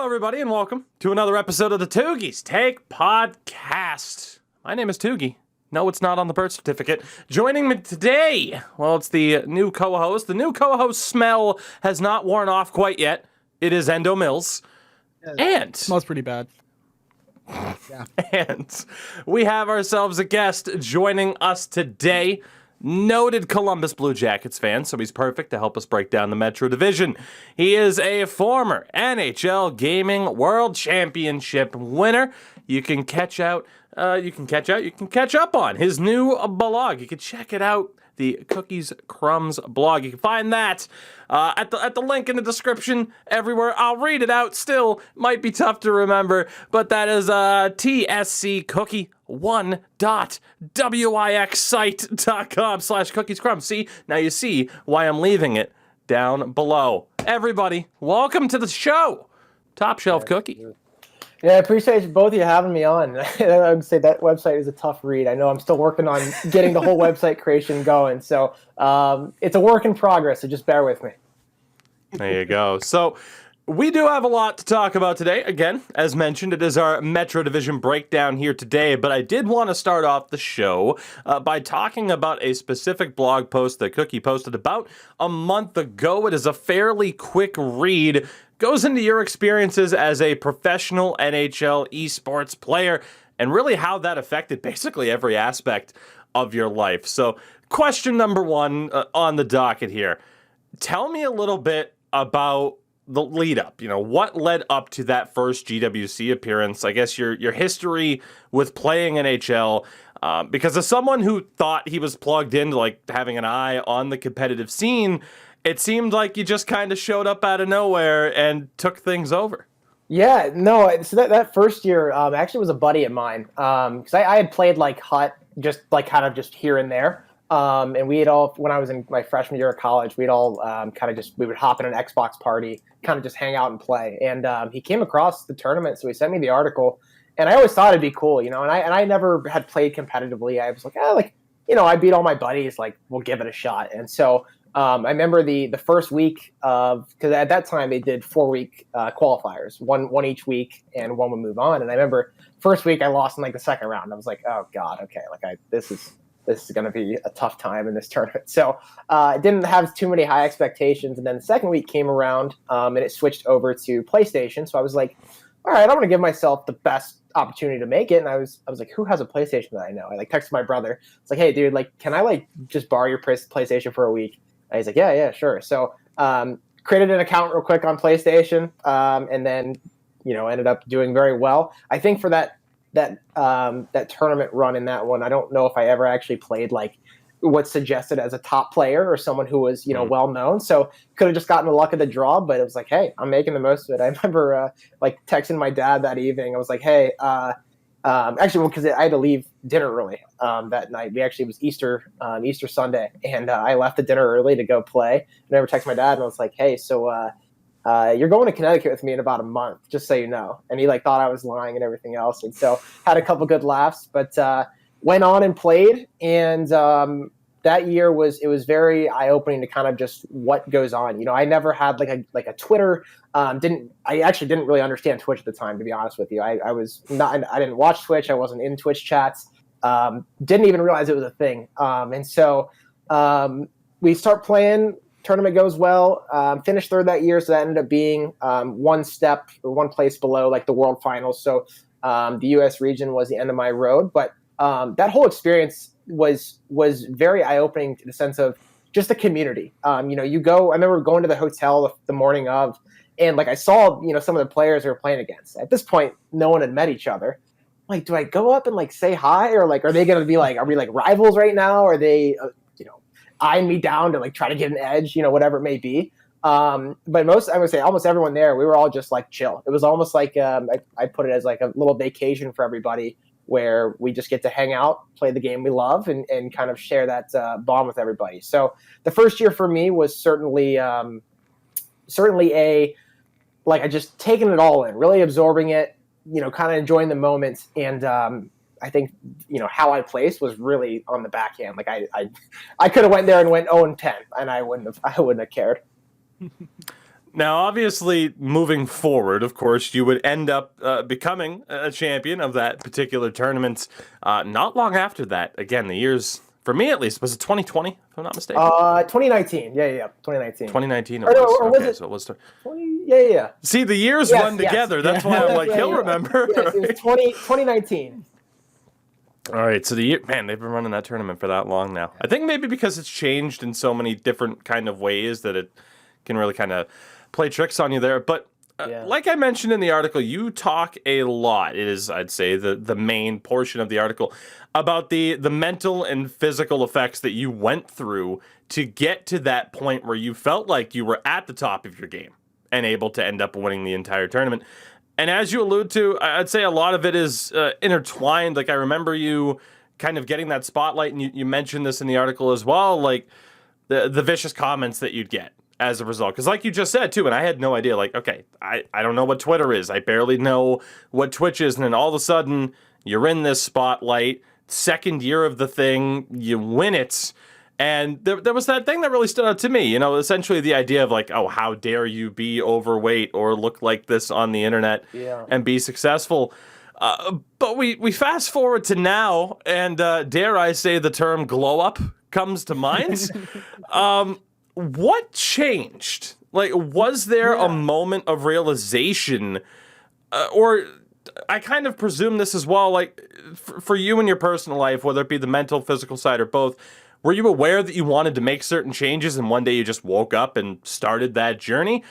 Hello, everybody, and welcome to another episode of the Tougies Take Podcast. My name is Tougie. No, it's not on the birth certificate. Joining me today, well, it's the new co-host. The new co-host smell has not worn off quite yet. It is Endo Mills. And smells pretty bad. Yeah. And we have ourselves a guest joining us today. Noted Columbus Blue Jackets fan, so he's perfect to help us break down the Metro Division. He is a former NHL Gaming World Championship winner. You can catch up on his new blog. You can check it out, the Cookies Crumbs blog. You can find that at the link in the description everywhere. I'll read it out. Still might be tough to remember, but that is tsccookie1.wixsite.com/cookiescrumbs. See, now you see why I'm leaving it down below. Everybody, welcome to the show, Top Shelf Cookie. Yeah, I appreciate both of you having me on. I would say that website is a tough read. I know I'm still working on getting the whole website creation going, so it's a work in progress, so just bear with me. There you go. So we do have a lot to talk about today. Again, as mentioned, it is our Metro Division breakdown here today, but I did want to start off the show by talking about a specific blog post that Cookie posted about a month ago. It is a fairly quick read. Goes into your experiences as a professional NHL esports player and really how that affected basically every aspect of your life. So question number one on the docket here. Tell me a little bit about the lead up, what led up to that first GWC appearance? I guess your history with playing NHL, because as someone who thought he was plugged into like having an eye on the competitive scene, it seemed like you just kind of showed up out of nowhere and took things over. Yeah, no, so that first year actually was a buddy of mine, because I had played like Hut, just like kind of just here and there. And we had all, when I was in my freshman year of college, we'd all we would hop in an Xbox party, kind of just hang out and play. And he came across the tournament, so he sent me the article. And I always thought it'd be cool, and I never had played competitively. I was like, I beat all my buddies, like, we'll give it a shot. And so I remember the first week of, because at that time they did 4-week qualifiers, one each week, and one would move on. And I remember first week I lost in like the second round. I was like, oh God, okay, this is going to be a tough time in this tournament. So I didn't have too many high expectations. And then the second week came around and it switched over to PlayStation. So I was like, all right, I'm going to give myself the best opportunity to make it. And I was like, who has a PlayStation that I know? I texted my brother. It's like, hey, dude, can I just borrow your PlayStation for a week? And he's like, yeah, sure. So created an account real quick on PlayStation and then, ended up doing very well. I think for that tournament run in that one, I don't know if I ever actually played what's suggested as a top player or someone who was well known. So could have just gotten the luck of the draw, but it was like, hey, I'm making the most of it. I remember texting my dad that evening. I was like, hey, because I had to leave dinner early that night. It was Easter Sunday, and I left the dinner early to go play. And I never texted my dad, and I was like, hey, so you're going to Connecticut with me in about a month, just so you know. And he thought I was lying and everything else. And so had a couple good laughs, but went on and played. And that year was very eye-opening to kind of just what goes on. I never had a Twitter. I actually didn't really understand Twitch at the time, to be honest with you. I didn't watch Twitch. I wasn't in Twitch chats. Didn't even realize it was a thing. And so we start playing. Tournament goes well, finished third that year, so that ended up being one place below the World Finals. So the U.S. region was the end of my road, but that whole experience was very eye-opening in the sense of just the community. You go. I remember going to the hotel the morning of, and I saw some of the players we were playing against. At this point, no one had met each other. Do I go up and say hi, or are they going to be are we rivals right now? Are they eyeing me down to try to get an edge, whatever it may be. But I would say almost everyone there, we were all just chill. It was almost I put it as a little vacation for everybody, where we just get to hang out, play the game we love, and kind of share that bond with everybody. So the first year for me was certainly I just taking it all in, really absorbing it, kind of enjoying the moment. And I think, how I placed was really on the backhand. I could have went there and went 0-10, and I wouldn't have cared. Now, obviously, moving forward, of course, you would end up becoming a champion of that particular tournament. Not long after that, again, the years, for me at least, was it 2020, if I'm not mistaken? 2019. Yeah. 2019. 2019 it Or, no, was. or was Okay, it so it was. 20? Yeah. See, the years Yes, run together. yes. That's why I'm like, he'll remember. Yes, it was 2019. All right, so they've been running that tournament for that long now. I think maybe because it's changed in so many different kind of ways that it can really kind of play tricks on you there. But like I mentioned in the article, you talk a lot. It is, I'd say, the main portion of the article about the mental and physical effects that you went through to get to that point where you felt like you were at the top of your game and able to end up winning the entire tournament. And as you allude to, I'd say a lot of it is intertwined. Like, I remember you kind of getting that spotlight, and you mentioned this in the article as well, like the vicious comments that you'd get as a result. Because like you just said, too, and I had no idea, like, okay, I don't know what Twitter is. I barely know what Twitch is. And then all of a sudden, you're in this spotlight, second year of the thing, you win it. And there was that thing that really stood out to me, essentially the idea of like, oh, how dare you be overweight or look like this on the internet and be successful. But we fast forward to now, and dare I say the term glow up comes to mind. What changed? Like, was there a moment of realization, or I kind of presume this as well, like for you in your personal life, whether it be the mental, physical side, or both, were you aware that you wanted to make certain changes and one day you just woke up and started that journey?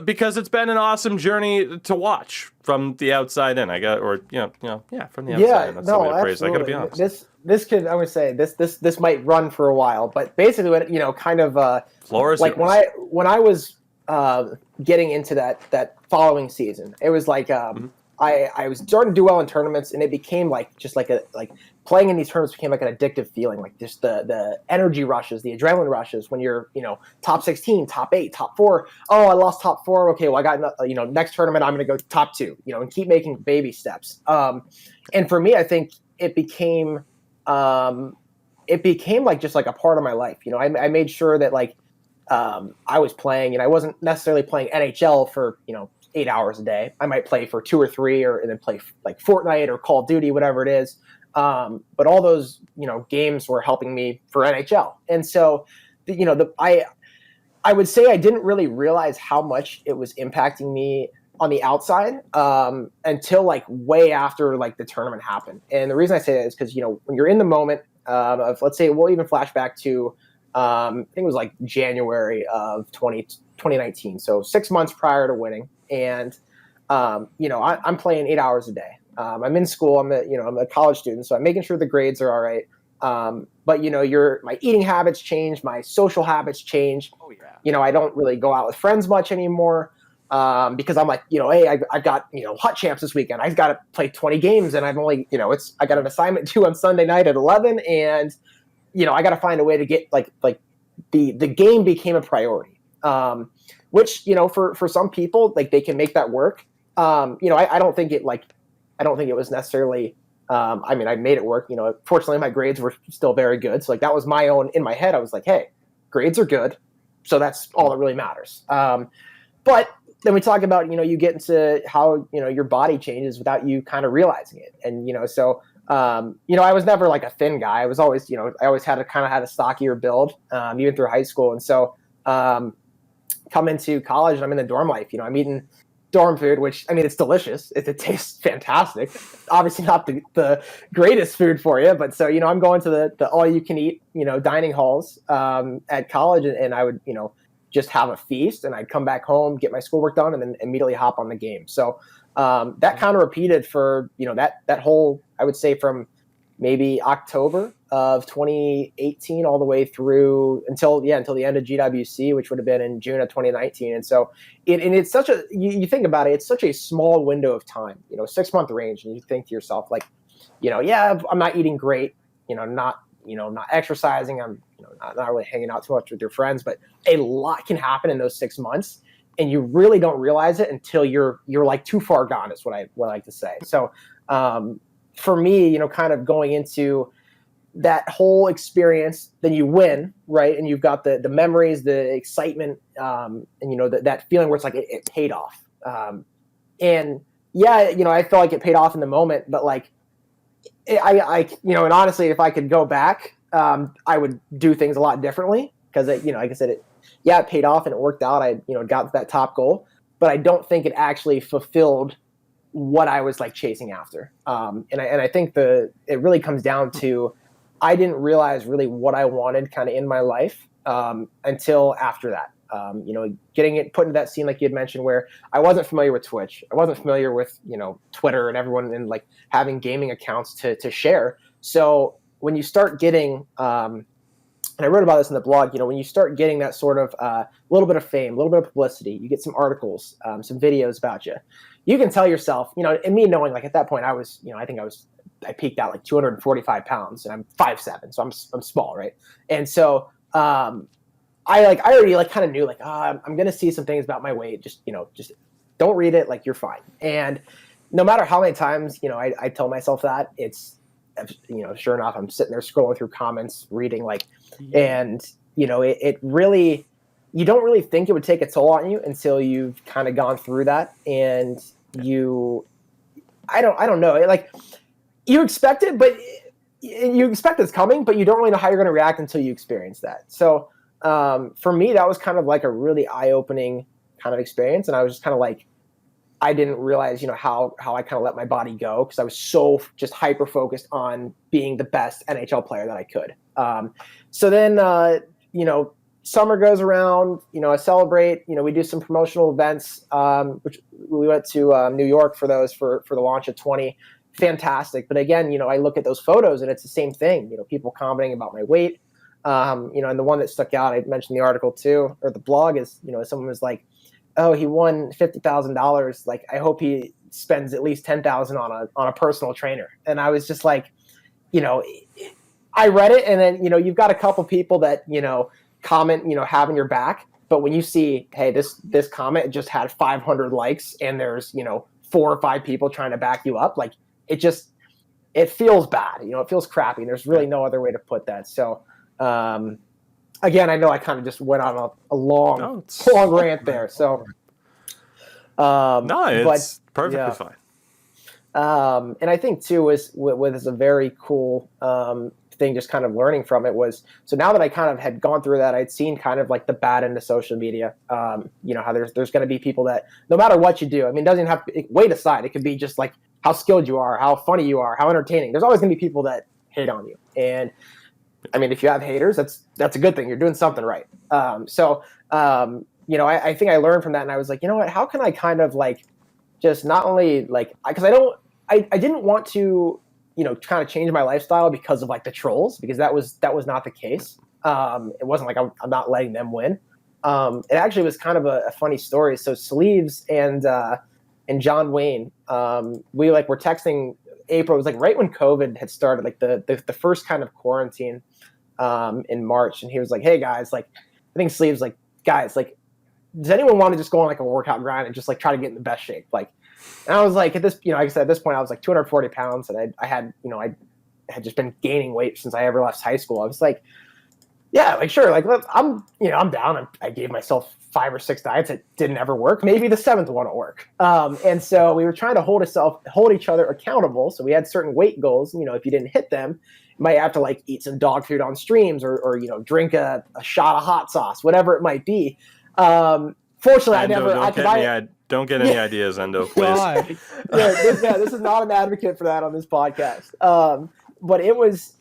Because it's been an awesome journey to watch from the outside in. From the outside in. That's the way to phrase it. I gotta be honest. This could, I would say, this might run for a while, but basically, what Floor is like yours. when I was getting into that following season, it was like I was starting to do well in tournaments, and it became like playing in these tournaments became like an addictive feeling, like just the energy rushes, the adrenaline rushes when you're, top 16, top 8, top 4. Oh, I lost top 4. Okay, well, I got, next tournament, I'm going to go top 2, and keep making baby steps. And for me, I think it became like just like a part of my life. I made sure that I was playing, and I wasn't necessarily playing NHL for, 8 hours a day. I might play for 2 or 3 and then play like Fortnite or Call of Duty, whatever it is. But all those, games were helping me for NHL. And so, I would say I didn't really realize how much it was impacting me on the outside until like way after like the tournament happened. And the reason I say that is because, when you're in the moment of, let's say, we'll even flash back to, I think it was like January of 2019. So 6 months prior to winning. And, I'm playing 8 hours a day. I'm in school. I'm a college student, so I'm making sure the grades are all right. But my eating habits change, my social habits change. Oh yeah. I don't really go out with friends much anymore because I'm like, hey, I've got hot champs this weekend. I've got to play 20 games, and I've only I got an assignment due on Sunday night at 11, and I got to find a way to get like the game became a priority. Which for some people, like, they can make that work. I don't think it was necessarily, I made it work. Fortunately, my grades were still very good. So, like, that was my own, in my head, I was like, hey, grades are good. So that's all that really matters. But then we talk about, you get into how, your body changes without you kind of realizing it. And, I was never like a thin guy. I was always, I always had a stockier build, even through high school. And so, come into college and I'm in the dorm life, I'm eating dorm food, which, it's delicious. It tastes fantastic. Obviously not the greatest food for you, but so, I'm going to the all you can eat, dining halls, at college, and I would, just have a feast, and I'd come back home, get my schoolwork done, and then immediately hop on the game. So, that kind of repeated for, that whole, I would say, from maybe October of 2018 all the way through until the end of GWC, which would have been in June of 2019. And so it's such a, you think about it, it's such a small window of time, 6 month range. And you think to yourself, like, I'm not eating great, not exercising. I'm, not really hanging out too much with your friends, but a lot can happen in those 6 months. And you really don't realize it until you're like too far gone, is what I like to say. So, for me, kind of going into that whole experience, then you win, right? And you've got the memories, the excitement, and that feeling where it's like it paid off. And yeah, I felt like it paid off in the moment, but like and honestly, if I could go back, I would do things a lot differently because like I said, it paid off and it worked out. I got to that top goal, but I don't think it actually fulfilled what I was like chasing after. And I think it really comes down to, I didn't realize really what I wanted kind of in my life until after that. Getting it put into that scene, like you had mentioned, where I wasn't familiar with Twitch. I wasn't familiar with, Twitter and everyone and like having gaming accounts to share. So when you start getting, and I wrote about this in the blog, when you start getting that sort of little bit of fame, a little bit of publicity, you get some articles, some videos about you. You can tell yourself, and me knowing like at that point I was, I peaked out like 245 pounds and I'm 5'7", so I'm small, right? And so I already like kind of knew like, I'm going to see some things about my weight. Just don't read it. Like, you're fine. And no matter how many times, I tell myself that, it's, sure enough, I'm sitting there scrolling through comments, reading like, and it really, you don't really think it would take a toll on you until you've kind of gone through that. And I don't know. Like, you expect it, but you expect it's coming, but you don't really know how you're going to react until you experience that. So, for me, that was kind of like a really eye-opening kind of experience. And I was just kind of like, I didn't realize, how I kind of let my body go because I was so just hyper-focused on being the best NHL player that I could. So then, summer goes around, I celebrate, we do some promotional events, which we went to New York for those, for the launch of 20. Fantastic. But again, I look at those photos and it's the same thing, people commenting about my weight. And the one that stuck out, I mentioned the article too, or the blog, is, someone was like, oh, he won $50,000. Like, I hope he spends at least $10,000 on a personal trainer. And I was just like, I read it, and then, you've got a couple people that, comment, having your back. But when you see, hey, this comment just had 500 likes and there's, 4 or 5 people trying to back you up, like, it feels bad, it feels crappy. And there's really no other way to put that. So, again, I know I kind of just went on a long rant there. So, no, it's perfectly fine. And I think too is a very cool thing, just kind of learning from it was, so now that I kind of had gone through that, I'd seen kind of like the bad end of social media. How there's going to be people that no matter what you do, I mean, it doesn't have to, weight aside, it could be just like how skilled you are, how funny you are, how entertaining. There's always going to be people that hate on you. And I mean, if you have haters, that's a good thing. You're doing something right. I think I learned from that, and I was like, you know what? How can I kind of like just not only like, because I didn't want to, kind of change my lifestyle because of like the trolls, because that was not the case. It wasn't like I'm not letting them win. It actually was kind of a funny story. So Sleeves and John Wayne, we like were texting. April, it was like right when COVID had started, like the first kind of quarantine in March. And he was like, hey guys, like, I think Sleeves like, guys, like, does anyone want to just go on like a workout grind and just like try to get in the best shape? Like, and I was like, at this, like I said, at this point I was like 240 pounds, and I had just been gaining weight since I ever left high school. I was like, yeah, like, sure. Like, I'm down. I gave myself 5 or 6 diets that didn't ever work. Maybe the 7th one will work. And so we were trying to hold each other accountable. So we had certain weight goals. If you didn't hit them, you might have to like eat some dog food on streams or drink a shot of hot sauce, whatever it might be. Fortunately, I never. Don't get any ideas, Endo, please. This is not an advocate for that on this podcast. But it was,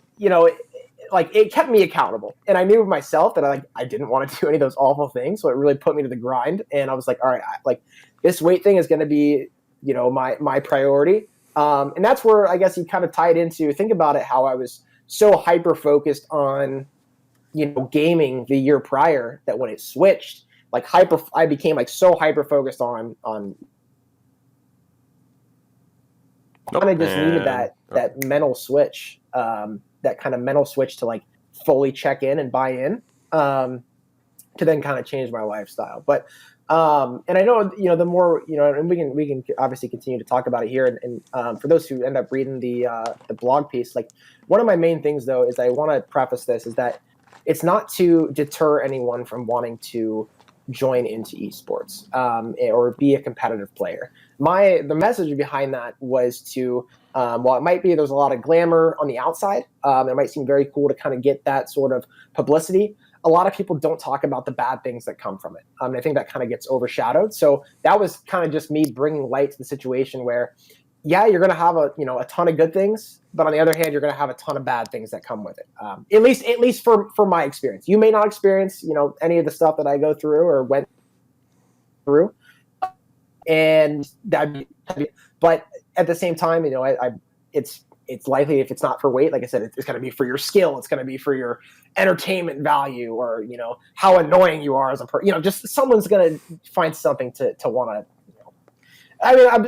like, it kept me accountable, and I knew of myself that I didn't want to do any of those awful things. So it really put me to the grind, and I was like, all right, like, this weight thing is going to be, my priority. And that's where I guess you kind of tie it into, think about it, how I was so hyper focused on, gaming the year prior, that when it switched, like I became like so hyper focused on kind of just needed that mental switch, that kind of mental switch to like fully check in and buy in, to then kind of change my lifestyle. But And I know, the more, and we can obviously continue to talk about it here. And for those who end up reading the blog piece, like one of my main things though is I want to preface this is that it's not to deter anyone from wanting to join into esports or be a competitive player. The message behind that was to while it might be there's a lot of glamour on the outside, it might seem very cool to kind of get that sort of publicity. A lot of people don't talk about the bad things that come from it. I think that kind of gets overshadowed. So that was kind of just me bringing light to the situation where, yeah, you're going to have a ton of good things, but on the other hand, you're going to have a ton of bad things that come with it. At least for my experience. You may not experience, any of the stuff that I go through or went through, and but at the same time, it's likely if it's not for weight, like I said, it's going to be for your skill. It's going to be for your entertainment value, or how annoying you are as a person. Just someone's going to find something to want to. I mean, I'm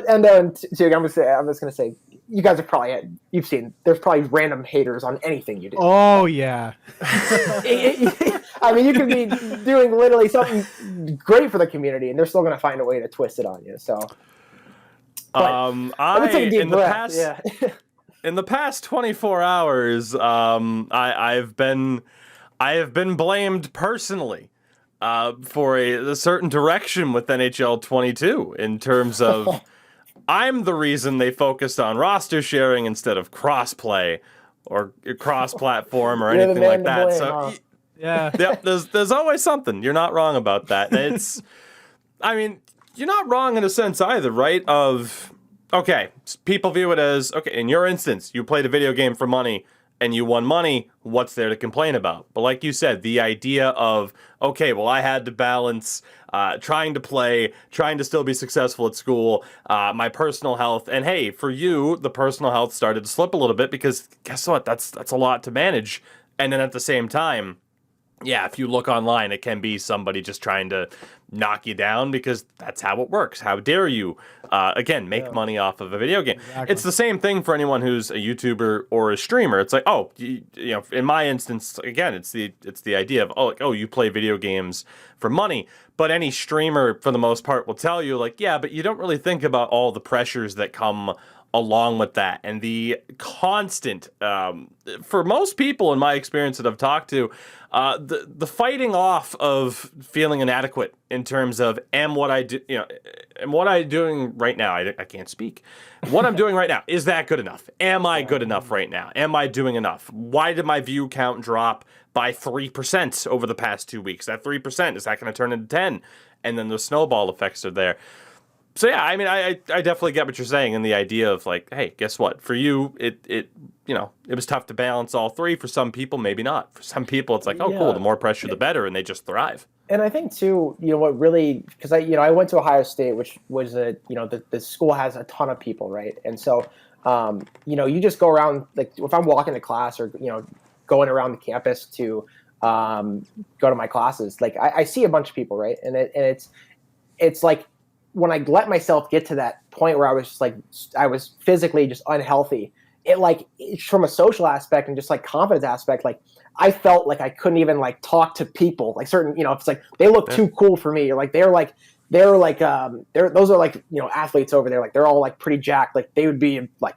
just going to say, you guys have you've seen. There's probably random haters on anything you do. Oh yeah. I mean, you could be doing literally something great for the community, and they're still going to find a way to twist it on you. So. In the past 24 hours, I have been blamed personally for a certain direction with NHL 22 in terms of I'm the reason they focused on roster sharing instead of cross-play or cross-platform or anything like that. Blame, so huh? yeah, there's always something. You're not wrong about that. I mean, you're not wrong in a sense either, right? Okay, people view it as, okay, in your instance, you played a video game for money and you won money, what's there to complain about? But like you said, the idea of, okay, well, I had to balance trying to play, trying to still be successful at school, my personal health, and hey, for you, the personal health started to slip a little bit because guess what? That's a lot to manage. And then at the same time, yeah, if you look online, it can be somebody just trying to knock you down because that's how it works. How dare you, again, make money off of a video game? Exactly. It's the same thing for anyone who's a YouTuber or a streamer. It's like, oh, in my instance, again, it's the idea of, oh, you play video games for money. But any streamer, for the most part, will tell you, like, yeah, but you don't really think about all the pressures that come along with that, and the constant, for most people in my experience that I've talked to, the fighting off of feeling inadequate in terms of am what I doing right now? I can't speak. What I'm doing right now, is that good enough? Am I good enough right now? Am I doing enough? Why did my view count drop by 3% over the past 2 weeks? That 3%, is that going to turn into 10? And then the snowball effects are there. So yeah, I mean, I definitely get what you're saying, and the idea of like, hey, guess what? For you, it was tough to balance all three. For some people, maybe not. For some people, it's like, oh, cool, the more pressure, the better, and they just thrive. And I think too, what really, because I went to Ohio State, which was the school has a ton of people, right? And so, you just go around, like if I'm walking to class or going around the campus to go to my classes, like I see a bunch of people, right? And it's like, when I let myself get to that point where I was just like, I was physically just unhealthy, it's from a social aspect and just like confidence aspect, like I felt like I couldn't even like talk to people, like certain, it's like they look too cool for me, or like those are like, athletes over there, like they're all like pretty jacked, like they would be like,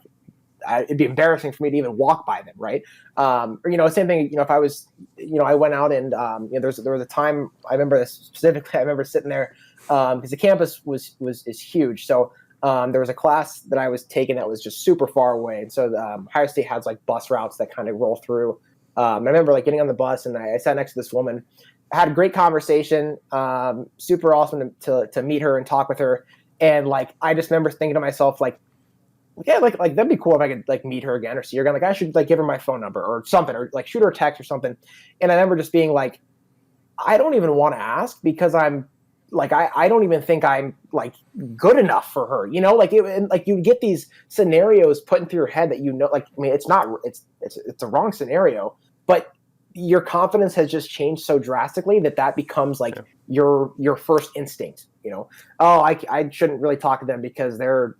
it'd be embarrassing for me to even walk by them, right? Or same thing, if I was, I went out and there was a time, I remember this specifically, I remember sitting there because the campus is huge, so there was a class that I was taking that was just super far away, and so Ohio State has like bus routes that kind of roll through. I remember like getting on the bus and I sat next to this woman. I had a great conversation, super awesome to meet her and talk with her, and like I just remember thinking to myself like, yeah, like that'd be cool if I could like meet her again or see her again. Like I should like give her my phone number or something, or like shoot her a text or something. And I remember just being like, I don't even want to ask because I'm like, I don't even think I'm like good enough for her, like like you get these scenarios put into your head that, like, I mean, it's a wrong scenario, but your confidence has just changed so drastically that becomes like your first instinct, oh, I shouldn't really talk to them because they're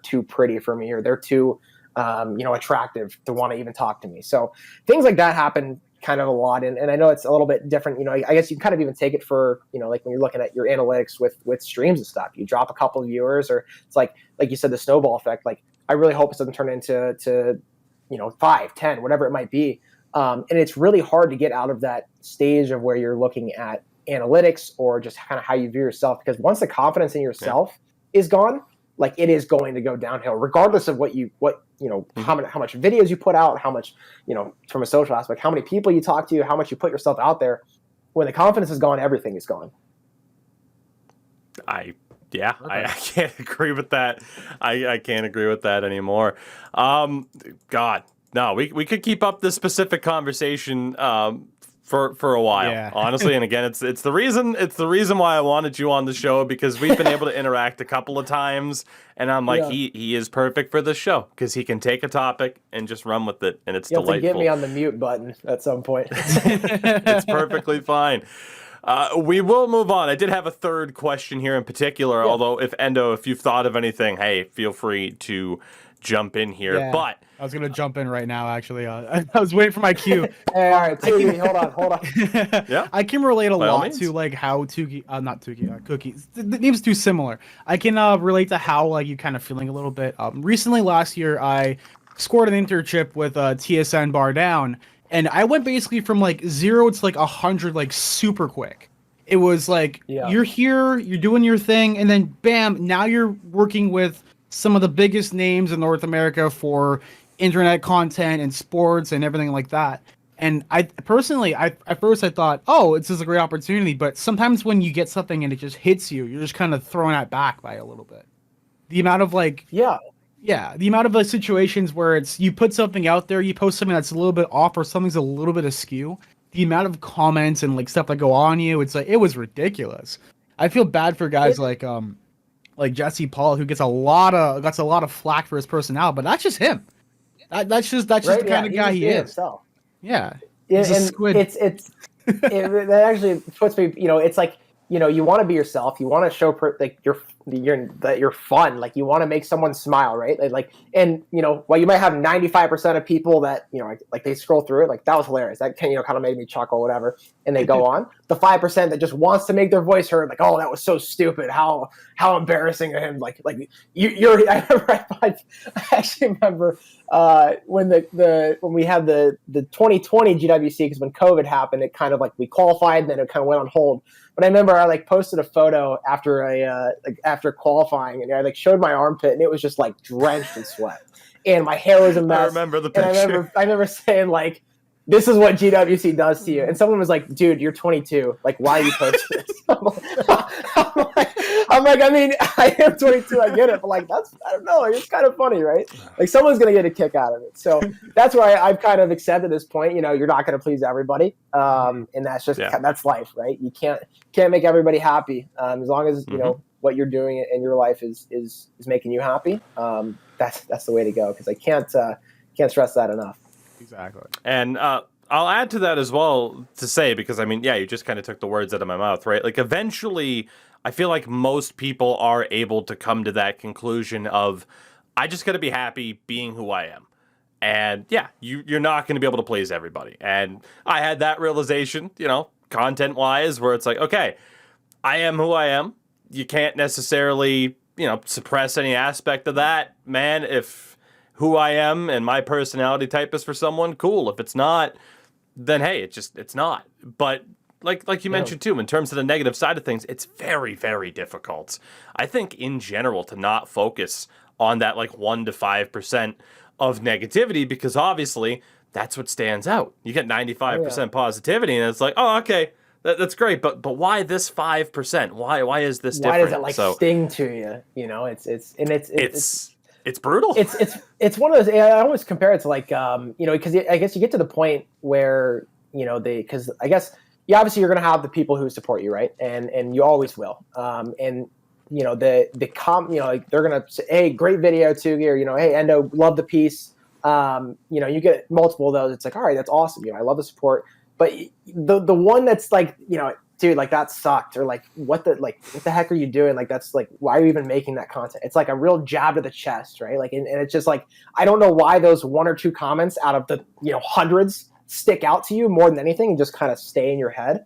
too pretty for me, or they're too, attractive to want to even talk to me. So things like that happen kind of a lot. And I know it's a little bit different. I guess you can kind of even take it for, like when you're looking at your analytics with streams and stuff, you drop a couple of viewers, or it's like you said, the snowball effect. Like, I really hope it doesn't turn into 5, 10, whatever it might be. And it's really hard to get out of that stage of where you're looking at analytics or just kind of how you view yourself, because once the confidence in yourself is gone, like, it is going to go downhill, regardless of how much videos you put out, how much, from a social aspect, how many people you talk to, how much you put yourself out there. When the confidence is gone, everything is gone. I can't agree with that. I can't agree with that anymore. God, no, we could keep up this specific conversation for a while, honestly. And again, it's the reason why I wanted you on the show, because we've been able to interact a couple of times, and I'm like, he is perfect for this show, because he can take a topic and just run with it, and it's delightful. You have to get me on the mute button at some point. It's perfectly fine. We will move on. I did have a third question here in particular, although if you've thought of anything, hey, feel free to jump in here. Yeah, but I was gonna jump in right now, actually. I was waiting for my cue. Hey, all right, Tougie, hold on. Yeah, I can relate a lot to like how Cookies. The name's too similar. I can relate to how like you kind of feeling a little bit. Recently, last year, I scored an internship with TSN Bar Down, and I went basically from like 0 to like 100 like super quick. It was like you're here, you're doing your thing, and then bam, now you're working with some of the biggest names in North America for internet content and sports and everything like that. And I personally, at first I thought, oh, this is a great opportunity. But sometimes when you get something and it just hits you, you're just kind of thrown at back by a little bit. The amount of like, the amount of like situations where it's, you put something out there, you post something that's a little bit off or something's a little bit askew. The amount of comments and like stuff that go on you, it's like, it was ridiculous. I feel bad for guys like Jesse Paul, who gets a lot of flack for his personality, but that's just him. That's just the kind of guy he is. Himself. Yeah, he's a squid. That actually puts me. It's like, you want to be yourself. You want to show that you're fun. Like, you want to make someone smile, right? And while you might have 95% of people that like they scroll through it, like, that was hilarious. That kind of made me chuckle, whatever. And they go on. The 5% that just wants to make their voice heard, like, oh, that was so stupid. How embarrassing of him. Like you're. I actually remember when we had the 2020 GWC, because when COVID happened, it kind of like we qualified and then it kind of went on hold. But I remember I like posted a photo after qualifying, and I like showed my armpit, and it was just like drenched in sweat, and my hair was a mess. I remember the picture. And I remember saying, like, this is what GWC does to you. And someone was like, dude, you're 22. Like, why are you posting this? I'm like, I mean, I am 22. I get it. But like, I don't know. It's kind of funny, right? Like, someone's going to get a kick out of it. So that's why I've kind of accepted this point. You're not going to please everybody. And that's just, that's life, right? You can't make everybody happy. As long as, what you're doing in your life is making you happy. That's the way to go. Cause I can't stress that enough. Exactly. And I'll add to that as well to say, because I mean, you just kind of took the words out of my mouth, right? Like, eventually, I feel like most people are able to come to that conclusion of, I just got to be happy being who I am. And you're not going to be able to please everybody. And I had that realization, content-wise, where it's like, okay, I am who I am. You can't necessarily, suppress any aspect of that, man. If who I am and my personality type is for someone, cool. If it's not, then hey, it's not. But like you mentioned too, in terms of the negative side of things, it's very, very difficult, I think, in general, to not focus on that like 1 to 5% of negativity, because obviously that's what stands out. You get 95% positivity, and it's like, oh, okay, that's great, but why this 5%? Why is this different? Why does it like sting to you? It's brutal. It's one of those. I always compare it to like because I guess you get to the point where because I guess obviously you're gonna have the people who support you, right? And you always will. And like they're gonna say, hey, great video, Tougie, or hey, Endo, love the piece. You get multiple of those. It's like, all right, that's awesome. I love the support. But the one that's like, dude, like, that sucked, or like, what the heck are you doing? Like, that's like, why are you even making that content? It's like a real jab to the chest, right? Like, and it's just like, I don't know why those 1 or 2 comments out of the hundreds stick out to you more than anything and just kind of stay in your head.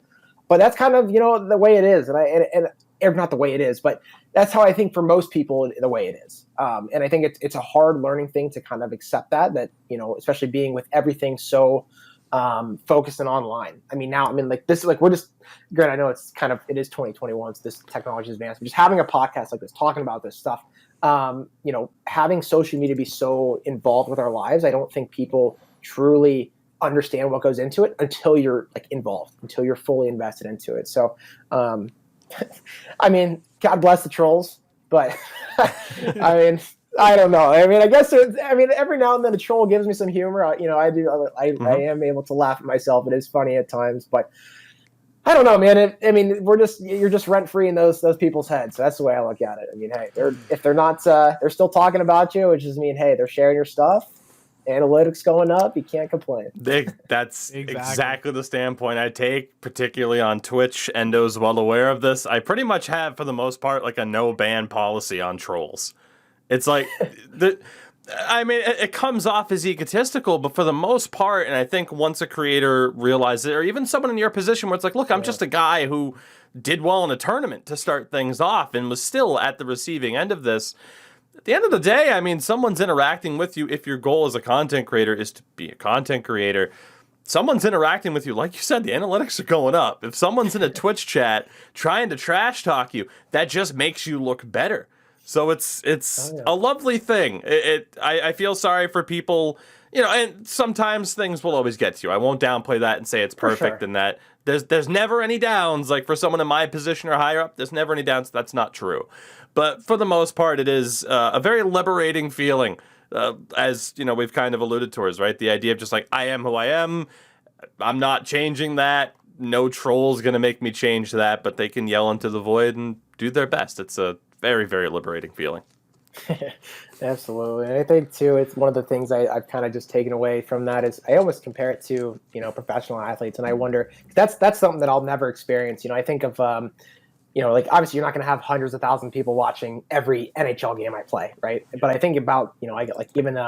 But that's kind of, the way it is. And not the way it is, but that's how I think for most people the way it is. And I think it's a hard learning thing to kind of accept that, especially being with everything so focused and online. Like this is like, we're just, granted, I know it is 2021, so this technology is advanced, but just having a podcast like this, talking about this stuff, having social media be so involved with our lives, I don't think people truly understand what goes into it until you're like involved, until you're fully invested into it. So, God bless the trolls, but I don't know. I guess every now and then a troll gives me some humor. I am able to laugh at myself. It is funny at times, but I don't know, man. You're just rent free in those people's heads. So that's the way I look at it. Hey, if they're not, they're still talking about you, which is hey, they're sharing your stuff. Analytics going up, you can't complain. That's exactly the standpoint I take, particularly on Twitch. Endo's well aware of this. I pretty much have, for the most part, like a no ban policy on trolls. It's like it comes off as egotistical, but for the most part, and I think once a creator realizes it, or even someone in your position where it's like, look, I'm just a guy who did well in a tournament to start things off and was still at the receiving end of this. At the end of the day, someone's interacting with you. If your goal as a content creator is to be a content creator, someone's interacting with you. Like you said, the analytics are going up. If someone's in a Twitch chat trying to trash talk you, that just makes you look better. So it's a lovely thing. I feel sorry for people, and sometimes things will always get to you. I won't downplay that and say it's perfect and that there's never any downs. Like for someone in my position or higher up, there's never any downs. That's not true. But for the most part, it is a very liberating feeling, as we've kind of alluded towards, right? The idea of just like, I am who I am. I'm not changing that. No troll's going to make me change that, but they can yell into the void and do their best. It's a very, very liberating feeling. Absolutely. And I think, too, it's one of the things I've kind of just taken away from that is I almost compare it to, professional athletes. And I wonder, that's something that I'll never experience. I think of, like obviously you're not going to have hundreds of thousands of people watching every NHL game I play, right? But I think about, I get like even,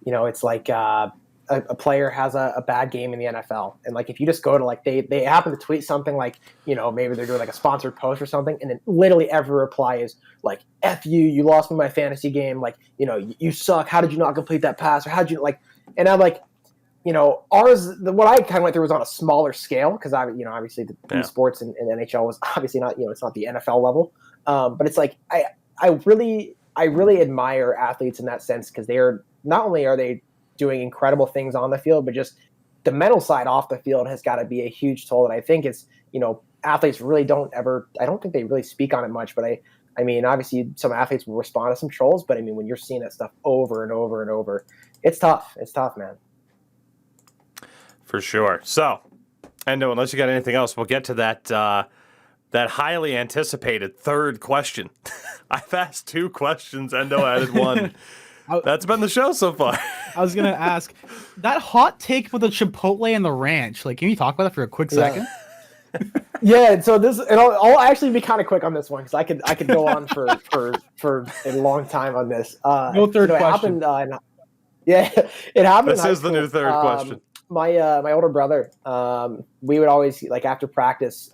it's like a player has a bad game in the NFL. And like if you just go to like they happen to tweet something like, maybe they're doing like a sponsored post or something, and then literally every reply is like, F you lost me my fantasy game, like, you suck, how did you not complete that pass, or how'd you like, and I'm like, ours, what I kind of went through was on a smaller scale because obviously the esports and NHL was obviously not, it's not the NFL level. But it's like, I really admire athletes in that sense because not only are they doing incredible things on the field, but just the mental side off the field has got to be a huge toll. And I think it's, athletes really I don't think they really speak on it much, but obviously some athletes will respond to some trolls, but when you're seeing that stuff over and over and over, it's tough. It's tough, man. For sure. So, Endo, unless you got anything else, we'll get to that highly anticipated third question. I've asked 2 questions. Endo added 1. That's been the show so far. I was going to ask, that hot take with the Chipotle and the ranch, like, can you talk about that for a quick second? Yeah, so I'll actually be kind of quick on this one because I could go on for a long time on this. No third question. It happened. This is the new third question. My older brother, we would always, like after practice,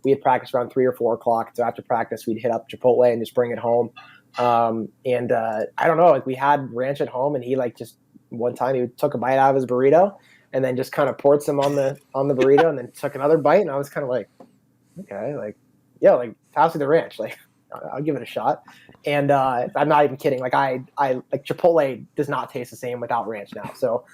we had practice around 3 or 4 o'clock. So after practice, we'd hit up Chipotle and just bring it home. And I don't know, like we had ranch at home, and he like just one time he took a bite out of his burrito and then just kind of poured some on the burrito and then took another bite. And I was kind of like, okay, like, yeah, like pass me the ranch. Like I'll give it a shot. And I'm not even kidding. Like I like Chipotle does not taste the same without ranch now. So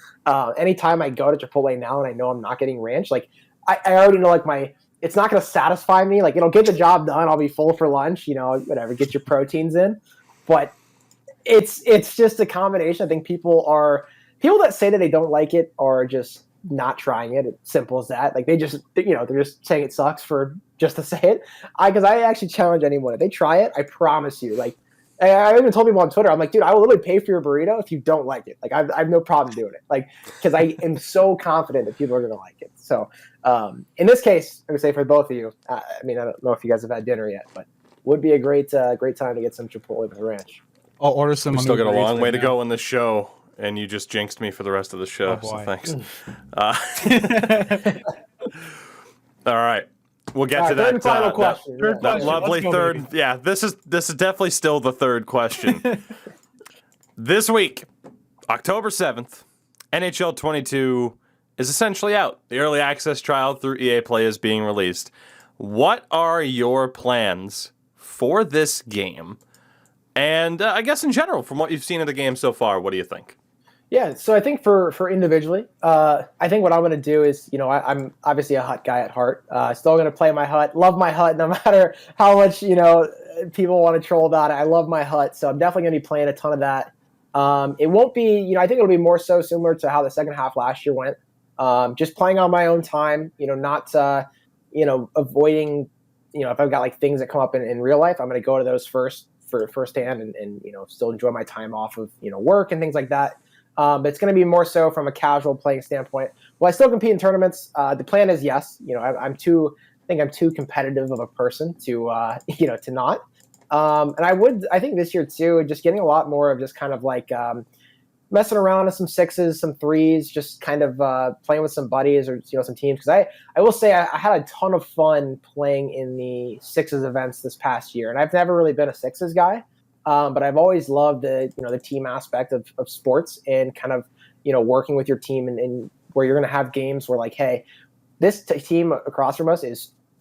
anytime I go to Chipotle now and I know I'm not getting ranch, like I already know like it's not going to satisfy me. Like it'll get the job done. I'll be full for lunch, whatever, get your proteins in. But it's just a combination. I think people that say that they don't like it are just not trying it. It's simple as that. Like they're just saying it sucks for just to say it. Because I actually challenge anyone, if they try it, I promise you, like I even told people on Twitter, I'm like, dude, I will literally pay for your burrito if you don't like it. Like I have no problem doing it. Like, because I am so confident that people are going to like it. So in this case, I would say for both of you, I don't know if you guys have had dinner yet, but would be a great time to get some Chipotle with ranch. I'll order some. We still got a long way to go in the show. and you just jinxed me for the rest of the show. So thanks. All right. We'll get to that. Third and final question. That lovely third. Yeah, this is definitely still the third question. This week, October 7th, NHL 22 is essentially out. The early access trial through EA Play is being released. What are your plans for this game? And I guess in general, from what you've seen of the game so far, what do you think? Yeah, so I think for individually, I think what I'm going to do is, I'm obviously a Hut guy at heart. Still going to play my Hut, love my Hut, no matter how much, people want to troll about it. I love my Hut, so I'm definitely going to be playing a ton of that. It won't be, I think it'll be more so similar to how the second half last year went. Just playing on my own time, not, avoiding, if I've got like things that come up in real life, I'm going to go to those firsthand and still enjoy my time off of, work and things like that. But it's going to be more so from a casual playing standpoint. Will I still compete in tournaments? The plan is yes. I'm too competitive of a person to to not. And I think this year too, just getting a lot more of just kind of like messing around with some sixes, some threes, just kind of playing with some buddies or some teams. Because I will say I had a ton of fun playing in the sixes events this past year, and I've never really been a sixes guy. But I've always loved the team aspect of sports and kind of, working with your team and where you're going to have games where like, hey, this team across from us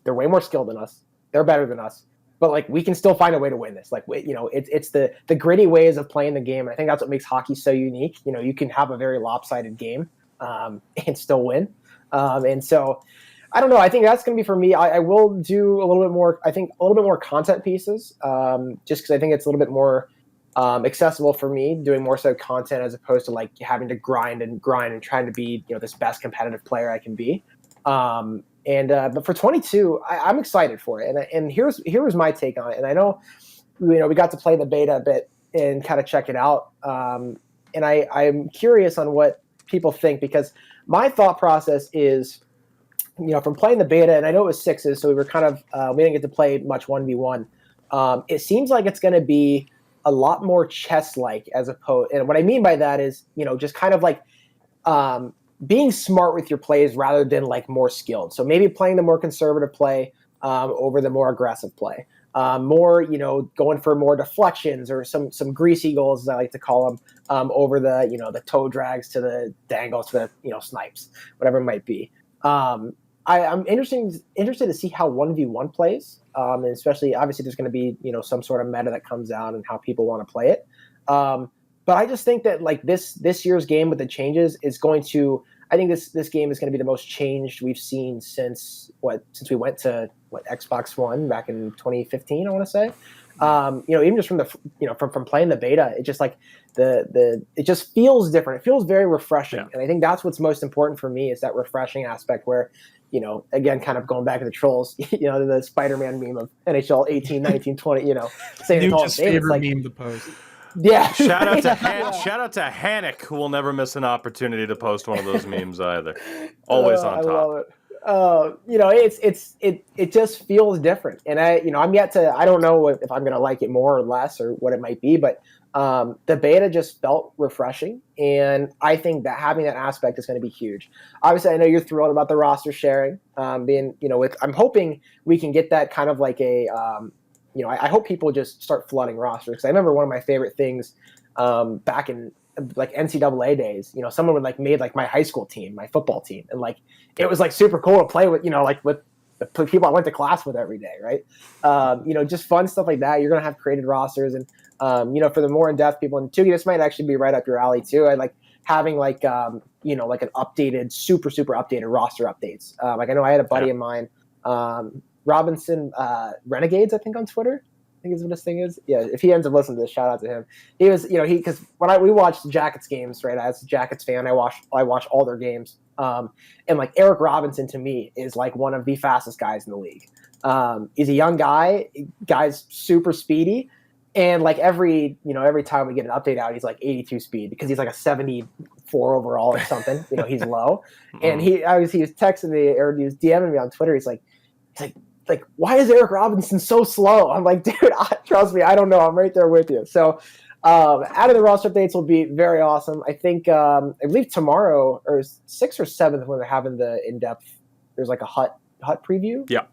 they're way more skilled than us. They're better than us. But like, we can still find a way to win this. Like, it's the gritty ways of playing the game. And I think that's what makes hockey so unique. You can have a very lopsided game and still win. And so I don't know. I think that's going to be for me. I will do a little bit more content pieces, just because I think it's a little bit more accessible for me, doing more so content as opposed to like having to grind and trying to be this best competitive player I can be. But for 22, I'm excited for it. And here's my take on it. And I know we got to play the beta a bit and kind of check it out. And I'm curious on what people think, because my thought process is, from playing the beta, and I know it was sixes, so we were kind of we didn't get to play much 1v1. It seems like it's going to be a lot more chess-like as opposed. And what I mean by that is, just kind of like being smart with your plays rather than like more skilled. So maybe playing the more conservative play over the more aggressive play. More, going for more deflections or some greasy goals, as I like to call them, over the the toe drags to the dangles to the snipes, whatever it might be. I'm interested to see how 1v1 plays, and especially obviously there's going to be some sort of meta that comes out and how people want to play it. But I just think that like this year's game with the changes is going to. I think this game is going to be the most changed we've seen since we went to Xbox One back in 2015. I want to say, even just from from playing the beta, it just like it just feels different. It feels very refreshing, and I think that's what's most important for me is that refreshing aspect where. Again, kind of going back to the trolls, the Spider-Man meme of NHL 18, 19, 20, saying it's all favorite meme to post. Yeah. Shout out to Hannick, who will never miss an opportunity to post one of those memes either. Always on top. I love it. It just feels different, and I'm yet to. I don't know if I'm gonna like it more or less or what it might be, but the beta just felt refreshing, and I think that having that aspect is going to be huge. Obviously, I know you're thrilled about the roster sharing, being I'm hoping we can get that kind of like a. I hope people just start flooding rosters, because I remember one of my favorite things back in like NCAA days. Someone would like made like my high school team, my football team, and like it was like super cool to play with. Like with the people I went to class with every day, right? Just fun stuff like that. You're gonna have created rosters, and for the more in-depth people, and Tougie, this might actually be right up your alley too. I like having like like an updated, super updated roster updates. Like I know I had a buddy of mine. Robinson Renegades, I think on Twitter. I think is what his thing is. Yeah, if he ends up listening to this, shout out to him. He was, because when we watched Jackets games, right? As a Jackets fan, I watch all their games. And like Eric Robinson to me is like one of the fastest guys in the league. He's a young guy's super speedy, and like every time we get an update out, he's like 82 speed because he's like a 74 overall or something. He's low, and he was texting me or he was DMing me on Twitter. He's like, why is Eric Robinson so slow? I'm like, dude, trust me, I don't know. I'm right there with you. So Adding the roster updates will be very awesome. I think I believe tomorrow or 6th or 7th when they're having the in-depth. There's like a hut preview. Yeah.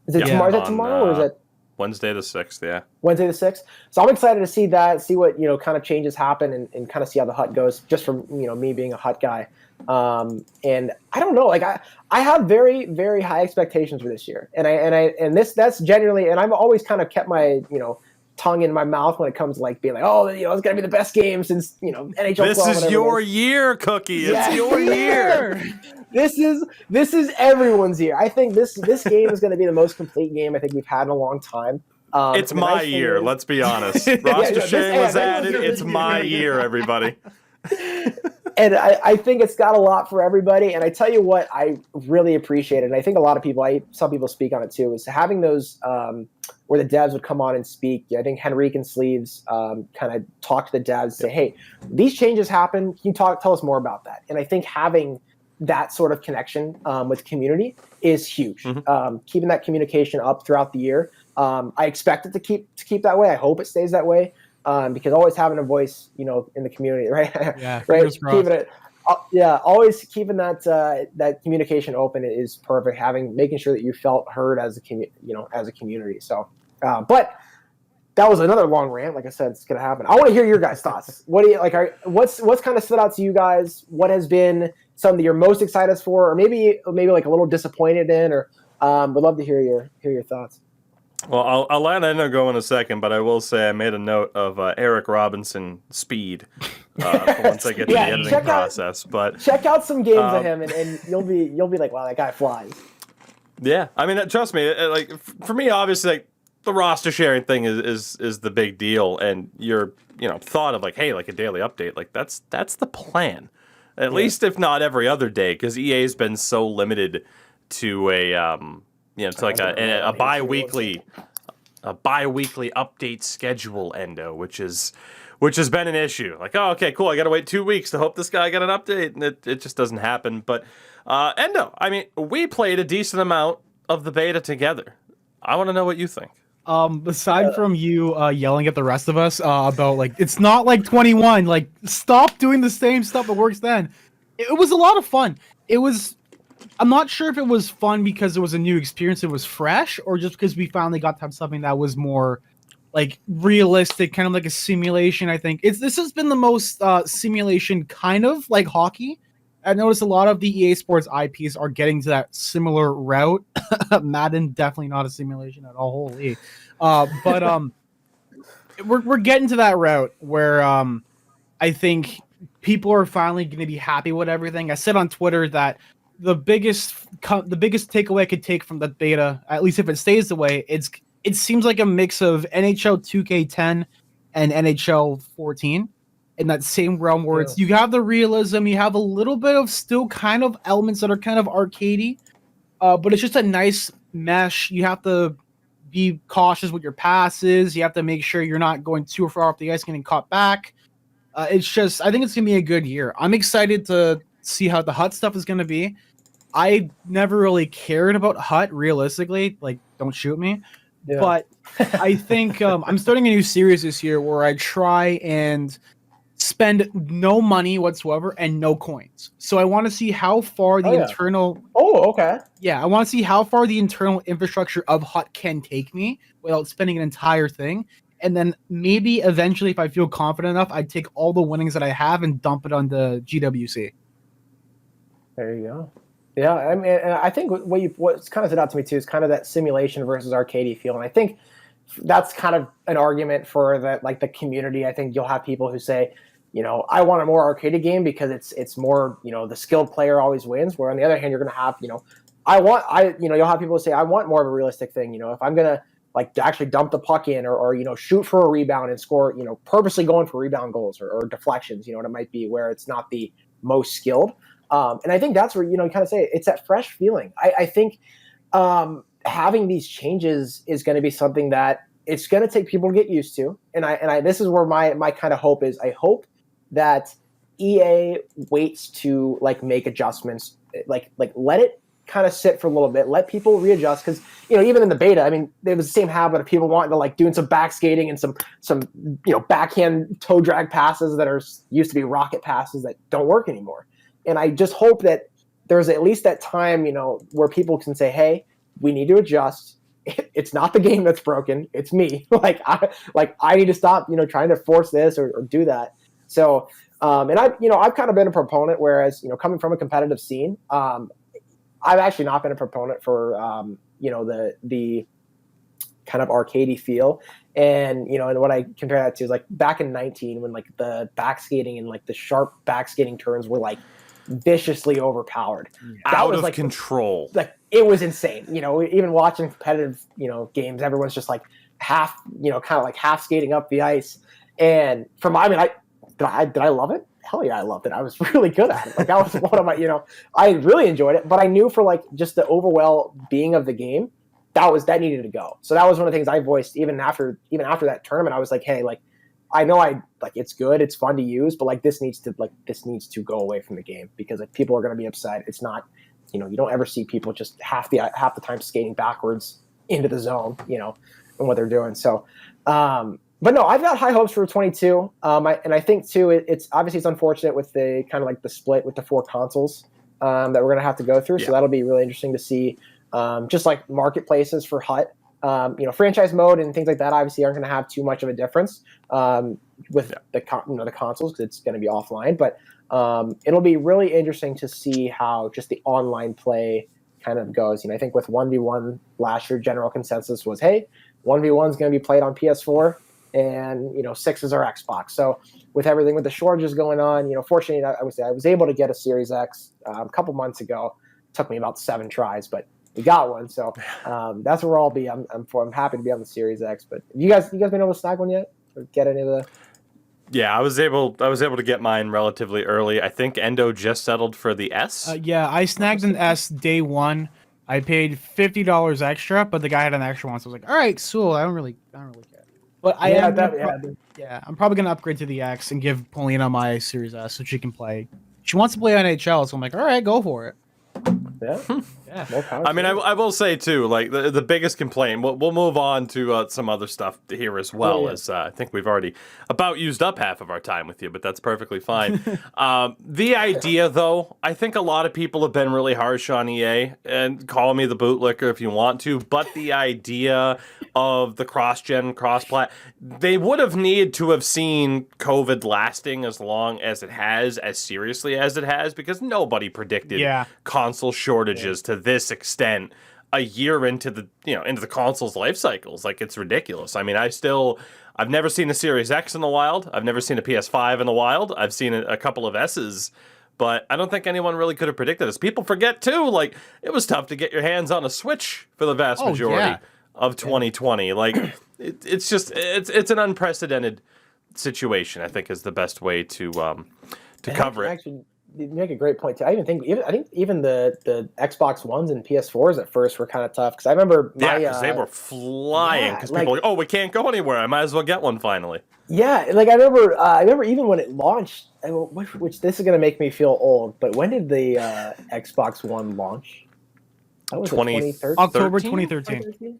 Is it tomorrow? Is it tomorrow or is it Wednesday the 6th? Yeah. Wednesday the 6th. So I'm excited to see that, see what kind of changes happen, and kind of see how the hut goes. Just from me being a hut guy, and I don't know, like I have very, very high expectations for this year, and that's genuinely, and I've always kind of kept my tongue in my mouth when it comes to like being like, oh, it's gonna be the best game since NHL. This 12, is your year, Cookie. It's your year. This is everyone's year. I think this game is going to be the most complete game I think we've had in a long time. It's my year. Let's be honest. Roster sharing was added. It's my year, everybody. And I think it's got a lot for everybody. And I tell you what, I really appreciate it. And I think a lot of people, some people speak on it too, is having those where the devs would come on and speak. I think Henrique and Sleeves kind of talk to the devs, say, hey, these changes happen. Can you tell us more about that? And I think having that sort of connection with community is huge. Mm-hmm. Keeping that communication up throughout the year. I expect it to keep that way. I hope it stays that way. Because always having a voice, in the community, right? Yeah, right. Keeping it, always keeping that communication open is perfect. Making sure that you felt heard as a community. So, but that was another long rant. Like I said, it's gonna happen. I want to hear your guys' thoughts. What do you like? What's kind of stood out to you guys? What has been something you're most excited for, or maybe like a little disappointed in, or would love to hear your thoughts. Well, I'll let Endo go in a second, but I will say I made a note of Eric Robinson speed once I get to the editing process. But check out some games of him, and you'll be like, wow, that guy flies. Yeah, I mean, trust me. Like for me, obviously, like, the roster sharing thing is the big deal, and your thought of like, hey, like a daily update, like that's the plan, at least if not every other day, because EA's been so limited to it's like a bi-weekly update schedule, Endo, which has been an issue. Like, oh, okay, cool. I got to wait 2 weeks to hope this guy got an update, and it just doesn't happen. But Endo, I mean, we played a decent amount of the beta together. I want to know what you think. Aside from you yelling at the rest of us about like it's not like 21, like stop doing the same stuff that works then. It was a lot of fun. I'm not sure if it was fun because it was a new experience, it was fresh, or just because we finally got to have something that was more like realistic, kind of like a simulation. I think this has been the most simulation kind of like hockey. I noticed a lot of the EA Sports IPs are getting to that similar route. Madden, definitely not a simulation at all. Holy. But we're getting to that route where I think people are finally going to be happy with everything. I said on Twitter that the biggest takeaway I could take from the beta, at least if it stays the way, it seems like a mix of NHL 2K10 and NHL 14 in that same realm where you have the realism, you have a little bit of still kind of elements that are kind of arcadey, but it's just a nice mesh. You have to be cautious with your passes. You have to make sure you're not going too far off the ice, getting caught back. I think it's going to be a good year. I'm excited to see how the hut stuff is going to be. I never really cared about hut, realistically. Like, don't shoot me. Yeah. But I think I'm starting a new series this year where I try and spend no money whatsoever and no coins. So I want to see how far the internal... Oh, okay. Yeah, I want to see how far the internal infrastructure of hut can take me without spending an entire thing. And then maybe eventually, if I feel confident enough, I'd take all the winnings that I have and dump it on the GWC. There you go. Yeah, I mean, and I think what's kind of stood out to me too is kind of that simulation versus arcadey feel, and I think that's kind of an argument for the community. I think you'll have people who say, I want a more arcadey game because it's more, the skilled player always wins. Where on the other hand, you're going to have, you'll have people who say, I want more of a realistic thing. If I'm going to actually dump the puck in or shoot for a rebound and score, purposely going for rebound goals or deflections, what it might be, where it's not the most skilled. And I think that's where, you kind of say it's that fresh feeling. I think having these changes is going to be something that it's going to take people to get used to. And I this is where my kind of hope is. I hope that EA waits to make adjustments, let it kind of sit for a little bit, let people readjust, because even in the beta, I mean, there was the same habit of people wanting to like doing some back skating and some backhand toe drag passes that used to be rocket passes that don't work anymore. And I just hope that there's at least that time, where people can say, hey, we need to adjust. It's not the game that's broken, it's me. I need to stop trying to force this or do that. So and I've kind of been a proponent, whereas coming from a competitive scene, I've actually not been a proponent for the kind of arcadey feel. And and what I compare that to is like back in 19, when like the back skating and like the sharp back skating turns were like viciously overpowered. Out of control. Like it was insane. Even watching competitive games, everyone's just like half kind of like half skating up the ice. And did I love it? Hell yeah, I loved it. I was really good at it. Like that was one of my, I really enjoyed it. But I knew for like just the overall being of the game, that needed to go. So that was one of the things I voiced even after that tournament. I was like, hey, like I know it's good, it's fun to use, but like this needs to go away from the game, because like people are going to be upset. It's not, you don't ever see people just half the time skating backwards into the zone, and what they're doing. So, but no, I've got high hopes for 22. And I think too, it's obviously it's unfortunate with the kind of like the split with the 4 consoles that we're going to have to go through. Yeah. So that'll be really interesting to see. Just like marketplaces for Hut, franchise mode and things like that obviously aren't going to have too much of a difference with the consoles, because it's going to be offline. But it'll be really interesting to see how just the online play kind of goes. I think with 1v1 last year, general consensus was, hey, 1v1 is going to be played on PS4, and 6 is our Xbox. So with everything with the shortages going on, fortunately, I was able to get a Series X a couple months ago. It took me about 7 tries, but we got one. So that's where I'll be. I'm happy to be on the Series X. But you guys been able to snag one yet, or get any of the? Yeah, I was able to get mine relatively early. I think Endo just settled for the S. Yeah, I snagged an S day one. I paid $50 extra, but the guy had an extra one, so I was like, all right, cool. I don't really care. But I'm probably gonna upgrade to the X and give Paulina my Series S so she can play. She wants to play NHL, so I'm like, all right, go for it. Yeah. More power. I mean, I will say too, like the biggest complaint. We'll move on to some other stuff here as well, as I think we've already about used up half of our time with you, but that's perfectly fine. The idea, though, I think a lot of people have been really harsh on EA, and call me the bootlicker if you want to, but the idea of the cross-gen, cross-plat, they would have needed to have seen COVID lasting as long as it has, as seriously as it has, because nobody predicted console shortages to this extent a year into the console's life cycles. Like, it's ridiculous. I mean, I've never seen a Series X in the wild. I've never seen a PS5 in the wild. I've seen a couple of S's, but I don't think anyone really could have predicted this. People forget too, like, it was tough to get your hands on a Switch for the vast majority of 2020. Like, it's an unprecedented situation, I think, is the best way to cover it. Actually, you make a great point too. I think even the Xbox Ones and PS4s at first were kind of tough, because I remember because they were flying, because people were like, oh, we can't go anywhere, I might as well get one finally. Yeah, like I remember even when it launched, which this is gonna make me feel old, but when did the Xbox One launch? That was 2013? October 2013.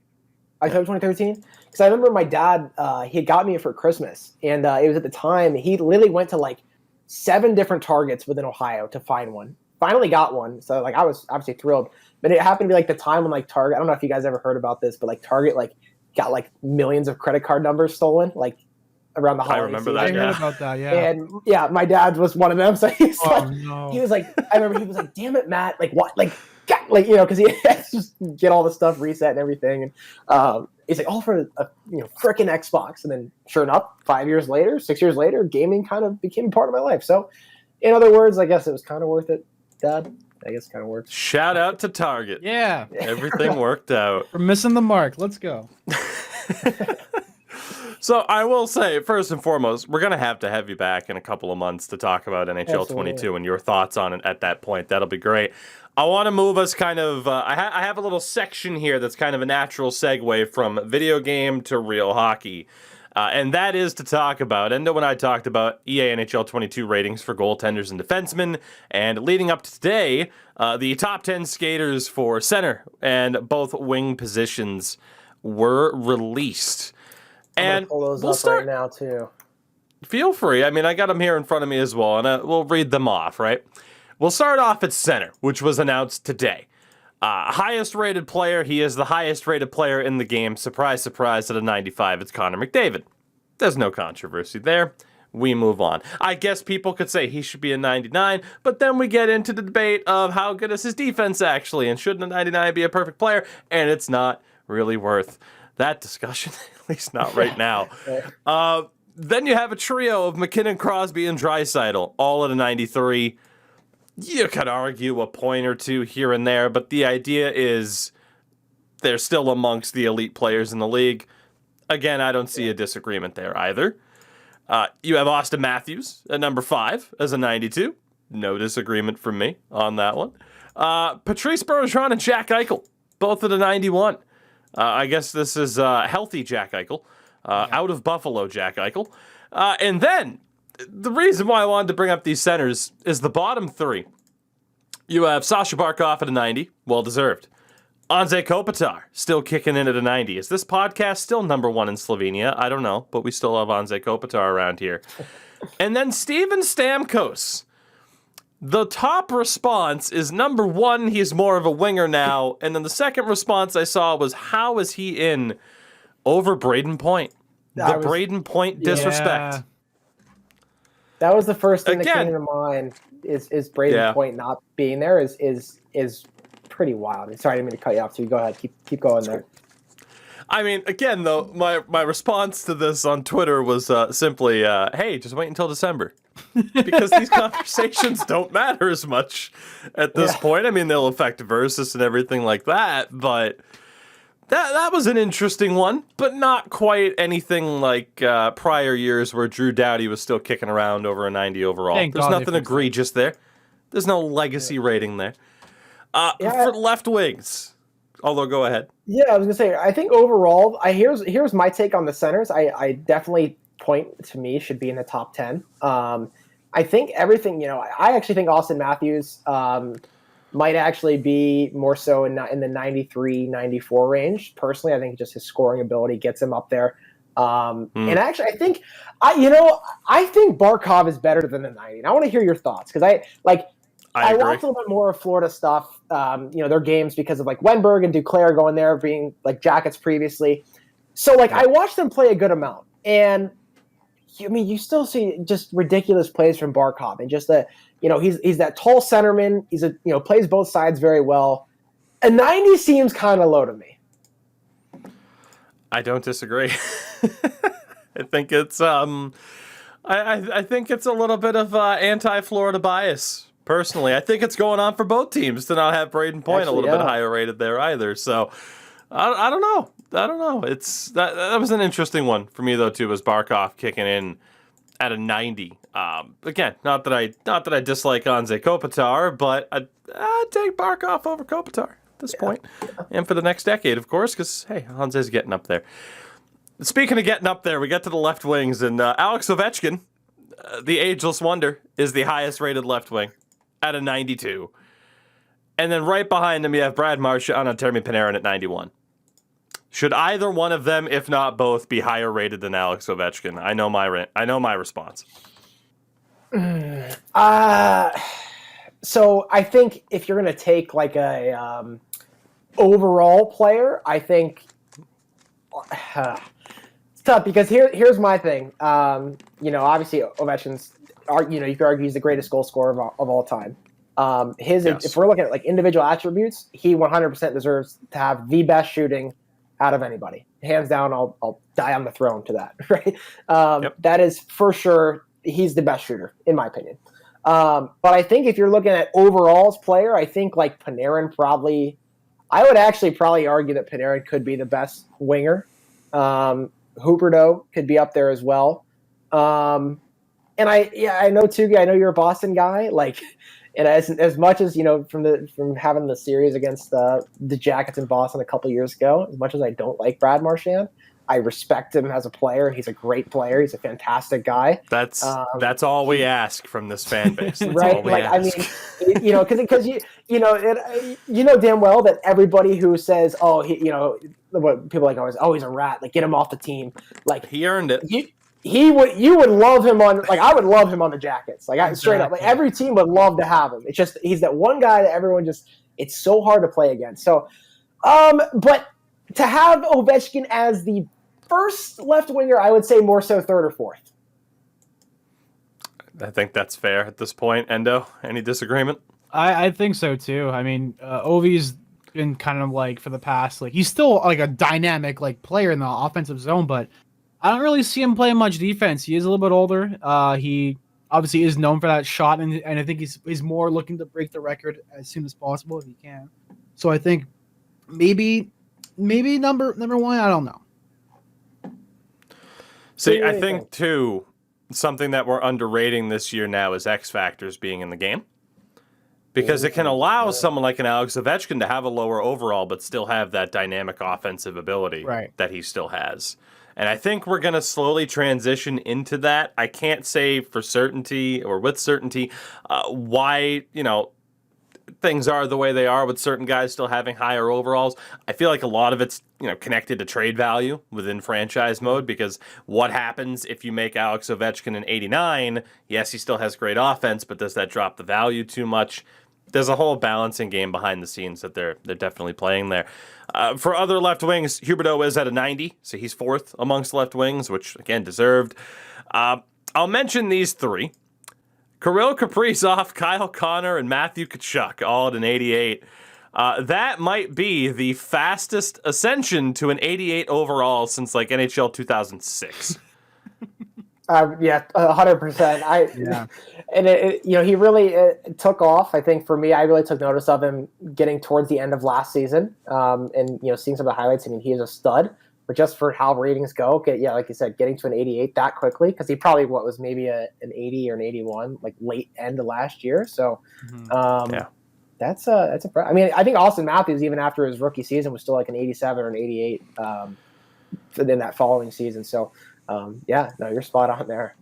October 2013? Because I remember my dad, he had got me it for Christmas, and it was at the time, he literally went to like 7 different Targets within Ohio to find one. Finally got one, so like I was obviously thrilled. But it happened to be like the time when like Target, I don't know if you guys ever heard about this, but like Target like got like millions of credit card numbers stolen, like around the holiday season. I heard about that, yeah. And my dad was one of them, so he was like, I remember he was like, damn it, Matt, like what, like because he had to just get all the stuff reset and everything, and he's like, all for a frickin' Xbox. And then sure enough, 6 years later, gaming kind of became a part of my life. So in other words, I guess it was kind of worth it, Dad. I guess it kind of worked. Shout out to Target. Yeah. Everything worked out. We're missing the mark. Let's go. So I will say, first and foremost, we're going to have you back in a couple of months to talk about NHL 22 and your thoughts on it at that point. That'll be great. I want to move us kind of, I have a little section here that's kind of a natural segue from video game to real hockey. And that is to talk about. Endo and I talked about EA NHL 22 ratings for goaltenders and defensemen. And leading up to today, the top 10 skaters for center and both wing positions were released. I'm gonna pull those up right now, too. Feel free. I mean, I got them here in front of me as well, and we'll read them off, right? We'll start off at center, which was announced today. Highest rated player. He is the highest rated player in the game. Surprise, surprise, at a 95. It's Connor McDavid. There's no controversy there. We move on. I guess people could say he should be a 99, but then we get into the debate of how good is his defense actually, and shouldn't a 99 be a perfect player? And it's not really worth that discussion, at least not right now. Then you have a trio of McKinnon, Crosby, and Draisaitl, all at a 93. You could argue a point or two here and there, but the idea is they're still amongst the elite players in the league. Again, I don't see a disagreement there either. You have Austin Matthews at number 5 as a 92. No disagreement from me on that one. Patrice Bergeron and Jack Eichel, both at a 91. I guess this is healthy Jack Eichel, out of Buffalo Jack Eichel. And then the reason why I wanted to bring up these centers is the bottom 3. You have Sasha Barkov at a 90, well deserved. Anze Kopitar still kicking in at a 90. Is this podcast still number 1 in Slovenia? I don't know, but we still have Anze Kopitar around here. And then Steven Stamkos. The top response is number 1, he's more of a winger now. And then the second response I saw was, how is he in over Braden Point? Braden Point disrespect. Yeah. That was the first thing that came to mind. Is Braden Point not being there is pretty wild. Sorry, I didn't mean to cut you off. So you go ahead, keep going there. I mean, again, though, my response to this on Twitter was simply, "Hey, just wait until December," because these conversations don't matter as much at this point. I mean, they'll affect Versus and everything like that, but that was an interesting one, but not quite anything like prior years where Drew Doughty was still kicking around over a 90 overall. There's nothing egregious there. There's no legacy rating there. For left wings, although go ahead. Yeah, I was gonna say, I think overall, here's my take on the centers. I definitely Point to me should be in the top 10. I think everything, I actually think Austin Matthews might actually be more so in the 93, 94 range. Personally, I think just his scoring ability gets him up there. And actually, I think Barkov is better than the 90. And I want to hear your thoughts because I watched a little bit more of Florida stuff, their games because of like Wenberg and Duclair going there being like Jackets previously. So I watched them play a good amount, and you still see just ridiculous plays from Barkov, and just that he's that tall centerman. He's plays both sides very well. A 90 seems kind of low to me. I don't disagree. I think it's I think it's a little bit of anti-Florida bias. Personally, I think it's going on for both teams to not have Braden Point a little bit higher rated there either. So I don't know. It's that was an interesting one for me though too. Was Barkov kicking in at a 90? Again, not that I dislike Anze Kopitar, but I'd take Barkov over Kopitar at this point, and for the next decade, of course, because hey, Anze's getting up there. Speaking of getting up there, we get to the left wings, and Alex Ovechkin, the ageless wonder, is the highest rated left wing at a 92. And then right behind him, you have Brad Marchand and Termi Panarin at 91. Should either one of them, if not both, be higher rated than Alex Ovechkin? I know my response. So I think if you're going to take like a overall player, I think it's tough because here's my thing. Obviously Ovechkin's, you could argue he's the greatest goal scorer of all time. If we're looking at like individual attributes, he 100% deserves to have the best shooting out of anybody. Hands down, I'll die on the throne to that. Right? That is for sure. He's the best shooter in my opinion. But I think if you're looking at overall as player, I think like Panarin probably. I would actually probably argue that Panarin could be the best winger. Huberdeau could be up there as well. And I know Tougie. I know you're a Boston guy. And as much as from having the series against the Jackets in Boston a couple years ago, as much as I don't like Brad Marchand, I respect him as a player. He's a great player. He's a fantastic guy. That's all we ask from this fan base. That's right? all we Like, ask. I mean, you know, because you know damn well that everybody who says, oh, what people like always, oh, he's a rat, like get him off the team. Like he earned it. You would love him on, like, I would love him on the Jackets. Like, straight up, like every team would love to have him. It's just he's that one guy that everyone it's so hard to play against. So, but to have Ovechkin as the first left winger, I would say more so third or fourth. I think that's fair at this point. Endo, any disagreement? I think so too. I mean, Ovi's been kind of like for the past, like he's still like a dynamic like player in the offensive zone, but I don't really see him playing much defense. He is a little bit older. He obviously is known for that shot, and I think he's more looking to break the record as soon as possible if he can. So I think maybe number one. I don't know. See, I think too, something that we're underrating this year now is X factors being in the game. Because it can allow someone like an Alex Ovechkin to have a lower overall, but still have that dynamic offensive ability that he still has. And I think we're going to slowly transition into that. I can't say for certainty or with certainty why, things are the way they are with certain guys still having higher overalls. I feel like a lot of it's, connected to trade value within franchise mode, because what happens if you make Alex Ovechkin an 89? Yes, he still has great offense, but does that drop the value too much? There's a whole balancing game behind the scenes that they're definitely playing there. For other left wings, Huberdeau is at a 90, so he's fourth amongst left wings, which, again, deserved. I'll mention these three. Kirill Kaprizov, Kyle Connor, and Matthew Tkachuk, all at an 88. That might be the fastest ascension to an 88 overall since, like, NHL 2006. Yeah, 100%. Yeah. And he really took off. I think for me, I really took notice of him getting towards the end of last season, and seeing some of the highlights. I mean, he is a stud. But just for how ratings go, like you said, getting to an 88 that quickly, because he probably was maybe an 80 or an 81 like late end of last year. So, that's I mean, I think Austin Matthews, even after his rookie season, was still like an 87 or an 88 in that following season. So. You're spot on there.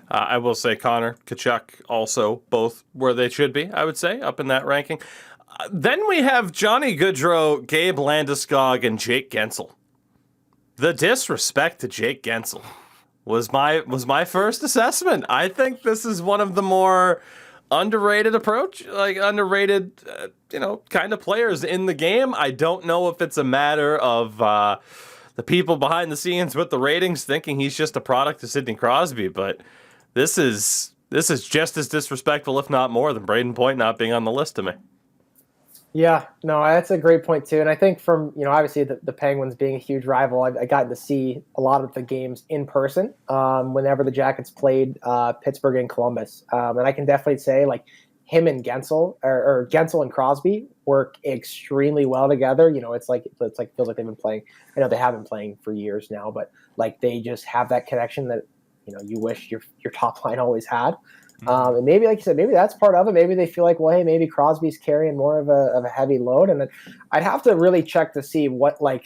I will say Connor, Tkachuk also both where they should be, I would say, up in that ranking. Then we have Johnny Gaudreau, Gabe Landeskog, and Jake Gensel. The disrespect to Jake Gensel was my first assessment. I think this is one of the more underrated kind of players in the game. I don't know if it's a matter of the people behind the scenes with the ratings thinking he's just a product of Sidney Crosby, but this is just as disrespectful, if not more, than Braden Point not being on the list to me. Yeah, no, that's a great point too. And I think from, obviously the Penguins being a huge rival, I got to see a lot of the games in person whenever the Jackets played Pittsburgh and Columbus. And I can definitely say, like, him and Gensel or Gensel and Crosby work extremely well together. It's like feels like they've been playing. I know they have been playing for years now, but like they just have that connection that you wish your top line always had. And maybe, like you said, maybe that's part of it. Maybe they feel like, well, hey, maybe Crosby's carrying more of a heavy load, and then I'd have to really check to see what, like,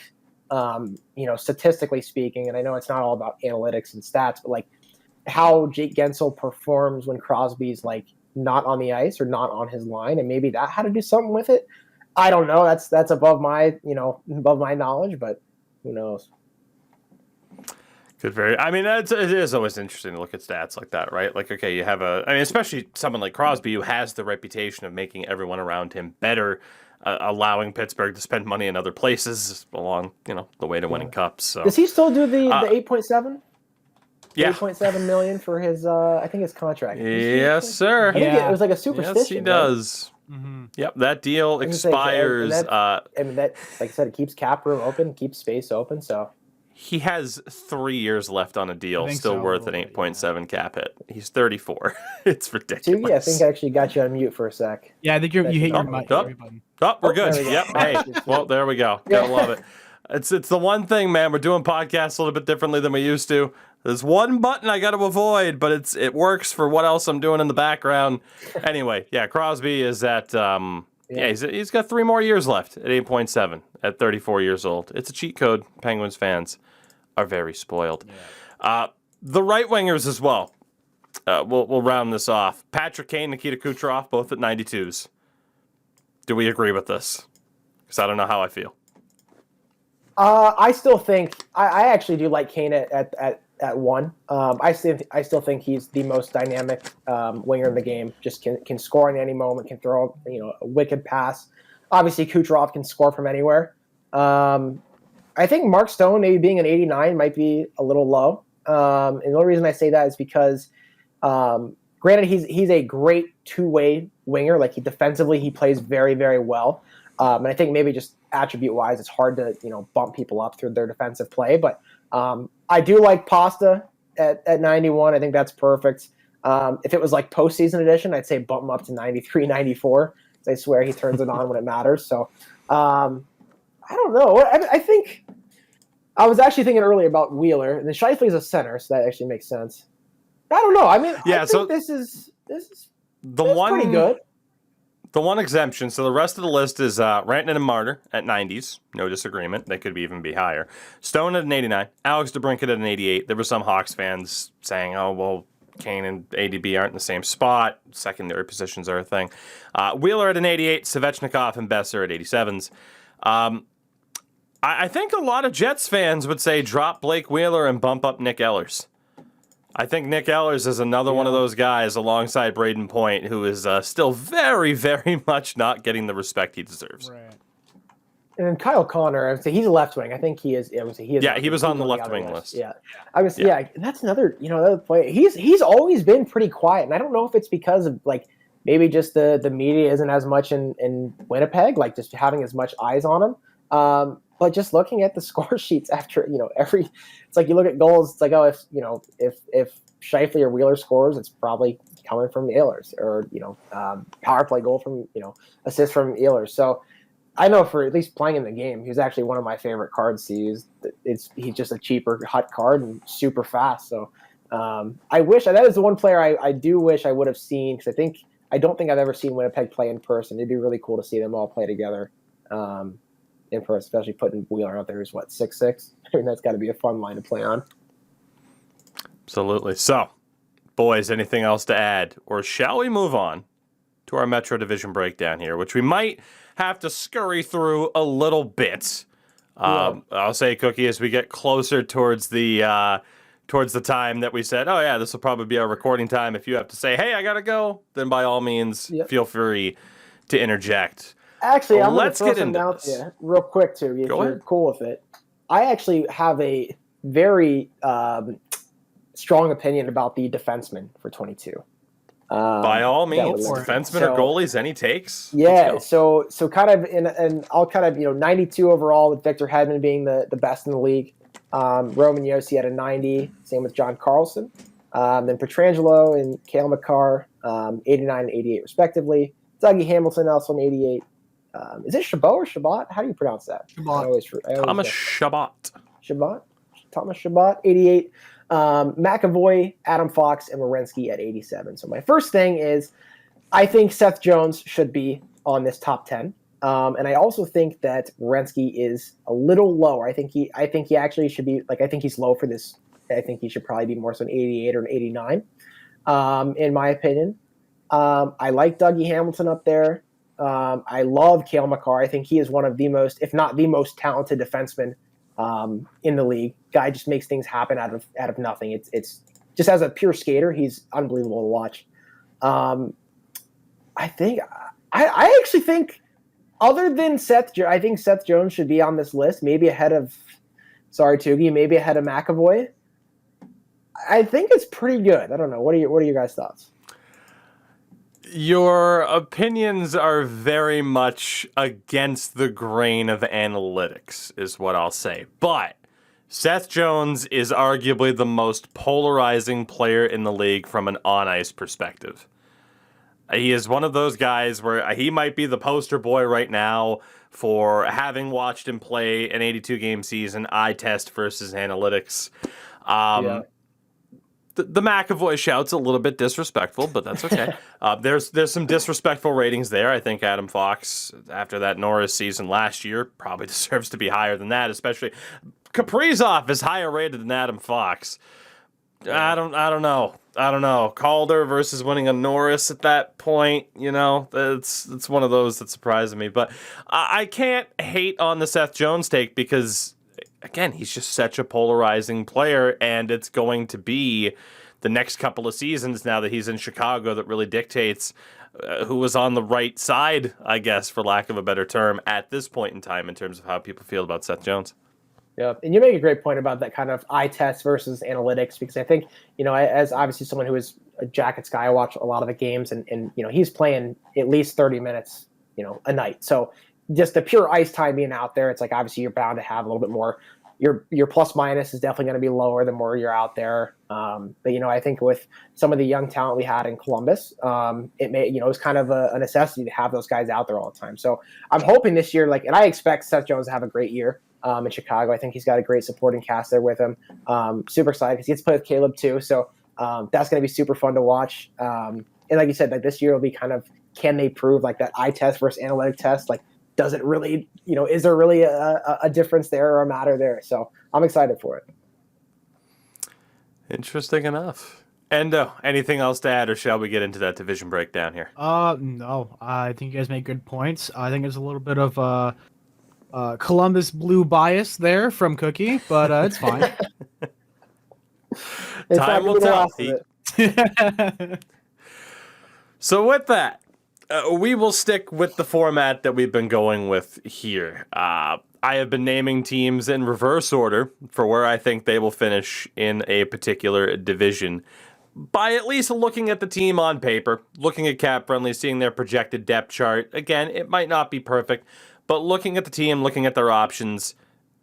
statistically speaking. And I know it's not all about analytics and stats, but like how Jake Gensel performs when Crosby's like not on the ice or not on his line, and maybe that had to do something with it. I don't know. That's above my knowledge, but who knows? It is always interesting to look at stats like that, right? Like, okay, you have especially someone like Crosby who has the reputation of making everyone around him better, allowing Pittsburgh to spend money in other places along, the way to winning cups. So does he still do the 8.7? Yeah, 8.7 million for his I think his contract. Yes, sir. I think it was like a superstition. Yes, he does. Right? Mm-hmm. Yep, that deal expires. That, like I said, it keeps cap room open, keeps space open. So he has 3 years left on a deal, still worth an 8.7 cap hit. He's 34. It's ridiculous. Tougie, I think I actually got you on mute for a sec. Yeah, I think you hit your mic. We're good. Yep. Hey, well, there we go. Gotta love it. It's the one thing, man. We're doing podcasts a little bit differently than we used to. There's one button I got to avoid, but it works for what else I'm doing in the background. Anyway, Crosby is at he's got 3 more years left at 8.7. at 34 years old. It's a cheat code. Penguins fans are very spoiled. Yeah. The right wingers as well. We'll round this off. Patrick Kane, Nikita Kucherov, both at 92s. Do we agree with this? Because I don't know how I feel. I still think I actually do like Kane at 1. I still think he's the most dynamic winger in the game. Just can score in any moment, can throw a wicked pass. Obviously, Kucherov can score from anywhere. I think Mark Stone maybe being an 89 might be a little low. And the only reason I say that is because, granted, he's a great two-way winger. Like defensively, he plays very, very well. And I think maybe just attribute-wise, it's hard to bump people up through their defensive play. But I do like Pasta at 91. I think that's perfect. If it was like postseason edition, I'd say bump him up to 93, 94. I swear he turns it on when it matters. So I don't know. I think I was actually thinking earlier about Wheeler, and then Scheifele's a center, so that actually makes sense. I don't know. I mean, I think this is pretty good. The one exemption, so the rest of the list is Rantanen and Marner at 90s. No disagreement. They could even be higher. Stone at an 89. Alex DeBrincat at an 88. There were some Hawks fans saying, oh, well, Kane and ADB aren't in the same spot. Secondary positions are a thing. Wheeler at an 88. Svechnikov and Besser at 87s. I think a lot of Jets fans would say drop Blake Wheeler and bump up Nick Ehlers. I think Nick Ehlers is another one of those guys alongside Braden Point who is still very, very much not getting the respect he deserves. Right. And then Kyle Connor, I would say he's a left wing. I think he is. He was on the left wing list. Yeah, and that's another point. He's always been pretty quiet, and I don't know if it's because of maybe just the media isn't as much in Winnipeg, just having as much eyes on him. But just looking at the score sheets after every, it's like you look at goals. It's like, oh, if Scheifele or Wheeler scores, it's probably coming from Ehlers, or power play goal from assist from Ehlers. So I know for at least playing in the game, he was actually one of my favorite cards to use. He's just a cheaper hot card and super fast. So I wish that is the one player I do wish I would have seen, because I don't think I've ever seen Winnipeg play in person. It'd be really cool to see them all play together. In person, especially putting Wheeler out there, who's 6'6". I mean, that's got to be a fun line to play on. Absolutely. So, boys, anything else to add, or shall we move on to our Metro Division breakdown here, which we might have to scurry through a little bit. I'll say, Cookie, as we get closer towards the time that we said, oh yeah, this will probably be our recording time. If you have to say, hey, I gotta go, then by all means, feel free to interject. Actually, I'm going to throw something out there real quick, too, if you're cool with it. I actually have a very strong opinion about the defenseman for 22. By all means, defensemen or goalies, any takes? Yeah, so kind of, and I'll kind of, 92 overall with Victor Hedman being the best in the league. Roman Josi at a 90, same with John Carlson. Then Pietrangelo and Cale Makar, 89 and 88 respectively. Dougie Hamilton also an 88. Is it Chabot or Chabot? How do you pronounce that? Thomas Chabot. Thomas Chabot, 88. McAvoy, Adam Fox, and Werenski at 87. So my first thing is I think Seth Jones should be on this top 10. And I also think that Werenski is a little lower. I think he actually should be, I think he's low for this. I think he should probably be more so an 88 or an 89, in my opinion. I like Dougie Hamilton up there. I love Cale Makar. I think he is one of the most, if not the most talented defenseman in the league. Guy just makes things happen out of nothing. It's just as a pure skater, he's unbelievable to watch. I actually think, other than I think Seth Jones should be on this list, maybe ahead of, Tougie, maybe ahead of McAvoy. I think it's pretty good. I don't know. What are your guys' thoughts? Your opinions are very much against the grain of analytics, is what I'll say. But Seth Jones is arguably the most polarizing player in the league from an on-ice perspective. He is one of those guys where he might be the poster boy right now for having watched him play an 82-game season, eye test versus analytics. the McAvoy shout's a little bit disrespectful, but that's okay. There's some disrespectful ratings there. I think Adam Fox, after that Norris season last year, probably deserves to be higher than that. Especially Kaprizov is higher rated than Adam Fox. I don't know. Calder versus winning a Norris at that point, it's one of those that surprises me. But I can't hate on the Seth Jones take because, again, he's just such a polarizing player, and it's going to be the next couple of seasons now that he's in Chicago that really dictates who was on the right side, I guess, for lack of a better term, at this point in time in terms of how people feel about Seth Jones. Yeah, and you make a great point about that kind of eye test versus analytics, because I think, as obviously someone who is a Jackets guy, I watch a lot of the games, and he's playing at least 30 minutes, a night. So just the pure ice time being out there, it's like obviously you're bound to have a little bit more. Your plus minus is definitely going to be lower the more you're out there. But I think with some of the young talent we had in Columbus, it was kind of a necessity to have those guys out there all the time. So I'm hoping this year, and I expect Seth Jones to have a great year. In Chicago, I think he's got a great supporting cast there with him. Super excited because he gets to play with Caleb too, so that's going to be super fun to watch. And like you said, this year will be kind of, can they prove that eye test versus analytic test? Does it really, is there really a difference there or a matter there? So I'm excited for it. Interesting enough. Endo, anything else to add, or shall we get into that division breakdown here? No. I think you guys make good points. I think there's a little bit of Columbus blue bias there from Cookie, but it's fine. Time will tell. So with that, we will stick with the format that we've been going with here. I have been naming teams in reverse order for where I think they will finish in a particular division, by at least looking at the team on paper, looking at Cap Friendly, seeing their projected depth chart. Again, it might not be perfect, but looking at the team, looking at their options,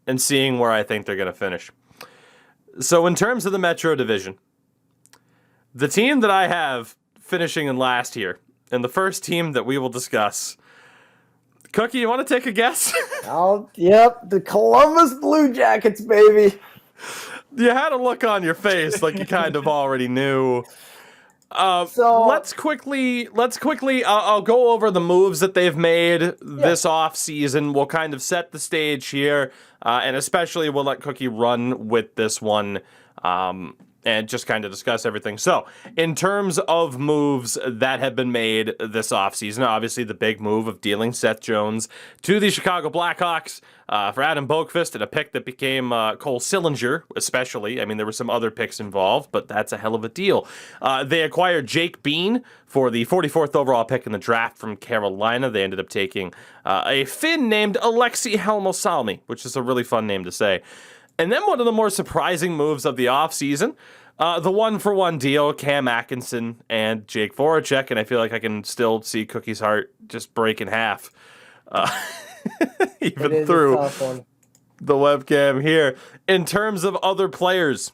and seeing where I think they're going to finish. So in terms of the Metro Division, the team that I have finishing in last here, and the first team that we will discuss, Cookie, you want to take a guess? Yep, the Columbus Blue Jackets, baby. You had a look on your face like you kind of already knew. So let's quickly. I'll go over the moves that they've made this off season. We'll kind of set the stage here, and especially we'll let Cookie run with this one, and just kind of discuss everything. So, in terms of moves that have been made this offseason, obviously the big move of dealing Seth Jones to the Chicago Blackhawks for Adam Boqvist, and a pick that became Cole Sillinger, especially. I mean, there were some other picks involved, but that's a hell of a deal. They acquired Jake Bean for the 44th overall pick in the draft from Carolina. They ended up taking a Finn named Alexi Helmosalmi, which is a really fun name to say. And then one of the more surprising moves of the offseason, the one-for-one deal, Cam Atkinson and Jake Voracek, and I feel like I can still see Cookie's heart just break in half, even through the webcam here. In terms of other players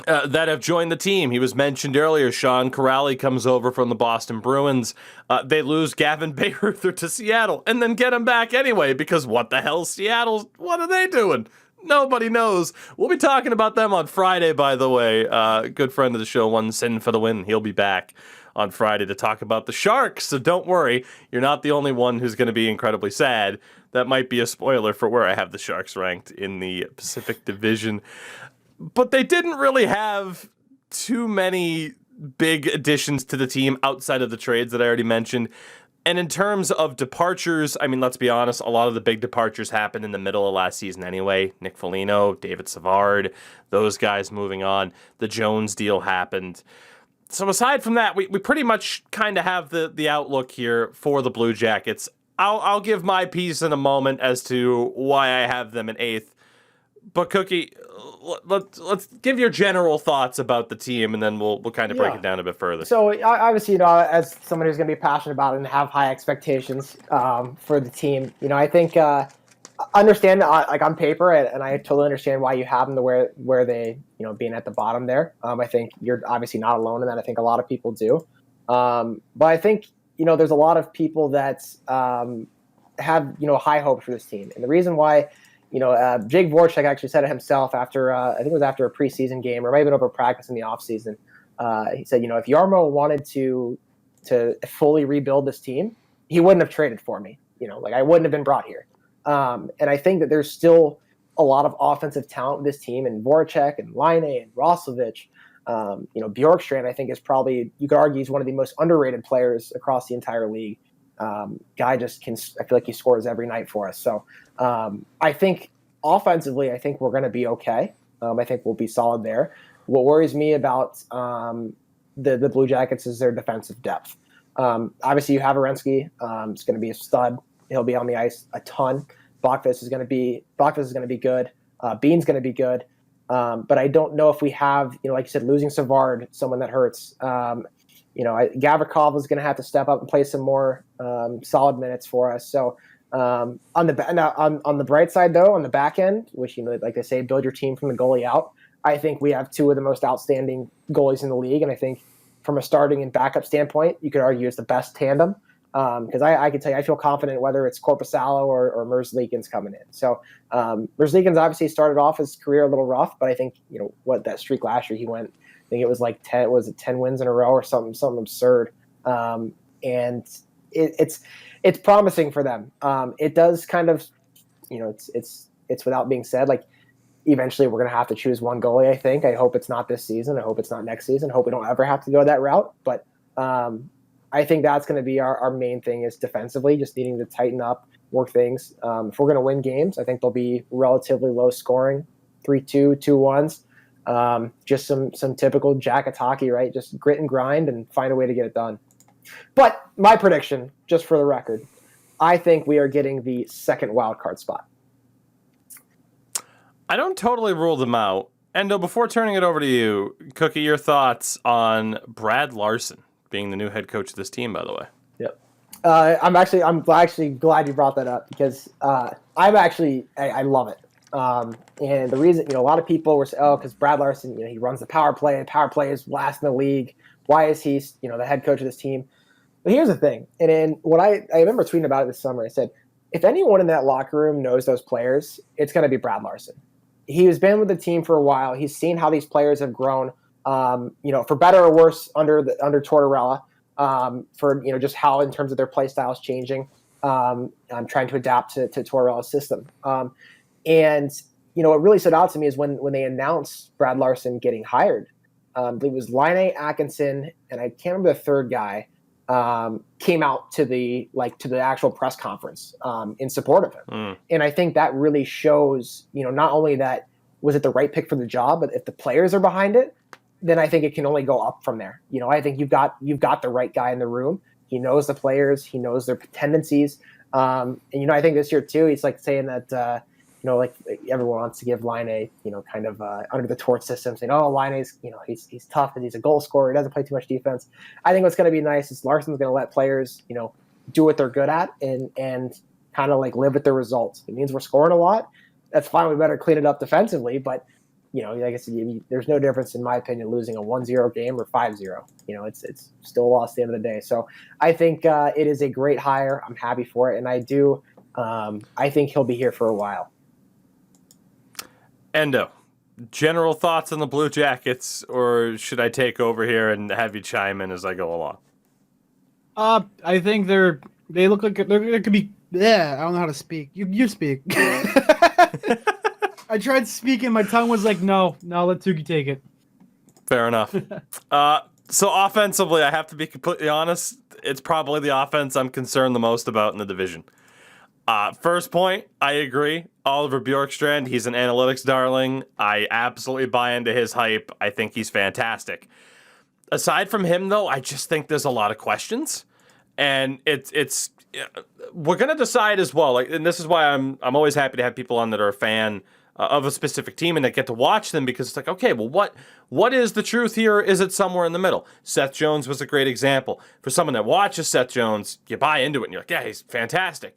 that have joined the team, he was mentioned earlier, Sean Corrali comes over from the Boston Bruins. They lose Gavin Bayreuther to Seattle, and then get him back anyway, because what the hell, Seattle, what are they doing? Nobody knows. We'll be talking about them on Friday, by the way. Good friend of the show, One Sin for the Win. He'll be back on Friday to talk about the Sharks. So don't worry. You're not the only one who's going to be incredibly sad. That might be a spoiler for where I have the Sharks ranked in the Pacific Division. But they didn't really have too many big additions to the team outside of the trades that I already mentioned. And in terms of departures, I mean, let's be honest, a lot of the big departures happened in the middle of last season anyway. Nick Foligno, David Savard, those guys moving on. The Jones deal happened. So aside from that, we pretty much kind of have the outlook here for the Blue Jackets. I'll give my piece in a moment as to why I have them in 8th. But Cookie, let's give your general thoughts about the team, and then we'll kind of break it down a bit further. So obviously, as someone who's going to be passionate about it and have high expectations for the team, I think understand on paper, and I totally understand why you have them to where they being at the bottom there. I think you're obviously not alone in that. I think a lot of people do, but I think there's a lot of people that have high hopes for this team, and the reason why. Jake Voracek actually said it himself after I think it was after a preseason game or maybe over practice in the offseason. He said, if Yarmo wanted to fully rebuild this team, he wouldn't have traded for me. I wouldn't have been brought here. And I think that there's still a lot of offensive talent with this team, and Voracek and Line and Roslovic. Bjorkstrand, I think, is probably, you could argue, he's one of the most underrated players across the entire league. Guy just I feel like he scores every night for us. So I think offensively, I think we're going to be okay. I think we'll be solid there. What worries me about the Blue Jackets is their defensive depth. Obviously, you have Arensky. It's going to be a stud. He'll be on the ice a ton. Bachvis is going to be good. Bean's going to be good. But I don't know if we have, like you said, losing Savard, someone that hurts. Gavrikov is going to have to step up and play some more solid minutes for us. So on the bright side, though, on the back end, which, like they say, build your team from the goalie out, I think we have two of the most outstanding goalies in the league. And I think from a starting and backup standpoint, you could argue it's the best tandem. Because I can tell you, I feel confident whether it's Korpisalo or Merzlikins coming in. So Merzlikins obviously started off his career a little rough, but I think, what that streak last year, he went, I think it was like 10 wins in a row or something absurd. And it's promising for them. It does kind of, it's without being said, like eventually we're going to have to choose one goalie, I think. I hope it's not this season. I hope it's not next season. I hope we don't ever have to go that route. But I think that's going to be our main thing is defensively, just needing to tighten up, work things. If we're going to win games, I think they'll be relatively low scoring, 3-2, 2-1s. Just some typical Jackets hockey, right? Just grit and grind and find a way to get it done. But my prediction, just for the record, I think we are getting the second wild card spot. I don't totally rule them out. Endo, before turning it over to you, Cookie, your thoughts on Brad Larson being the new head coach of this team, by the way. Yep. I'm actually glad you brought that up because I love it. And the reason, a lot of people were saying, because Brad Larson, he runs the power play. The power play is last in the league. Why is he, the head coach of this team? But here's the thing. And then what I remember tweeting about it this summer, I said, if anyone in that locker room knows those players, it's going to be Brad Larson. He has been with the team for a while. He's seen how these players have grown. For better or worse under Tortorella, for just how in terms of their play styles changing. I'm trying to adapt to Tortorella's system. And what really stood out to me is when they announced Brad Larson getting hired. It was Laine Atkinson, and I can't remember the third guy, came out to the actual press conference in support of him. And I think that really shows, not only that was it the right pick for the job, but if the players are behind it, then I think it can only go up from there. I think you've got the right guy in the room. He knows the players. He knows their tendencies. And I think this year too, he's like saying that like everyone wants to give Laine kind of under the torch system, saying, oh, Laine's he's tough and he's a goal scorer. He doesn't play too much defense. I think what's going to be nice is Larson's going to let players do what they're good at and kind of like live with the results. It means we're scoring a lot. That's fine. We better clean it up defensively, but. Like I said, there's no difference, in my opinion, losing a 1-0 game or 5-0. It's still a loss at the end of the day. So I think it is a great hire. I'm happy for it. And I think he'll be here for a while. Endo, general thoughts on the Blue Jackets, or should I take over here and have you chime in as I go along? I think they look like they could be. Yeah, I don't know how to speak. You speak. I tried speaking, my tongue was like, no, let Tougie take it. Fair enough. So offensively, I have to be completely honest, it's probably the offense I'm concerned the most about in the division. First point, I agree. Oliver Bjorkstrand, he's an analytics darling. I absolutely buy into his hype. I think he's fantastic. Aside from him, though, I just think there's a lot of questions. And it's we're going to decide as well. And this is why I'm always happy to have people on that are a fan of a specific team and that get to watch them, because it's like, okay, well, what is the truth here? Is it somewhere in the middle? Seth Jones was a great example. For someone that watches Seth Jones, you buy into it and you're like, yeah, he's fantastic.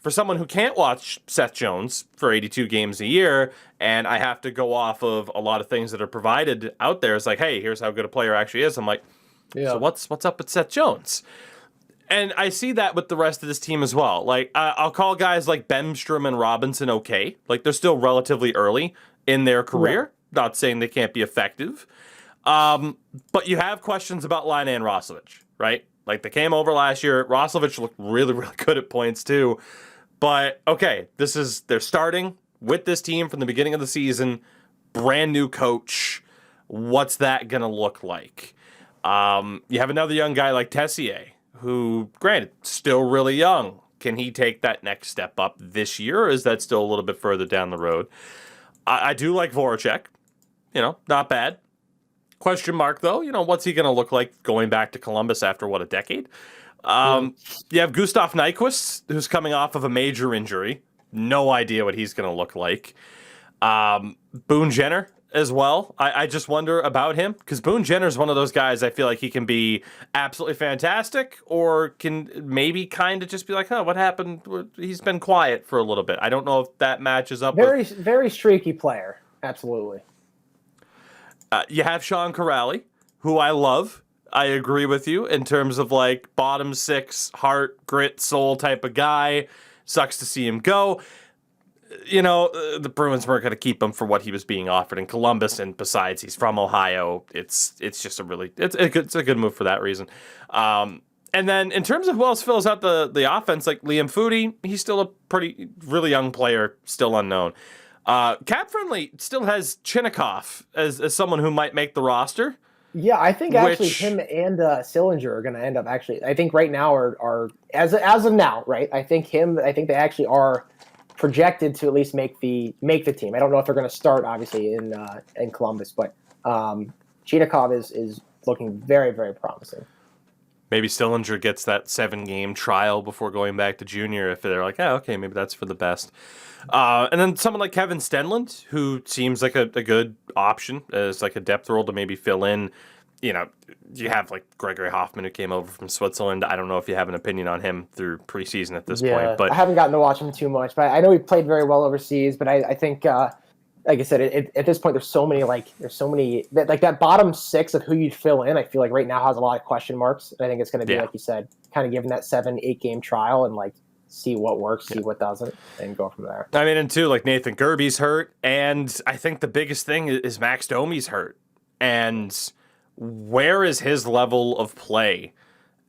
For someone who can't watch Seth Jones for 82 games a year, and I have to go off of a lot of things that are provided out there, it's like, hey, here's how good a player actually is. I'm like, so what's up with Seth Jones? And I see that with the rest of this team as well. Like, I'll call guys like Bemstrom and Robinson okay. Like, they're still relatively early in their career. Yeah. Not saying they can't be effective. But you have questions about Line and Roslovic, right? Like, they came over last year. Roslovic looked really, really good at points, too. But, okay, they're starting with this team from the beginning of the season. Brand new coach. What's that going to look like? You have another young guy like Tessier, who, granted, still really young. Can he take that next step up this year, or is that still a little bit further down the road? I do like Voracek. Not bad. Question mark, though. What's he going to look like going back to Columbus after, a decade? You have Gustav Nyquist, who's coming off of a major injury. No idea what he's going to look like. Boone Jenner as well. I just wonder about him, because Boone Jenner is one of those guys I feel like he can be absolutely fantastic, or can maybe kind of just be like, what happened? He's been quiet for a little bit. I don't know if that matches up. Very streaky player. Absolutely. You have Sean Corrali, who I love. I agree with you in terms of like bottom six, heart, grit, soul type of guy. Sucks to see him go. The Bruins weren't going to keep him for what he was being offered in Columbus, and besides, he's from Ohio. It's just it's a good move for that reason. And then in terms of who else fills out the offense, like Liam Foudy, he's still a really young player, still unknown. Cap Friendly still has Chinnikov as someone who might make the roster. Yeah, I think actually him and Sillinger are going to end up actually. I think right now are as of now, right? I think they actually are projected to at least make the team. I don't know if they're going to start obviously in Columbus, but Chinnikov is looking very, very promising. Maybe Sillinger gets that 7-game trial before going back to junior if they're like, okay, maybe that's for the best. And then someone like Kevin Stenlund, who seems like a good option as like a depth role to maybe fill in. You have like Gregory Hoffman, who came over from Switzerland. I don't know if you have an opinion on him through preseason at this point. But I haven't gotten to watch him too much, but I know he played very well overseas. But I think, like I said, at this point, there's so many that bottom six of who you'd fill in. I feel like right now has a lot of question marks. And I think it's going to be, like you said, kind of given that 7-8 game trial and like see what works, see what doesn't, and go from there. I mean, and too, like Nathan Gerby's hurt, and I think the biggest thing is Max Domi's hurt. And where is his level of play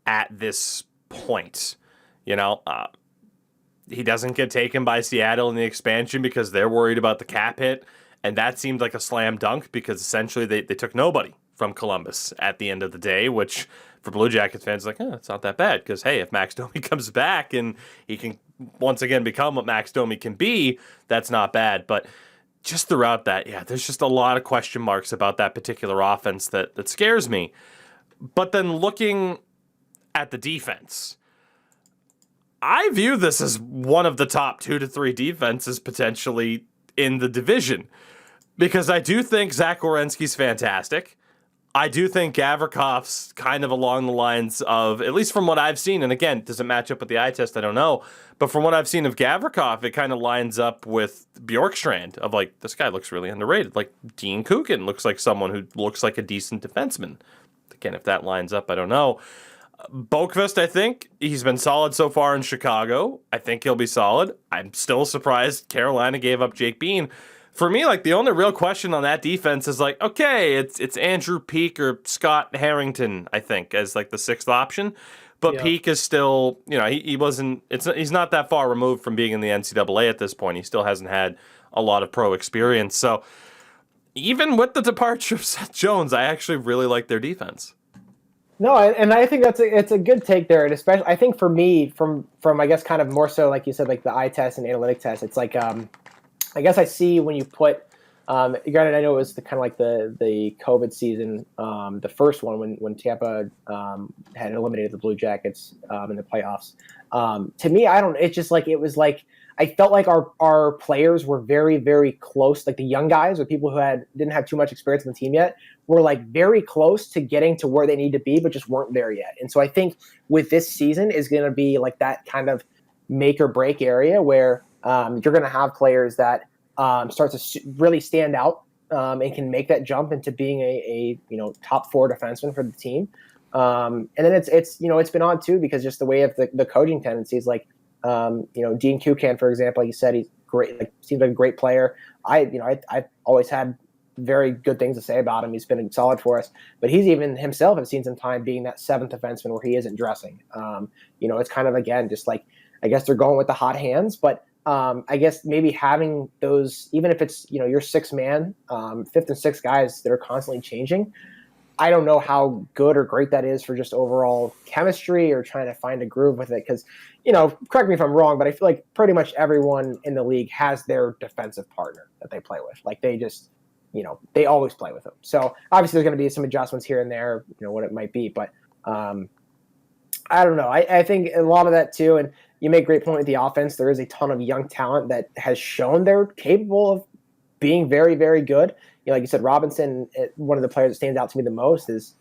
at this point? He doesn't get taken by Seattle in the expansion because they're worried about the cap hit, and that seemed like a slam dunk because essentially they took nobody from Columbus at the end of the day, which for Blue Jackets fans, like, it's not that bad because, hey, if Max Domi comes back and he can once again become what Max Domi can be, that's not bad. But just throughout that, there's just a lot of question marks about that particular offense that scares me. But then looking at the defense, I view this as one of the top 2 to 3 defenses potentially in the division, because I do think Zach Werenski's fantastic. I do think Gavrikov's kind of along the lines of, at least from what I've seen, and again, does it match up with the eye test? I don't know. But from what I've seen of Gavrikov, it kind of lines up with Bjorkstrand of like, this guy looks really underrated. Like Dean Kukin looks like someone who looks like a decent defenseman. Again, if that lines up, I don't know. Boqvist, I think he's been solid so far in Chicago. I think he'll be solid. I'm still surprised Carolina gave up Jake Bean. For me, like, the only real question on that defense is like, okay, it's Andrew Peeke or Scott Harrington, I think, as like the 6th option. But Peeke is still, he's not that far removed from being in the NCAA at this point. He still hasn't had a lot of pro experience. So even with the departure of Seth Jones, I actually really like their defense. No, and I think it's a good take there, and especially I think for me, from I guess kind of more so like you said, like the eye test and analytic test, it's like I guess I see when you put, granted I know it was kind of like the COVID season, the first one when Tampa had eliminated the Blue Jackets in the playoffs. To me, it's just like, it was like, I felt like our players were very, very close, like the young guys or people who didn't have too much experience on the team yet were like very close to getting to where they need to be, but just weren't there yet. And so I think with this season is going to be like that kind of make or break area where you're going to have players that start to really stand out and can make that jump into being a top 4 defenseman for the team. And then it's it's been odd too because just the way of the coaching tendencies, like Dean Kukan, for example, like you said, he's great. Like, seems like a great player. I've always had very good things to say about him. He's been solid for us, but he's even himself has seen some time being that seventh defenseman where he isn't dressing. It's kind of, again, just like, I guess they're going with the hot hands, but I guess maybe having those, even if it's, your sixth man, fifth and sixth guys that are constantly changing, I don't know how good or great that is for just overall chemistry or trying to find a groove with it. Because, correct me if I'm wrong, but I feel like pretty much everyone in the league has their defensive partner that they play with. Like they just, they always play with them. So obviously there's going to be some adjustments here and there, what it might be. But I don't know. I think a lot of that too, and you make a great point with the offense. There is a ton of young talent that has shown they're capable of being very, very good. Like you said, Robinson, one of the players that stands out to me the most is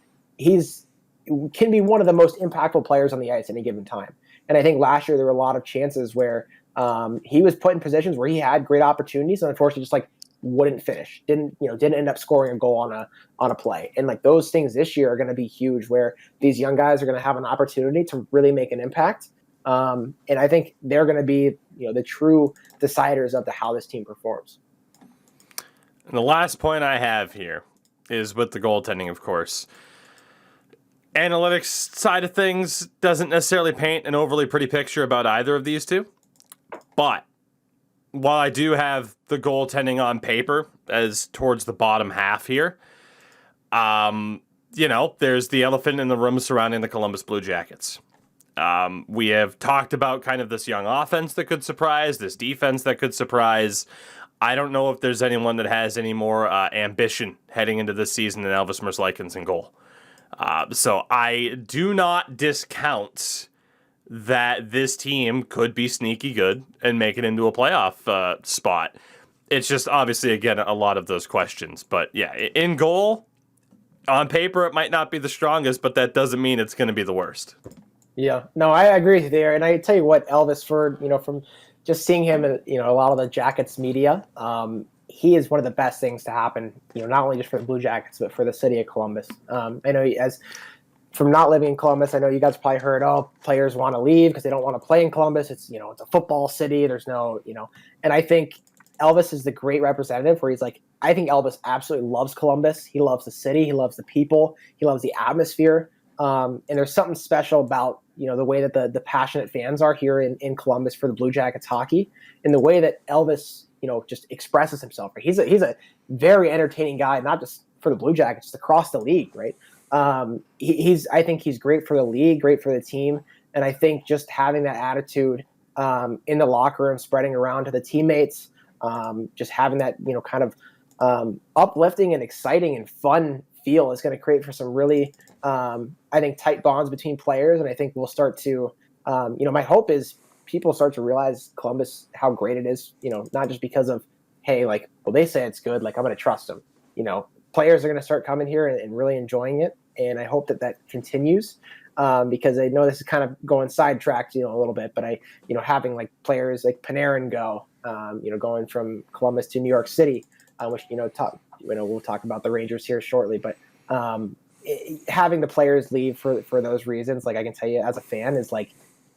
can be one of the most impactful players on the ice at any given time. And I think last year there were a lot of chances where he was put in positions where he had great opportunities and unfortunately just like wouldn't finish, didn't end up scoring a goal on a play. And like those things this year are going to be huge where these young guys are going to have an opportunity to really make an impact. And I think they're going to be, the true deciders of how this team performs. And the last point I have here is with the goaltending, of course. Analytics side of things doesn't necessarily paint an overly pretty picture about either of these two. But while I do have the goaltending on paper as towards the bottom half here, there's the elephant in the room surrounding the Columbus Blue Jackets. We have talked about kind of this young offense that could surprise, this defense that could surprise. I don't know if there's anyone that has any more ambition heading into this season than Elvis Merzlikins in goal. So I do not discount that this team could be sneaky good and make it into a playoff spot. It's just obviously, again, a lot of those questions. But yeah, in goal, on paper, it might not be the strongest, but that doesn't mean it's going to be the worst. Yeah, no, I agree with you there. And I tell you what, Elvis, from just seeing him in, a lot of the Jackets media, he is one of the best things to happen, not only just for the Blue Jackets, but for the city of Columbus. I know from not living in Columbus, I know you guys probably heard, players want to leave because they don't want to play in Columbus. It's, it's a football city. There's no, and I think Elvis is the great representative where he's like, I think Elvis absolutely loves Columbus. He loves the city. He loves the people. He loves the atmosphere. And there's something special about, the way that the passionate fans are here in Columbus for the Blue Jackets hockey and the way that Elvis, just expresses himself. He's a very entertaining guy, not just for the Blue Jackets, just across the league, right? I think he's great for the league, great for the team. And I think just having that attitude in the locker room, spreading around to the teammates, just having that, kind of uplifting and exciting and fun feel is going to create for some really, I think, tight bonds between players. And I think we'll start to, my hope is people start to realize Columbus, how great it is, not just because of, hey, like, well, they say it's good, like, I'm going to trust them. Players are going to start coming here and really enjoying it. And I hope that continues because I know this is kind of going sidetracked, a little bit, but having like players like Panarin go, going from Columbus to New York City, which, we'll talk about the Rangers here shortly, but having the players leave for those reasons, like I can tell you as a fan is like,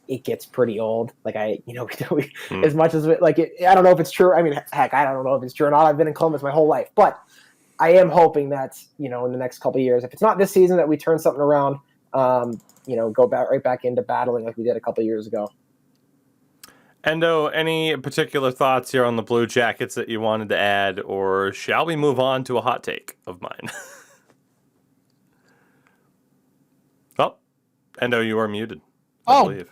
it gets pretty old. Like as much as I don't know if it's true. I mean, heck, I don't know if it's true or not. I've been in Columbus my whole life, but I am hoping that, in the next couple of years, if it's not this season, that we turn something around, go right back into battling like we did a couple of years ago. Endo, any particular thoughts here on the Blue Jackets that you wanted to add, or shall we move on to a hot take of mine? Oh, Endo, you are muted.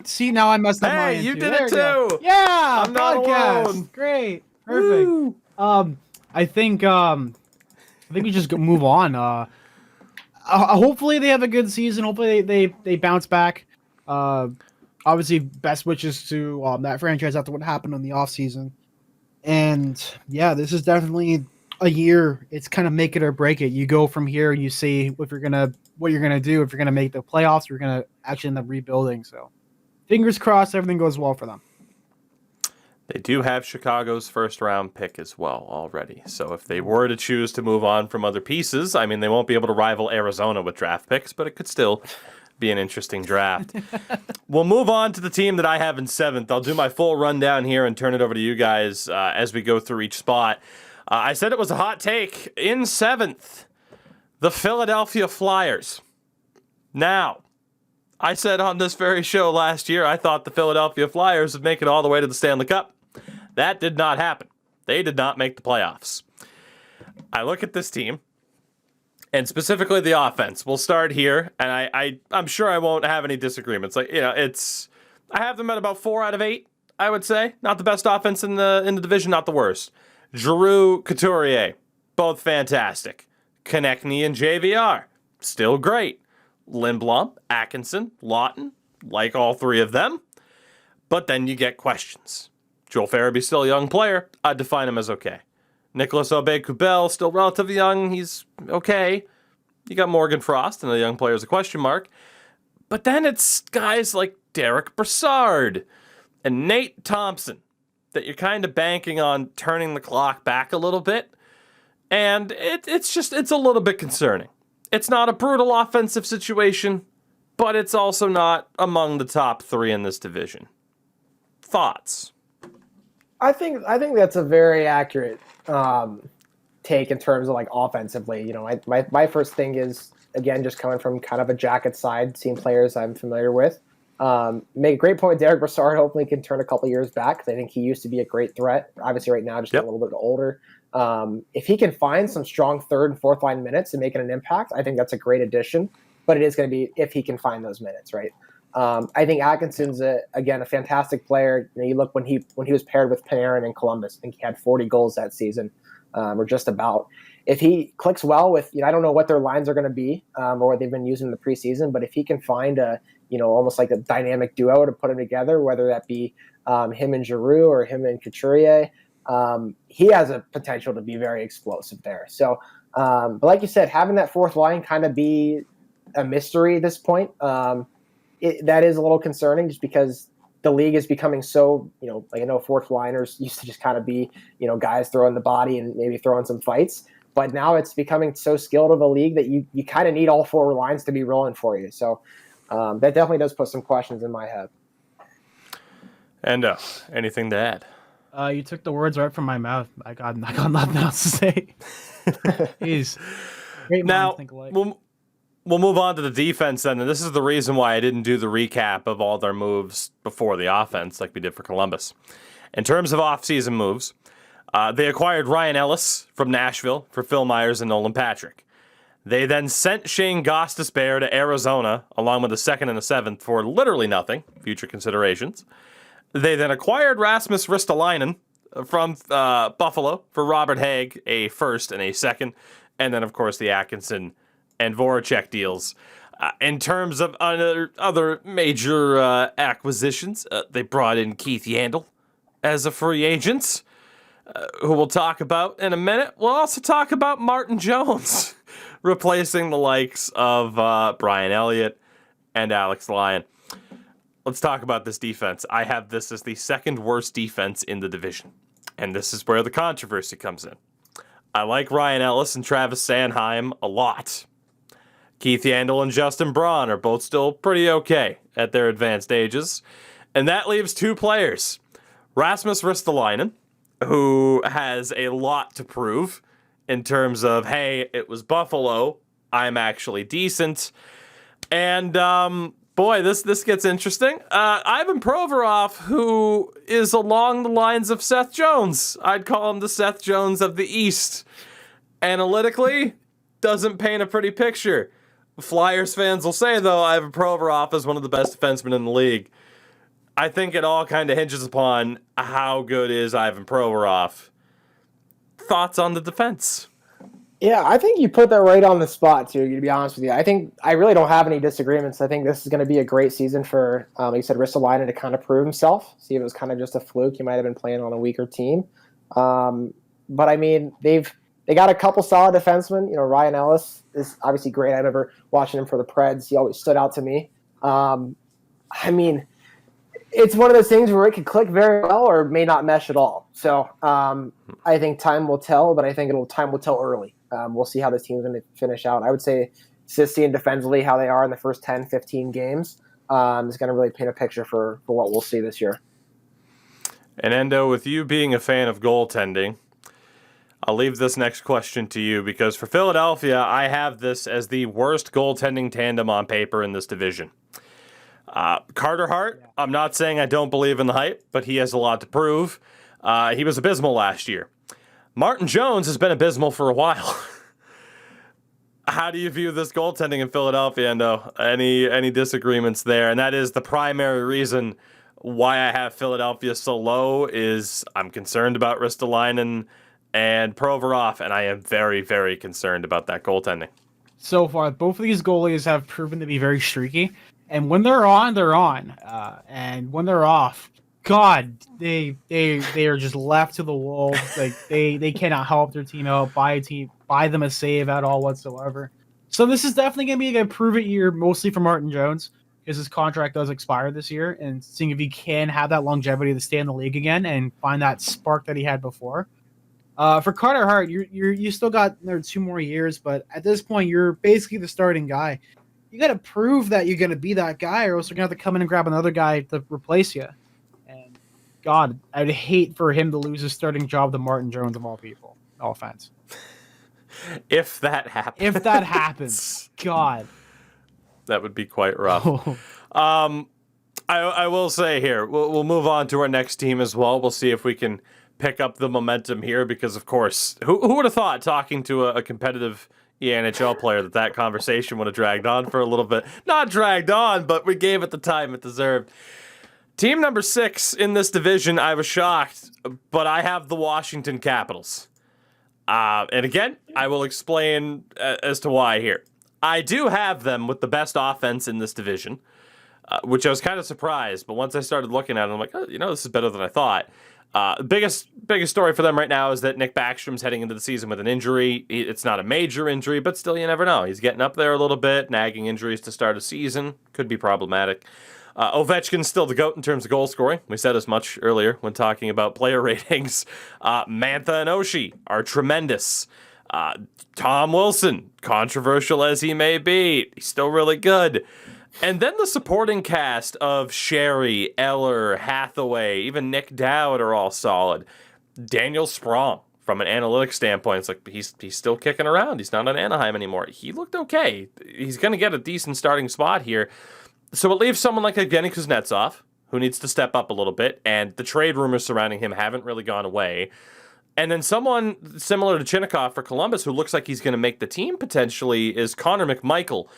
See, now I messed up mine. Hey, you too. did it too! Yeah! I'm not alone! Great. Perfect. Woo! I think we just move on. Hopefully they have a good season. Hopefully they bounce back. Obviously, best wishes to that franchise after what happened in the offseason. And yeah, this is definitely a year. It's kind of make it or break it. You go from here and you see what you're gonna do. If you're gonna make the playoffs, you're gonna actually end up rebuilding. So, fingers crossed, everything goes well for them. They do have Chicago's first-round pick as well already. So if they were to choose to move on from other pieces, I mean, they won't be able to rival Arizona with draft picks, but it could still be an interesting draft. We'll move on to the team that I have in 7th. I'll do my full rundown here and turn it over to you guys as we go through each spot. I said it was a hot take. In 7th, the Philadelphia Flyers. Now, I said on this very show last year, I thought the Philadelphia Flyers would make it all the way to the Stanley Cup. That did not happen. They did not make the playoffs. I look at this team, and specifically the offense. We'll start here, and I'm sure I won't have any disagreements. Like, I have them at about 4 out of 8, I would say. Not the best offense in the division, not the worst. Giroux, Couturier, both fantastic. Konechny and JVR, still great. Lindblom, Atkinson, Lawton, like all 3 of them. But then you get questions. Joel Farabee's still a young player. I'd define him as okay. Nicolas Aube-Kubel, still relatively young. He's okay. You got Morgan Frost, and the young player is a question mark. But then it's guys like Derek Brassard and Nate Thompson that you're kind of banking on turning the clock back a little bit. And it's a little bit concerning. It's not a brutal offensive situation, but it's also not among the top 3 in this division. Thoughts? I think that's a very accurate take in terms of like offensively. My first thing is, again, just coming from kind of a jacket side, seeing players I'm familiar with. Make a great point. Derek Brassard hopefully can turn a couple years back, because I think he used to be a great threat. Obviously, right now, just a little bit older. If he can find some strong 3rd and 4th line minutes and making an impact, I think that's a great addition. But it is going to be if he can find those minutes, right? I think Atkinson's a fantastic player. You look when he was paired with Panarin in Columbus. I think he had 40 goals that season, or just about. If he clicks well with, I don't know what their lines are going to be, or what they've been using in the preseason, but if he can find almost like a dynamic duo to put them together, whether that be him and Giroux or him and Couturier, he has a potential to be very explosive there. So, but like you said, having that 4th line kind of be a mystery at this point, that is a little concerning, just because the league is becoming so, like I know 4th liners used to just kind of be, guys throwing the body and maybe throwing some fights. But now it's becoming so skilled of a league that you kind of need all 4 lines to be rolling for you. So that definitely does put some questions in my head. And anything to add? You took the words right from my mouth. I got nothing else to say. Jeez. Great now, minds think alike. We'll move on to the defense then, and this is the reason why I didn't do the recap of all their moves before the offense like we did for Columbus. In terms of offseason moves, they acquired Ryan Ellis from Nashville for Phil Myers and Nolan Patrick. They then sent Shane Gostisbehere to Arizona, along with a 2nd and a 7th, for literally nothing, future considerations. They then acquired Rasmus Ristolainen from Buffalo for Robert Haig, a 1st and a 2nd, and then, of course, the Atkinson and Voracek deals. In terms of other major acquisitions, they brought in Keith Yandle as a free agent, who we'll talk about in a minute. We'll also talk about Martin Jones, replacing the likes of Brian Elliott and Alex Lyon. Let's talk about this defense. I have this as the 2nd worst defense in the division, and this is where the controversy comes in. I like Ryan Ellis and Travis Sanheim a lot. Keith Yandle and Justin Braun are both still pretty okay at their advanced ages. And that leaves 2 players. Rasmus Ristolainen, who has a lot to prove in terms of, hey, it was Buffalo, I'm actually decent. And, boy, this gets interesting. Ivan Provorov, who is along the lines of Seth Jones. I'd call him the Seth Jones of the East. Analytically, doesn't paint a pretty picture. Flyers fans will say, though, Ivan Provorov is one of the best defensemen in the league. I think it all kind of hinges upon how good is Ivan Provorov. Thoughts on the defense? Yeah, I think you put that right on the spot, too, to be honest with you. I think I really don't have any disagreements. I think this is going to be a great season for, like you said, Ristolainen to kind of prove himself. See if it was kind of just a fluke. He might have been playing on a weaker team. But, I mean, they got a couple solid defensemen. Ryan Ellis is obviously great. I remember watching him for the Preds. He always stood out to me. I mean, it's one of those things where it could click very well or may not mesh at all. So I think time will tell, but I think time will tell early. We'll see how this team's going to finish out. I would say Sissy and defensively how they are in the first 10, 15 games is going to really paint a picture for what we'll see this year. And Endo, with you being a fan of goaltending, I'll leave this next question to you because for Philadelphia, I have this as the worst goaltending tandem on paper in this division. Carter Hart, I'm not saying I don't believe in the hype, but he has a lot to prove. He was abysmal last year. Martin Jones has been abysmal for a while. How do you view this goaltending in Philadelphia, Endo? Any disagreements there? And that is the primary reason why I have Philadelphia so low is I'm concerned about Ristolainen and Provorov, and I am very, very concerned about that goaltending. So far, both of these goalies have proven to be very streaky, and when they're on, they're on. And when they're off, God, they are just left to the wolves. Like they cannot help their team out, buy them a save at all whatsoever. So this is definitely going to be a prove-it year, mostly for Martin Jones, because his contract does expire this year, and seeing if he can have that longevity to stay in the league again and find that spark that he had before. For Carter Hart, you still got another 2 more years, but at this point, you're basically the starting guy. You got to prove that you're going to be that guy, or else you're going to have to come in and grab another guy to replace you. And God, I'd hate for him to lose his starting job to Martin Jones of all people. No offense. If that happens. God. That would be quite rough. I will say here, we'll move on to our next team as well. We'll see if we can pick up the momentum here because, of course, who would have thought talking to a competitive ENHL player that conversation would have dragged on for a little bit. Not dragged on, but we gave it the time it deserved. Team number 6 in this division, I was shocked, but I have the Washington Capitals. And again, I will explain as to why here. I do have them with the best offense in this division, which I was kind of surprised. But once I started looking at it, I'm like, oh, this is better than I thought. Biggest story for them right now is that Nick Backstrom's heading into the season with an injury. It's not a major injury, but still, you never know. He's getting up there a little bit. Nagging injuries to start a season could be problematic. Ovechkin's still the GOAT in terms of goal scoring. We said as much earlier when talking about player ratings. Mantha and Oshie are tremendous. Tom Wilson, controversial as he may be, he's still really good. And then the supporting cast of Sherry, Eller, Hathaway, even Nick Dowd are all solid. Daniel Sprong, from an analytics standpoint, it's like he's still kicking around. He's not on Anaheim anymore. He looked okay. He's going to get a decent starting spot here. So it leaves someone like Evgeny Kuznetsov, who needs to step up a little bit, and the trade rumors surrounding him haven't really gone away. And then someone similar to Chinnikov for Columbus, who looks like he's going to make the team potentially, is Connor McMichael.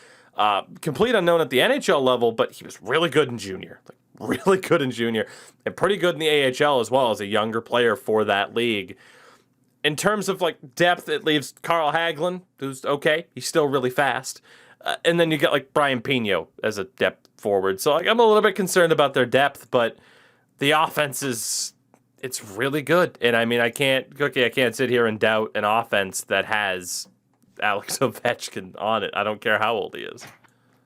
Complete unknown at the NHL level, but he was really good in junior. Really good in junior. And pretty good in the AHL as well as a younger player for that league. In terms of depth, it leaves Carl Hagelin, who's okay. He's still really fast. And then you get Brian Pino as a depth forward. So I'm a little bit concerned about their depth, but the offense it's really good. And I mean, I can't sit here and doubt an offense that has Alex Ovechkin on it. I don't care how old he is.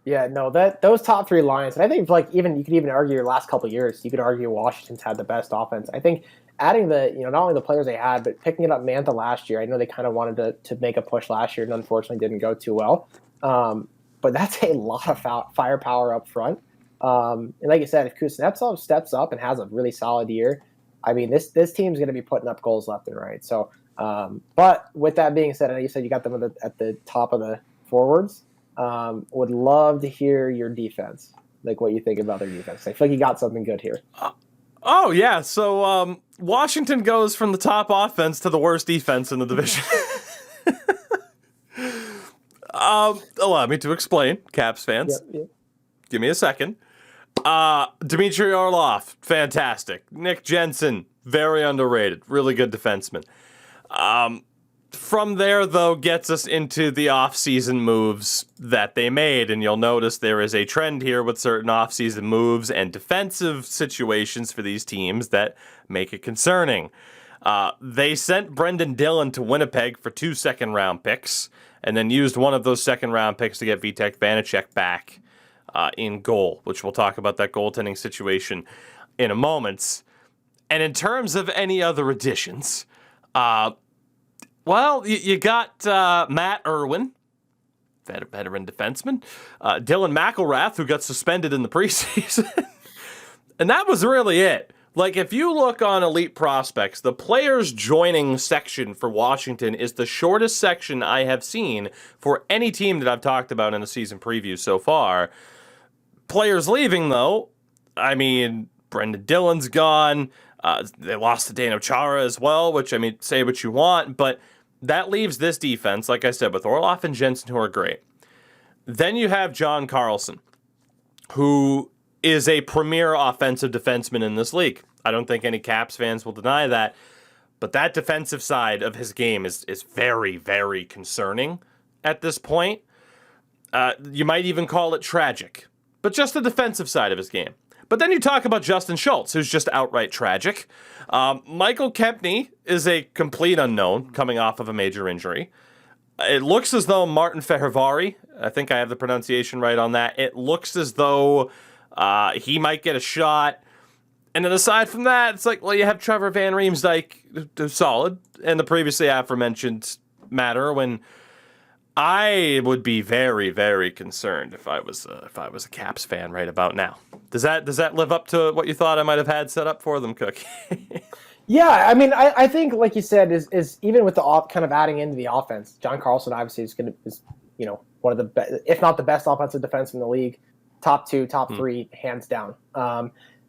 Yeah, no, those top 3 lines, and I think you could even argue your last couple of years, you could argue Washington's had the best offense. I think adding not only the players they had, but picking it up Mantha last year. I know they kind of wanted to make a push last year and unfortunately didn't go too well. But that's a lot of firepower up front. And like you said, if Kuznetsov steps up and has a really solid year, I mean, this team's going to be putting up goals left and right. So, but with that being said, I know you said you got them at the top of the forwards. Would love to hear your defense, what you think about their defense. I feel like you got something good here. Oh, yeah. So Washington goes from the top offense to the worst defense in the division. Allow me to explain, Caps fans. Yep. Give me a second. Dmitry Orlov, fantastic. Nick Jensen, very underrated. Really good defenseman. From there, though, gets us into the offseason moves that they made. And you'll notice there is a trend here with certain offseason moves and defensive situations for these teams that make it concerning. They sent Brendan Dillon to Winnipeg for 2 second-round picks, and then used one of those second-round picks to get Vitek Vanacek back in goal, which we'll talk about that goaltending situation in a moment. And in terms of any other additions, well, you got Matt Irwin, veteran defenseman, Dylan McElrath, who got suspended in the preseason. And that was really it. Like, if you look on Elite Prospects, the players joining section for Washington is the shortest section I have seen for any team that I've talked about in the season preview so far. Players leaving, though, I mean, Brendan Dillon's gone. They lost to Dano Chara as well, which, I mean, say what you want, but that leaves this defense, like I said, with Orlov and Jensen, who are great. Then you have John Carlson, who is a premier offensive defenseman in this league. I don't think any Caps fans will deny that. But that defensive side of his game is very, very concerning at this point. You might even call it tragic. But just the defensive side of his game. But then you talk about Justin Schultz, who's just outright tragic. Michael Kempney is a complete unknown coming off of a major injury. It looks as though Martin Fehervari, I think I have the pronunciation right on that, it looks as though he might get a shot. And then aside from that, it's like, well, you have Trevor Van Riemsdyk, who's solid, and the previously aforementioned Matt Irwin. I would be very, very concerned if I was a Caps fan right about now. Does that live up to what you thought I might have had set up for them, Cookie? Yeah, I mean, I think, like you said, is even with the kind of adding into the offense, John Carlson obviously is one of the best, if not the best offensive defense in the league, top two, top three, hands down.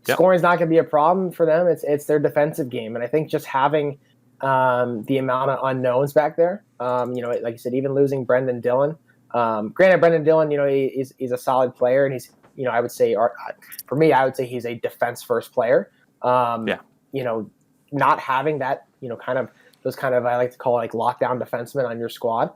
Scoring is not going to be a problem for them. It's their defensive game, and I think just having the amount of unknowns back there, like you said, even losing Brendan Dillon. Granted, Brendan Dillon, he's a solid player, and he's, I would say, for me, I would say he's a defense first player. Not having that, those kind of, I like to call it like lockdown defensemen on your squad,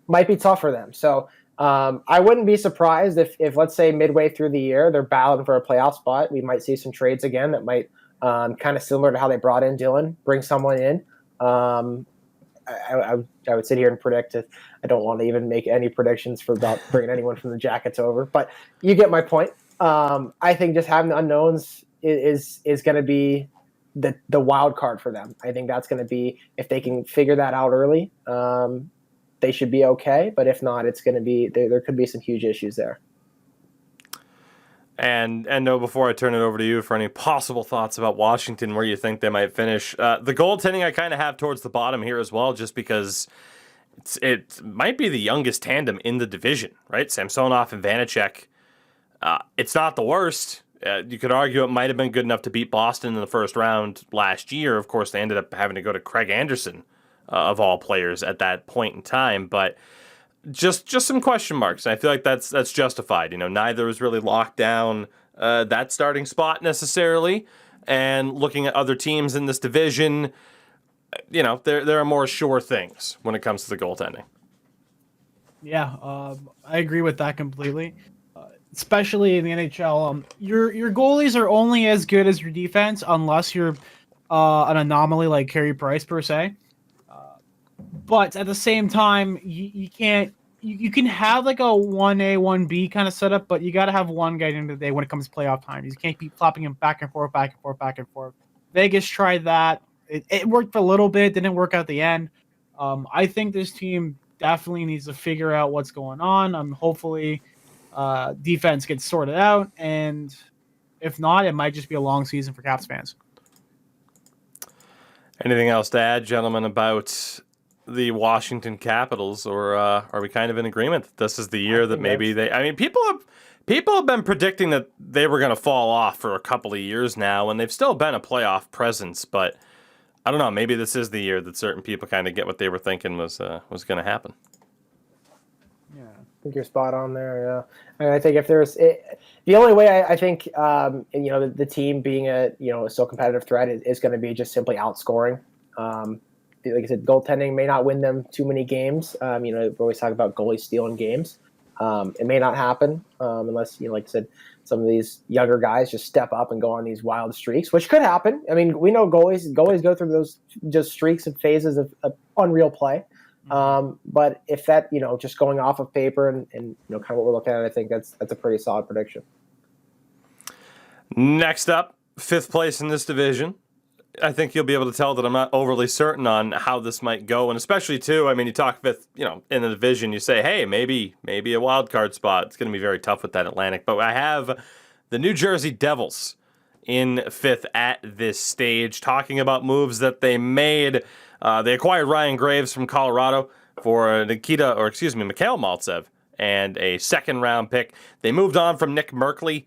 might be tough for them. So I wouldn't be surprised if let's say midway through the year they're battling for a playoff spot. We might see some trades again that might kind of similar to how they brought in Dillon, bring someone in. I would sit here and predict it. I don't want to even make any predictions for about bringing anyone from the Jackets over, but you get my point. I think just having the unknowns is going to be the wild card for them. I think that's going to be, if they can figure that out early, they should be okay. But if not, it's going to be, there could be some huge issues there. And no, before I turn it over to you for any possible thoughts about Washington, where you think they might finish, the goaltending I kind of have towards the bottom here as well, just because it might be the youngest tandem in the division, right? Samsonov and Vanacek. It's not the worst. You could argue it might have been good enough to beat Boston in the first round last year. Of course, they ended up having to go to Craig Anderson, of all players, at that point in time. But just some question marks. I feel like that's justified. Neither is really locked down that starting spot necessarily. And looking at other teams in this division, there are more sure things when it comes to the goaltending. Yeah, I agree with that completely. Especially in the NHL, your goalies are only as good as your defense unless you're an anomaly like Carey Price per se. But at the same time, you can't. You can have like a 1A, 1B kind of setup, but you got to have one guy at the end of the day when it comes to playoff time. You can't keep flopping him back and forth, back and forth, back and forth. Vegas tried that. It worked for a little bit, didn't work out at the end. I think this team definitely needs to figure out what's going on. Hopefully defense gets sorted out, and if not, it might just be a long season for Caps fans. Anything else to add, gentlemen, about the Washington Capitals, or are we kind of in agreement that this is the year that maybe they? I mean, people have been predicting that they were going to fall off for a couple of years now, and they've still been a playoff presence. But I don't know. Maybe this is the year that certain people kind of get what they were thinking was going to happen. Yeah, I think you're spot on there. Yeah, and I think if there's the only way I think the team being a still competitive threat is going to be just simply outscoring. Like I said, goaltending may not win them too many games. We always talk about goalies stealing games. It may not happen unless, like I said, some of these younger guys just step up and go on these wild streaks, which could happen. I mean, we know goalies go through those just streaks and phases of unreal play. But if that, just going off of paper and kind of what we're looking at, I think that's a pretty solid prediction. Next up, fifth place in this division. I think you'll be able to tell that I'm not overly certain on how this might go, and especially too. I mean, you talk fifth, in the division. You say, hey, maybe a wild card spot. It's going to be very tough with that Atlantic. But I have the New Jersey Devils in fifth at this stage. Talking about moves that they made, they acquired Ryan Graves from Colorado for Mikhail Maltsev and a second round pick. They moved on from Nick Merkley,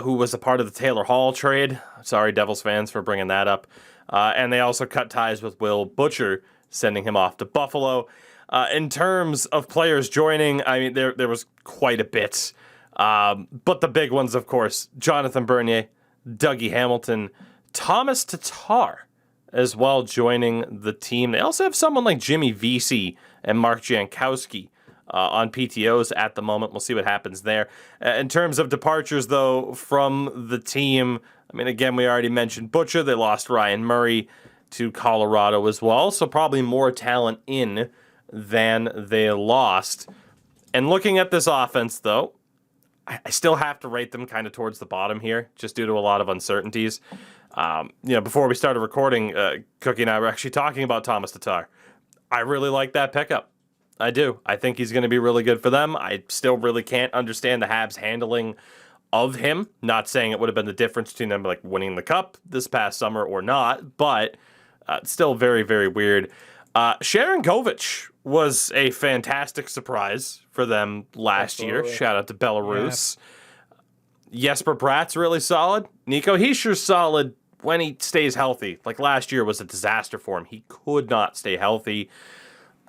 who was a part of the Taylor Hall trade. Sorry, Devils fans, for bringing that up. And they also cut ties with Will Butcher, sending him off to Buffalo. In terms of players joining, I mean, there was quite a bit. But the big ones, of course, Jonathan Bernier, Dougie Hamilton, Thomas Tatar as well joining the team. They also have someone like Jimmy Vesey and Mark Jankowski on PTOs at the moment. We'll see what happens there. In terms of departures, though, from the team, I mean, again, we already mentioned Butcher. They lost Ryan Murray to Colorado as well, so probably more talent in than they lost. And looking at this offense, though, I still have to rate them kind of towards the bottom here, just due to a lot of uncertainties. Before we started recording, Cookie and I were actually talking about Thomas Tatar. I really like that pickup. I do. I think he's going to be really good for them. I still really can't understand the Habs handling of him. Not saying it would have been the difference between them like winning the cup this past summer or not, but it's still very, very weird. Sharon Govich was a fantastic surprise for them last year. Shout out to Belarus. Yeah. Jesper Bratt's really solid. Nico Heischer's solid when he stays healthy. Like last year was a disaster for him. He could not stay healthy.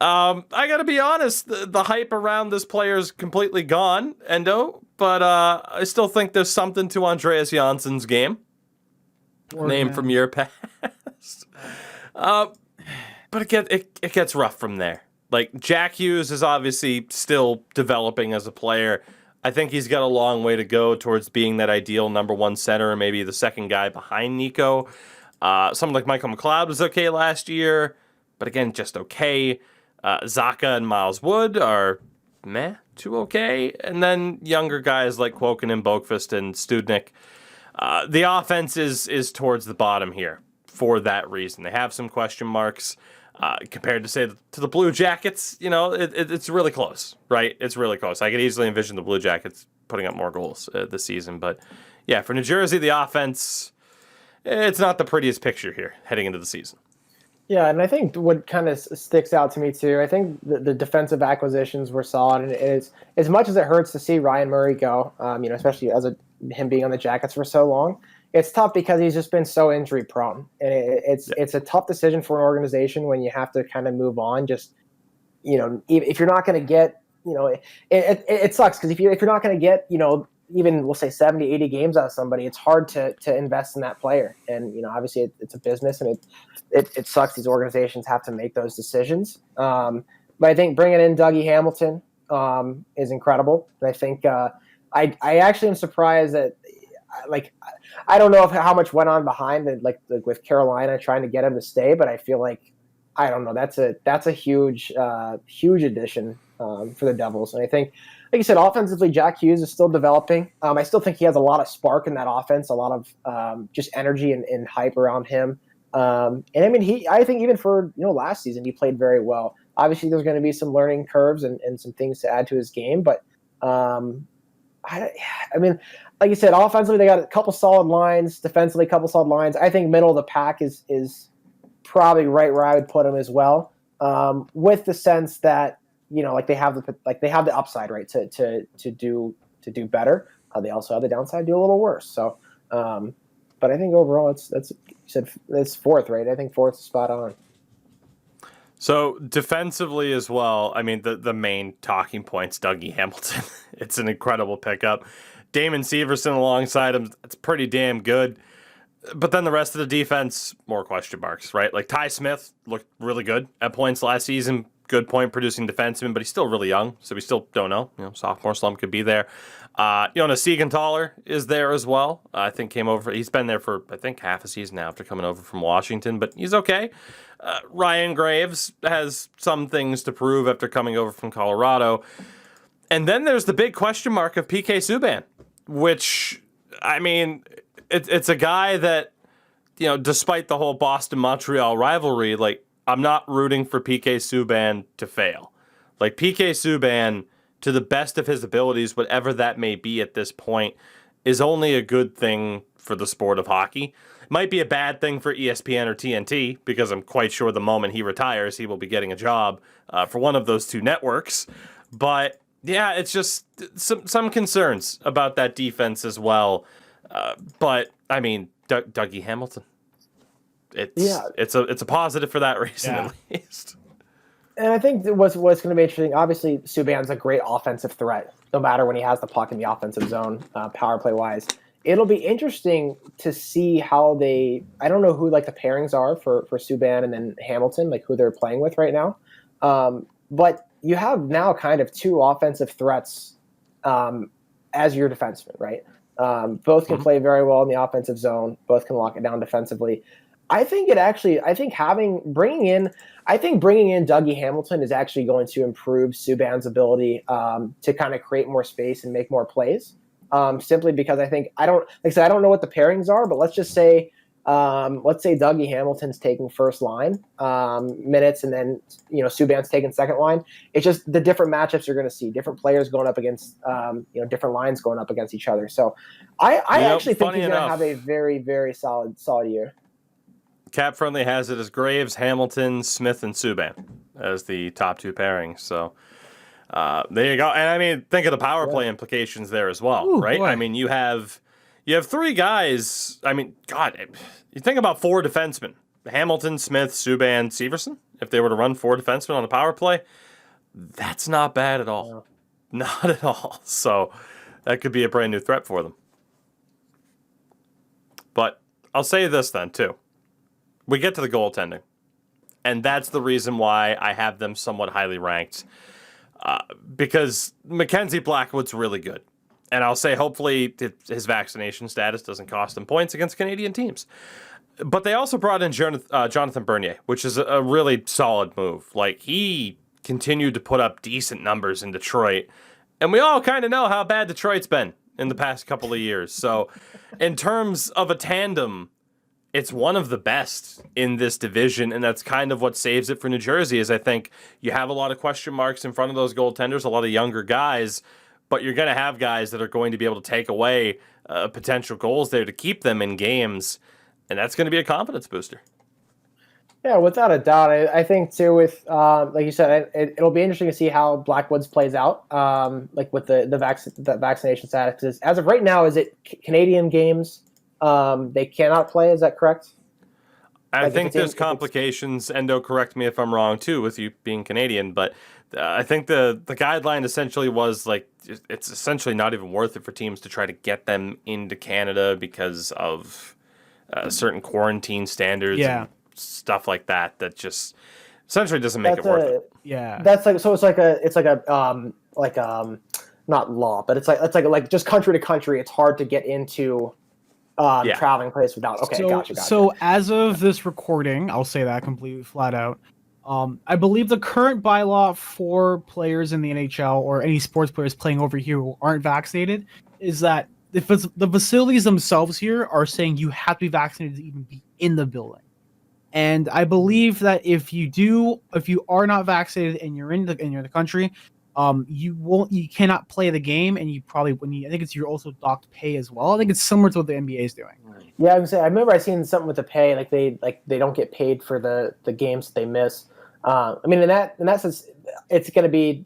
I gotta be honest, the hype around this player is completely gone, Endo, but I still think there's something to Andreas Janssen's game. Name from your past. But it gets rough from there. Like, Jack Hughes is obviously still developing as a player. I think he's got a long way to go towards being that ideal number one center, and maybe the second guy behind Nico. Someone like Michael McLeod was okay last year, but again, just okay. Zaka and Miles Wood are too okay. And then younger guys like Kwokin and Boqvist and Studnik. The offense is towards the bottom here for that reason. They have some question marks. Compared to, say, to the Blue Jackets, it's really close, right? It's really close. I could easily envision the Blue Jackets putting up more goals this season. But, yeah, for New Jersey, the offense, it's not the prettiest picture here heading into the season. Yeah, and I think what kind of sticks out to me, too, I think the defensive acquisitions were solid. And as much as it hurts to see Ryan Murray go, especially him being on the Jackets for so long, it's tough because he's just been so injury prone, and it's a tough decision for an organization when you have to kind of move on. Just if you're not going to get it sucks because if you're not going to get even we'll say 70, 80 games out of somebody, it's hard to invest in that player. And obviously it's a business, and it sucks. These organizations have to make those decisions. But I think bringing in Dougie Hamilton is incredible. And I think I actually am surprised that. I don't know how much went on behind with Carolina trying to get him to stay, but I feel like I don't know. That's a huge addition for the Devils, and I think, like you said, offensively, Jack Hughes is still developing. I still think he has a lot of spark in that offense, a lot of just energy and hype around him. And I mean, I think even for last season, he played very well. Obviously, there's going to be some learning curves and some things to add to his game, but I mean. Like you said, offensively, they got a couple solid lines. Defensively, a couple solid lines. I think middle of the pack is probably right where I would put them as well. With the sense that they have the upside, right, to do better. They also have the downside, do a little worse. So, but I think overall, it's fourth, right? I think fourth is spot on. So defensively as well, I mean, the main talking point's Dougie Hamilton. It's an incredible pickup. Damon Severson alongside him, it's pretty damn good. But then the rest of the defense, more question marks, right? Like Ty Smith looked really good at points last season. Good point producing defenseman, but he's still really young, so we still don't know. Sophomore slump could be there. Jonas Siegenthaler is there as well. I think he's been there for, I think, half a season now after coming over from Washington, but he's okay. Ryan Graves has some things to prove after coming over from Colorado. And then there's the big question mark of PK Subban, which, I mean, it's a guy that, despite the whole Boston-Montreal rivalry, like, I'm not rooting for PK Subban to fail. Like, PK Subban, to the best of his abilities, whatever that may be at this point, is only a good thing for the sport of hockey. It might be a bad thing for ESPN or TNT, because I'm quite sure the moment he retires, he will be getting a job for one of those two networks. But yeah, it's just some concerns about that defense as well. But I mean, Dougie Hamilton. It's a positive for that reason, at least. And I think what's going to be interesting, obviously, Subban's a great offensive threat, no matter when he has the puck in the offensive zone, power play wise. It'll be interesting to see how I don't know who like the pairings are for Subban and then Hamilton, like who they're playing with right now. But you have now kind of two offensive threats as your defenseman, right? Both can play very well in the offensive zone. Both can lock it down defensively. I think bringing in Dougie Hamilton is actually going to improve Subban's ability to kind of create more space and make more plays. Simply because I don't know what the pairings are, but let's say Dougie Hamilton's taking first line minutes, and then Subban's taking second line. It's just the different matchups you're going to see, different players going up against different lines going up against each other. So I actually think he's going to have a very, very solid year. Cap Friendly has it as Graves, Hamilton, Smith, and Subban as the top two pairings. So there you go. And I mean, think of the power play implications there as well, right? Boy. I mean, you have three guys. I mean, God, you think about four defensemen: Hamilton, Smith, Subban, Severson. If they were to run four defensemen on a power play, that's not bad at all. No. Not at all. So that could be a brand new threat for them. But I'll say this then too. We get to the goaltending, and that's the reason why I have them somewhat highly ranked, because Mackenzie Blackwood's really good. And I'll say hopefully his vaccination status doesn't cost him points against Canadian teams. But they also brought in Jonathan Bernier, which is a really solid move. Like, he continued to put up decent numbers in Detroit, and we all kind of know how bad Detroit's been in the past couple of years. So in terms of a tandem, it's one of the best in this division, and that's kind of what saves it for New Jersey. Is I think you have a lot of question marks in front of those goaltenders, a lot of younger guys, but you're going to have guys that are going to be able to take away potential goals there to keep them in games, and that's going to be a confidence booster. Yeah, without a doubt. I think too, with like you said, it'll be interesting to see how Blackwood's plays out, like with the vaccination status. 'Cause as of right now, is it Canadian games? They cannot play. Is that correct? I think there's complications. Endo, correct me if I'm wrong too, with you being Canadian, but I think the guideline essentially was like it's essentially not even worth it for teams to try to get them into Canada because of certain quarantine standards and stuff like that. That just essentially doesn't make it worth it. Yeah, that's like so. It's like a not law, but it's like just country to country. It's hard to get into. Traveling place without. Okay, gotcha. So as of this recording, I'll say that completely flat out. I believe the current bylaw for players in the NHL or any sports players playing over here who aren't vaccinated is that if the facilities themselves here are saying you have to be vaccinated to even be in the building. And I believe that if you are not vaccinated and you're in the country, you cannot play the game, and you probably I think you're also docked pay as well. I think it's similar to what the NBA is doing. Yeah, I remember I seen something with the pay, like they don't get paid for the games that they miss. I mean, in that sense, it's going to be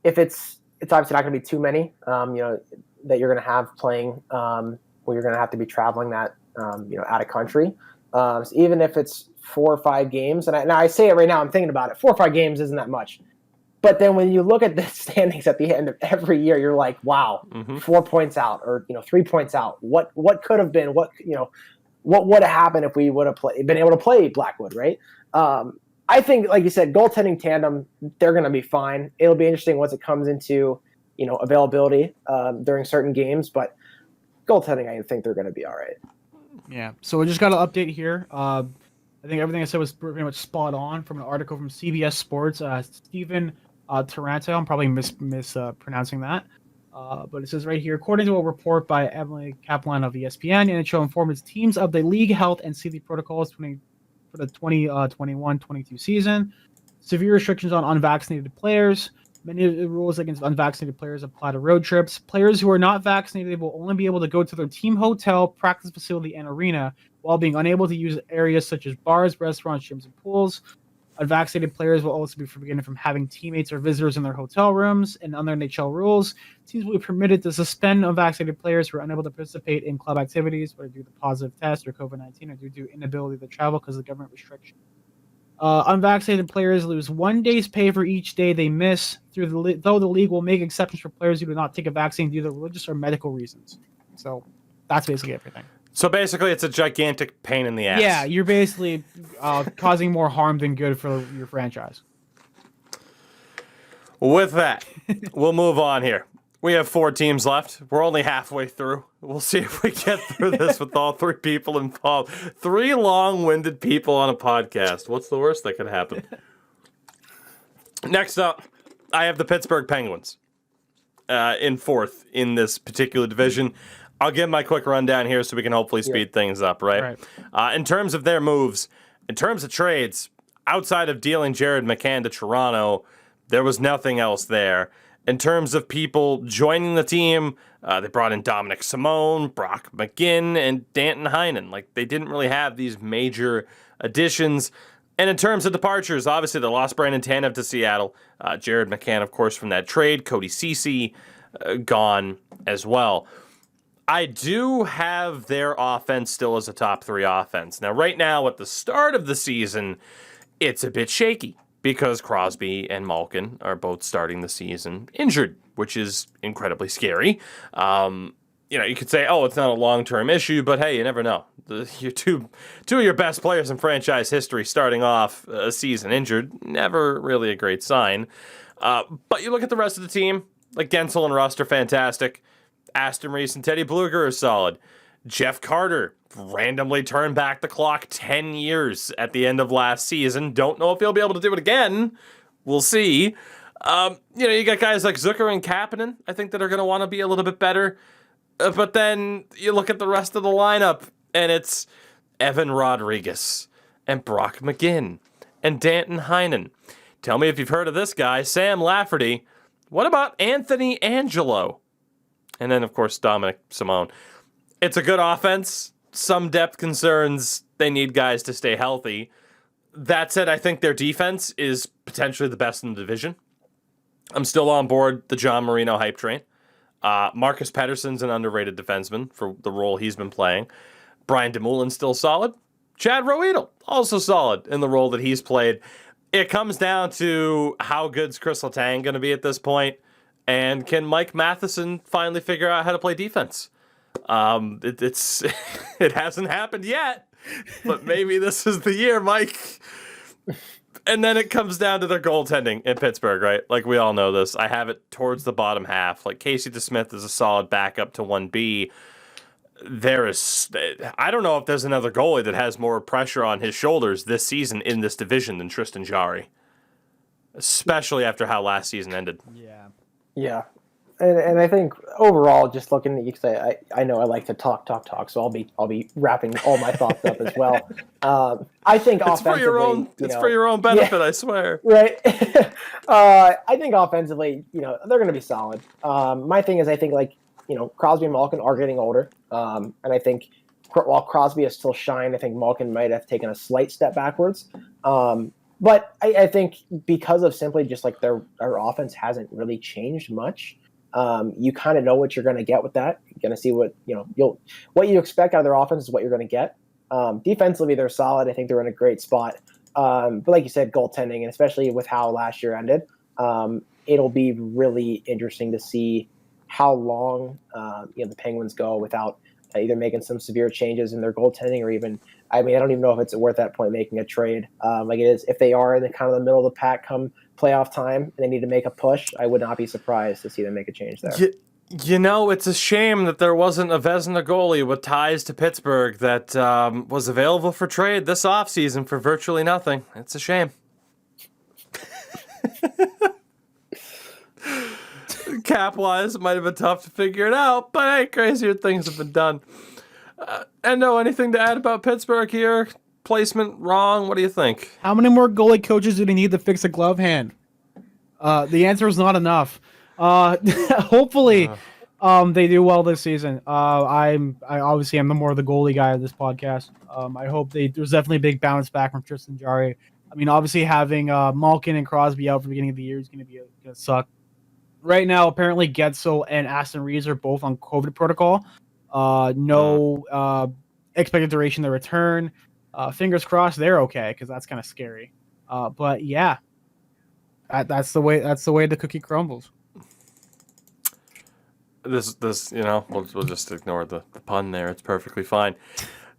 if it's obviously not going to be too many that you're going to have playing where you're going to have to be traveling that out of country. So even if it's 4 or 5 games, and I say it right now, I'm thinking about it. 4 or 5 games isn't that much. But then when you look at the standings at the end of every year, you're like, wow, 4 points out or 3 points out. What could have been? What would have happened if we would have been able to play Blackwood, right? I think, like you said, goaltending tandem, they're going to be fine. It'll be interesting once it comes into availability during certain games, but goaltending, I think they're going to be all right. Yeah. So we just got an update here. I think everything I said was pretty much spot on from an article from CBS Sports. Stephen Taranto, I'm probably mispronouncing that. But it says right here, according to a report by Emily Kaplan of ESPN, NHL informed its teams of the league health and safety protocols for the 2021-22 season. Severe restrictions on unvaccinated players. Many of the rules against unvaccinated players apply to road trips. Players who are not vaccinated will only be able to go to their team hotel, practice facility, and arena, while being unable to use areas such as bars, restaurants, gyms, and pools. Unvaccinated players will also be forbidden from having teammates or visitors in their hotel rooms. And under NHL rules, teams will be permitted to suspend unvaccinated players who are unable to participate in club activities, whether due to positive test or COVID-19 or due to inability to travel because of government restriction. Unvaccinated players lose 1 day's pay for each day they miss, though the league will make exceptions for players who do not take a vaccine due to religious or medical reasons. So that's basically everything. So basically, it's a gigantic pain in the ass. Yeah, you're basically causing more harm than good for your franchise. With that, we'll move on here. We have 4 teams left. We're only halfway through. We'll see if we get through this with all 3 people involved. 3 long-winded people on a podcast. What's the worst that could happen? Next up, I have the Pittsburgh Penguins in 4th in this particular division. I'll give my quick rundown here so we can hopefully speed things up, right? In terms of their moves, in terms of trades, outside of dealing Jared McCann to Toronto, there was nothing else there. In terms of people joining the team, they brought in Dominic Simone, Brock McGinn, and Danton Heinen. Like, they didn't really have these major additions. And in terms of departures, obviously they lost Brandon Tanev to Seattle. Jared McCann, of course, from that trade. Cody Ceci gone as well. I do have their offense still as a top 3 offense. Now, right now, at the start of the season, it's a bit shaky because Crosby and Malkin are both starting the season injured, which is incredibly scary. You could say, oh, it's not a long-term issue, but hey, you never know. Your two of your best players in franchise history starting off a season injured, never really a great sign. But you look at the rest of the team, like Gensel and Rust are fantastic. Aston Reese and Teddy Bluger are solid. Jeff Carter randomly turned back the clock 10 years at the end of last season. Don't know if he'll be able to do it again. We'll see. You got guys like Zucker and Kapanen, I think, that are going to want to be a little bit better. But then you look at the rest of the lineup, and it's Evan Rodriguez and Brock McGinn and Danton Heinen. Tell me if you've heard of this guy, Sam Lafferty. What about Anthony Angelo? And then, of course, Dominic Simone. It's a good offense. Some depth concerns. They need guys to stay healthy. That said, I think their defense is potentially the best in the division. I'm still on board the John Marino hype train. Marcus Pettersson's an underrated defenseman for the role he's been playing. Brian Demoulin's still solid. Chad Roedel, also solid in the role that he's played. It comes down to how good's Chris Letang going to be at this point. And can Mike Matheson finally figure out how to play defense? It hasn't happened yet, but maybe this is the year, Mike. And then it comes down to their goaltending in Pittsburgh, right? Like, we all know this. I have it towards the bottom half. Like, Casey DeSmith is a solid backup to 1B. I don't know if there's another goalie that has more pressure on his shoulders this season in this division than Tristan Jarry, especially after how last season ended. Yeah. And I think overall, just looking at you, because I know I like to talk, so I'll be wrapping all my thoughts up as well. I think it's offensively, for your own benefit, I swear. Right. I think offensively, they're going to be solid. My thing is, I think Crosby and Malkin are getting older, and I think while Crosby has still shined, I think Malkin might have taken a slight step backwards. But I think because of simply just like their offense hasn't really changed much. You kind of know what you're going to get with that. You're going to see what you expect out of their offense is what you're going to get. Defensively, they're solid. I think they're in a great spot. But like you said, goaltending, and especially with how last year ended, it'll be really interesting to see how long the Penguins go without either making some severe changes in their goaltending or even, I don't even know if it's worth that point making a trade. Like it is, if they are in the kind of the middle of the pack come playoff time and they need to make a push, I would not be surprised to see them make a change there. It's a shame that there wasn't a Vezina goalie with ties to Pittsburgh that was available for trade this offseason for virtually nothing. It's a shame. Cap-wise, it might have been tough to figure it out, but hey, crazier things have been done. Endo, anything to add about Pittsburgh here? Placement wrong? What do you think? How many more goalie coaches do they need to fix a glove hand? The answer is not enough. Hopefully, they do well this season. I obviously am the more the goalie guy of this podcast. I hope there's definitely a big bounce back from Tristan Jarry. I mean, obviously having Malkin and Crosby out for the beginning of the year is going to suck. Right now, apparently Getzel and Aston Reeves are both on COVID protocol. No expected duration to return. Fingers crossed they're okay, because that's kind of scary. But yeah, that's the way the cookie crumbles. This we'll just ignore the pun there. It's perfectly fine.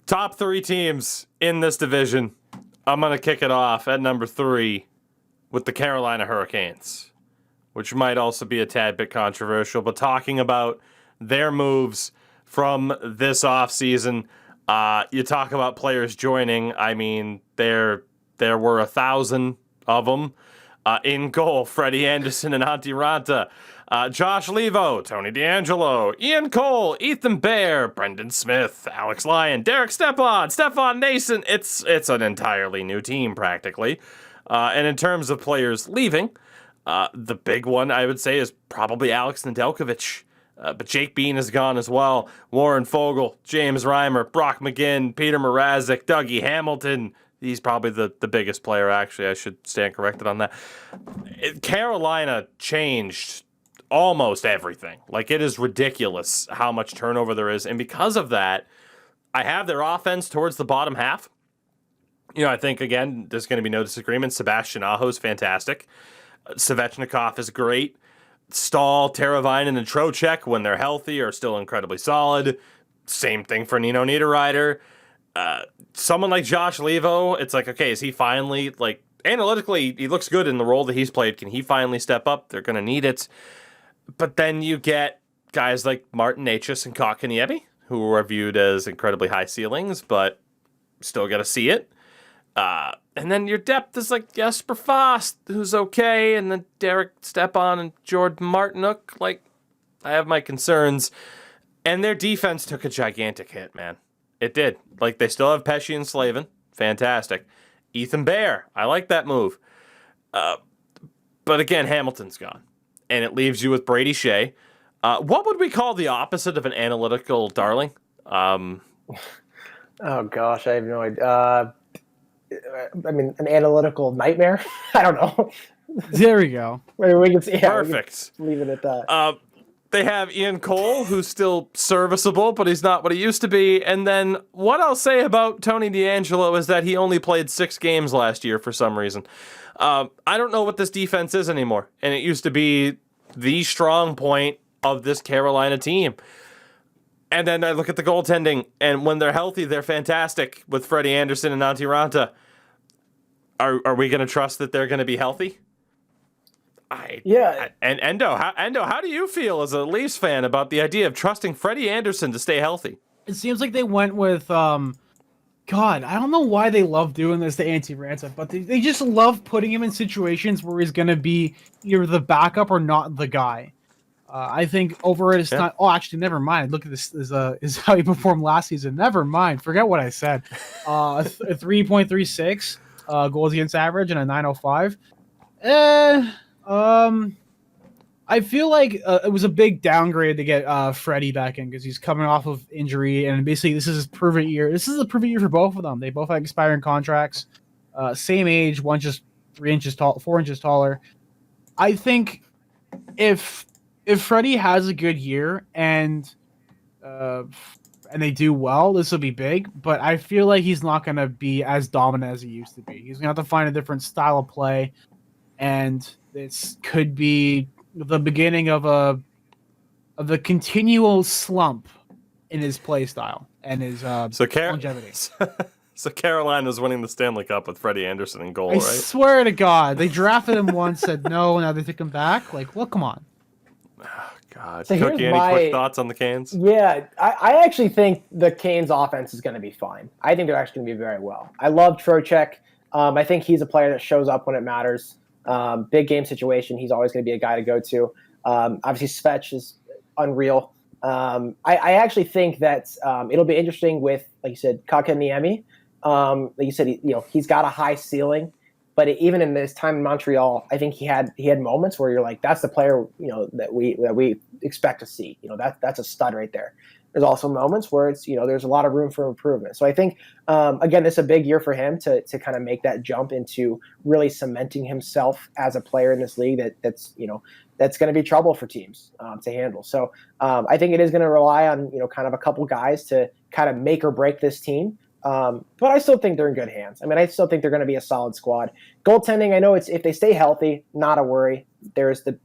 Top 3 teams in this division. I'm gonna kick it off at number 3 with the Carolina Hurricanes, which might also be a tad bit controversial, but talking about their moves from this offseason, you talk about players joining. I mean, there were 1,000 of them. In goal, Freddie Anderson and Antti Ranta. Josh Levo, Tony DeAngelo, Ian Cole, Ethan Bear, Brendan Smith, Alex Lyon, Derek Stefan Nason. It's an entirely new team, practically. And in terms of players leaving, the big one, I would say, is probably Alex Nedeljkovic. But Jake Bean is gone as well. Warren Fogle, James Reimer, Brock McGinn, Peter Mrazek, Dougie Hamilton. He's probably the biggest player, actually. I should stand corrected on that. Carolina changed almost everything. Like, it is ridiculous how much turnover there is. And because of that, I have their offense towards the bottom half. I think, again, there's going to be no disagreement. Sebastian Aho is fantastic. Svechnikov is great. Stahl, Teravainen, and Trocheck, when they're healthy, are still incredibly solid. Same thing for Nino Niederreiter. Someone like Josh Levo, it's like, okay, is he finally, analytically, he looks good in the role that he's played. Can he finally step up? They're going to need it. But then you get guys like Martin Necas and Kotkaniemi, who are viewed as incredibly high ceilings, but still got to see it. And then your depth is like Jesper Fast, who's okay, and then Derek Stepan and Jordan Martinook. I have my concerns. And their defense took a gigantic hit, man. It did. They still have Pesci and Slavin. Fantastic. Ethan Bear. I like that move. But again, Hamilton's gone. And it leaves you with Brady Shea. What would we call the opposite of an analytical darling? Oh, gosh, I have no idea. I mean, an analytical nightmare? I don't know. There we go. We can see, perfect. We can leave it at that. They have Ian Cole, who's still serviceable, but he's not what he used to be. And then what I'll say about Tony DeAngelo is that he only played 6 games last year for some reason. I don't know what this defense is anymore. And it used to be the strong point of this Carolina team. And then I look at the goaltending, and when they're healthy, they're fantastic with Freddie Anderson and Antti Ranta. Are we going to trust that they're going to be healthy? And Endo, how do you feel as a Leafs fan about the idea of trusting Freddie Anderson to stay healthy? It seems like they went with, God, I don't know why they love doing this to Antti Ranta, but they just love putting him in situations where he's going to be either the backup or not the guy. I think over at his time. Oh, actually, never mind. Look at this. Is how he performed last season. Never mind. Forget what I said. A 3.36 goals against average and a 905. I feel like it was a big downgrade to get Freddie back in because he's coming off of injury, and basically this is his proven year. This is a proven year for both of them. They both have expiring contracts, same age. One just 4 inches taller. I think if Freddie has a good year and they do well, this will be big. But I feel like he's not going to be as dominant as he used to be. He's going to have to find a different style of play, and this could be the beginning of a continual slump in his play style and his longevity. So Carolina's winning the Stanley Cup with Freddie Anderson in goal, I right? I swear to God, they drafted him once, said no, now they took him back. Well, come on. Oh, God. So Cookie, any quick thoughts on the Canes? Yeah, I actually think the Canes offense is going to be fine. I think they're actually going to be very well. I love Trocheck. I think he's a player that shows up when it matters. Big game situation, he's always going to be a guy to go to. Obviously, Svech is unreal. I actually think that it'll be interesting with, like you said, Kakaniemi. Like you said, he's got a high ceiling, but even in this time in Montreal, I think he had moments where you're like, that's the player that we expect to see. That's a stud right there. There's also moments where it's there's a lot of room for improvement. So I think again, this is a big year for him to kind of make that jump into really cementing himself as a player in this league that's going to be trouble for teams to handle. So I think it is going to rely on kind of a couple guys to kind of make or break this team. But I still think they're in good hands. I mean, I still think they're going to be a solid squad. Goaltending, I know it's if they stay healthy, not a worry. There's the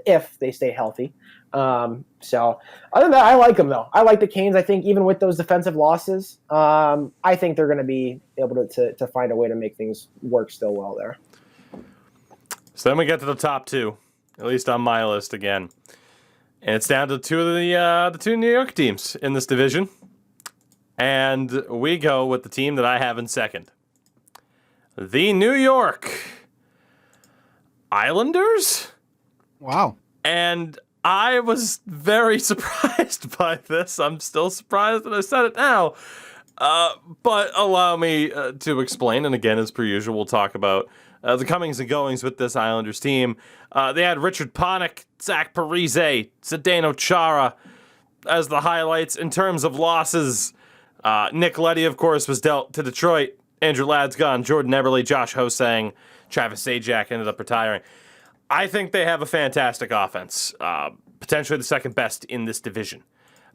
if they stay healthy. So other than that, I like them though. I like the Canes. I think even with those defensive losses, I think they're going to be able to find a way to make things work still well there. So then we get to the top two, at least on my list again, and it's down to the two New York teams in this division. And we go with the team that I have in second. The New York Islanders? Wow. And I was very surprised by this. I'm still surprised that I said it now. But allow me to explain. And again, as per usual, we'll talk about the comings and goings with this Islanders team. They had Richard Panik, Zach Parise, Zdeno Chara as the highlights. In terms of losses, Nick Leddy, of course, was dealt to Detroit. Andrew Ladd's gone. Jordan Eberle, Josh Hosang, Travis Zajac ended up retiring. I think they have a fantastic offense, potentially the second best in this division.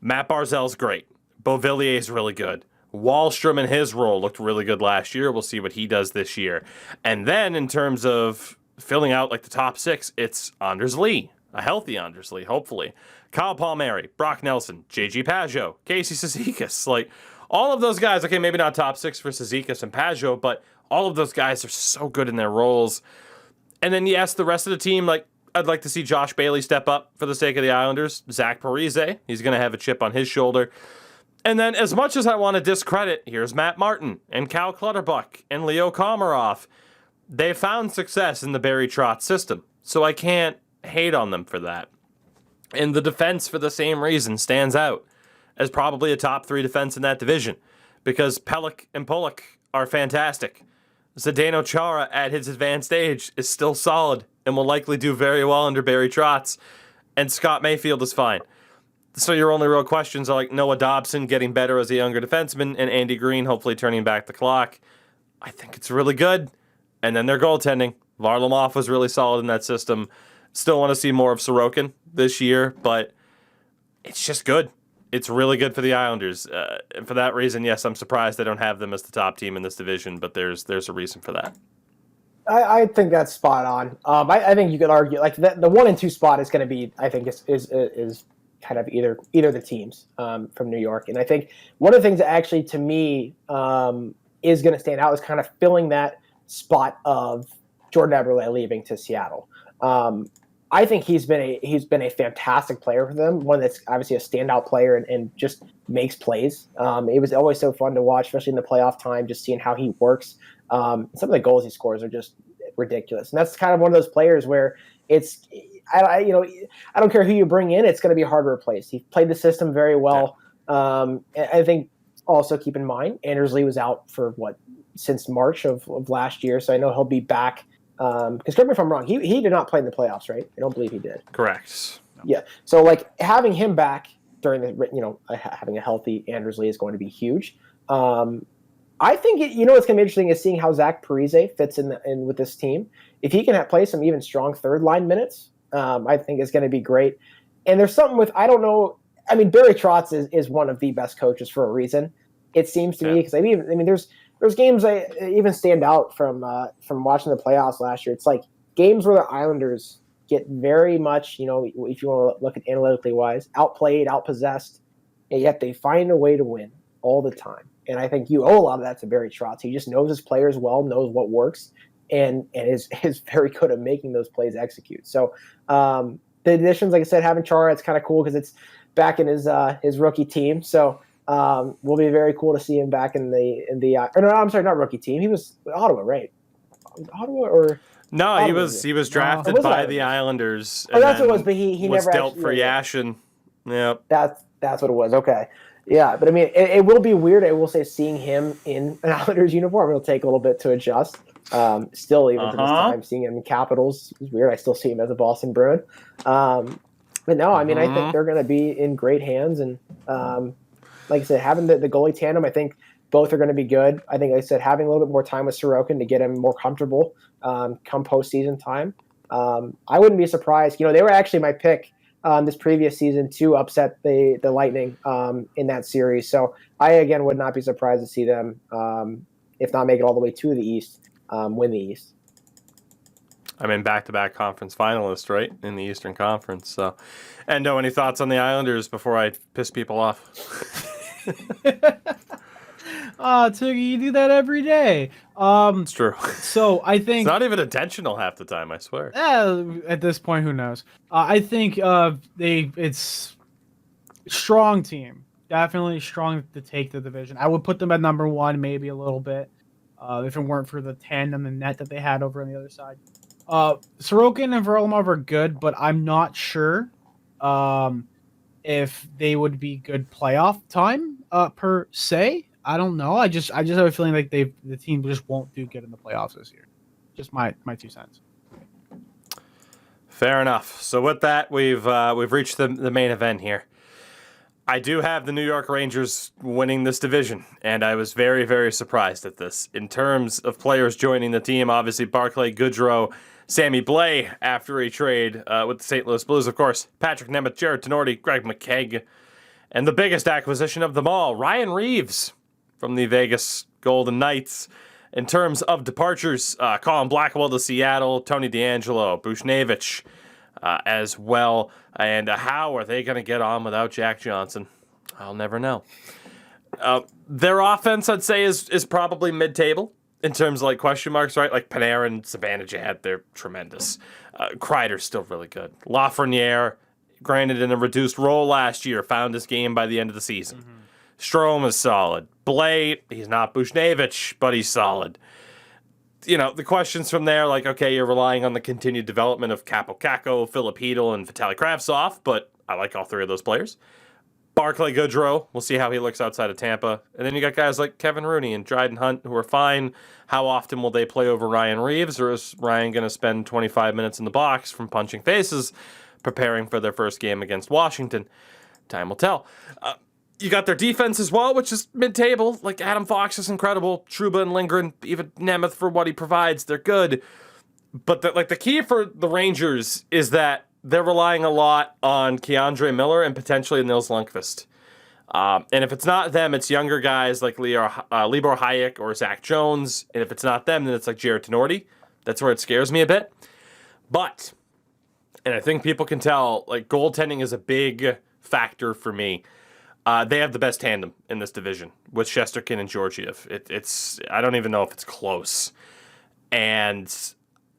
Matt Barzal's great. Beauvillier's really good. Wahlstrom in his role looked really good last year. We'll see what he does this year. And then in terms of filling out like the top six, it's Anders Lee, a healthy Anders Lee, hopefully. Kyle Palmieri, Brock Nelson, JG Pajot, Casey Cizikas, like all of those guys. Okay, maybe not top six for Cizikas and Pajot, but all of those guys are so good in their roles. And then, yes, the rest of the team, like, I'd like to see Josh Bailey step up for the sake of the Islanders. Zach Parise, he's going to have a chip on his shoulder. And then, as much as I want to discredit, here's Matt Martin and Cal Clutterbuck and Leo Komarov. They found success in the Barry Trotz system, so I can't hate on them for that. And the defense, for the same reason, stands out as probably a top three defense in that division, because Pelech and Pollock are fantastic. Zdeno Chara, at his advanced age, is still solid and will likely do very well under Barry Trotz. And Scott Mayfield is fine. So your only real questions are like Noah Dobson getting better as a younger defenseman and Andy Green hopefully turning back the clock. I think it's really good. And then their goaltending. Varlamov was really solid in that system. Still want to see more of Sorokin this year, but it's just good. It's really good for the Islanders. And for that reason, yes, I'm surprised they don't have them as the top team in this division, but there's a reason for that. I think that's spot on. I think you could argue like the 1 and 2 spot is going to be, I think, is kind of either the teams from New York. And I think one of the things that actually to me is going to stand out is kind of filling that spot of Jordan Eberle leaving to Seattle. I think he's been a fantastic player for them. One that's obviously a standout player and just makes plays. It was always so fun to watch, especially in the playoff time, just seeing how he works. Some of the goals he scores are just ridiculous, and that's kind of one of those players where it's I don't care who you bring in, it's going to be hard to replace. He played the system very well. Yeah. I think also keep in mind Anders Lee was out for since March of last year, so I know he'll be back. Because correct me if I'm wrong, he did not play in the playoffs, right? I don't believe he did. Correct. No. Yeah. So like having him back during the having a healthy Anders Lee is going to be huge. I think what's going to be interesting is seeing how Zach Parise fits in with this team. If he can play some even strong third line minutes, I think it's going to be great. And there's something with I don't know. I mean, Barry Trotz is one of the best coaches for a reason. It seems to me because there's games that even stand out from watching the playoffs last year. It's like games where the Islanders get very much, if you want to look at analytically wise, outplayed, outpossessed, and yet they find a way to win all the time. And I think you owe a lot of that to Barry Trotz. He just knows his players well, knows what works, and is very good at making those plays execute. So the additions, like I said, having Chara, it's kind of cool because it's back in his rookie team. So will be very cool to see him back in the. No, I'm sorry, not rookie team. He was Ottawa, right? Ottawa or No, he was drafted No. by the Islanders. Oh, that's what it was. But he was never dealt actually, for Yashin. Yep. That's what it was. Okay. Yeah, but I mean, it will be weird. I will say, seeing him in an Islanders uniform, it'll take a little bit to adjust. Still, even to this time, seeing him in Capitals is weird. I still see him as a Boston Bruin. But no, I mean, I think they're going to be in great hands. And like I said, having the goalie tandem, I think both are going to be good. I think, like I said, having a little bit more time with Sorokin to get him more comfortable come postseason time. I wouldn't be surprised. They were actually my pick this previous season to upset the Lightning in that series. So I, again, would not be surprised to see them, if not make it all the way to the East, win the East. I mean, back-to-back conference finalist, right, in the Eastern Conference. So, Endo, any thoughts on the Islanders before I piss people off? Tougie, you do that every day. It's true. So I think it's not even intentional half the time, I swear. At this point, who knows? I think it's strong team, definitely strong to take the division. I would put them at number one, maybe a little bit, if it weren't for the tandem and net that they had over on the other side. Sorokin and Varlamov are good, but I'm not sure if they would be good playoff time per se. I don't know. I just have a feeling like the team just won't do good in the playoffs this year. Just my 2 cents. Fair enough. So with that, we've reached the main event here. I do have the New York Rangers winning this division, and I was very, very surprised at this. In terms of players joining the team, obviously Barclay Goodrow, Sammy Blais after a trade with the St. Louis Blues, of course, Patrick Nemeth, Jared Tenorti, Greg McKegg, and the biggest acquisition of them all, Ryan Reeves from the Vegas Golden Knights. In terms of departures, Colin Blackwell to Seattle, Tony DeAngelo, Bushnevich as well. And how are they going to get on without Jack Johnson? I'll never know. Their offense, I'd say, is probably mid-table in terms of like question marks, right? Like Panarin, Zibanejad, they're tremendous. Kreider's still really good. Lafreniere, granted in a reduced role last year, found his game by the end of the season. Mm-hmm. Strome is solid. Blais, he's not Bushnevich, but he's solid. The questions from there, like, okay, you're relying on the continued development of Capo Caco, Filip Chytil, and Vitaly Kravtsov, but I like all three of those players. Barclay Goodrow, we'll see how he looks outside of Tampa. And then you got guys like Kevin Rooney and Dryden Hunt who are fine. How often will they play over Ryan Reeves, or is Ryan going to spend 25 minutes in the box from punching faces preparing for their first game against Washington? Time will tell. You got their defense as well, which is mid-table. Like, Adam Fox is incredible. Trouba and Lindgren, even Nemeth for what he provides, they're good. But the key for the Rangers is that they're relying a lot on Keandre Miller and potentially Nils Lundqvist. And if it's not them, it's younger guys like Libor Hayek or Zach Jones. And if it's not them, then it's like Jared Tenorti. That's where it scares me a bit. But, and I think people can tell, like, goaltending is a big factor for me. They have the best tandem in this division with Shesterkin and Georgiev. It's I don't even know if it's close. And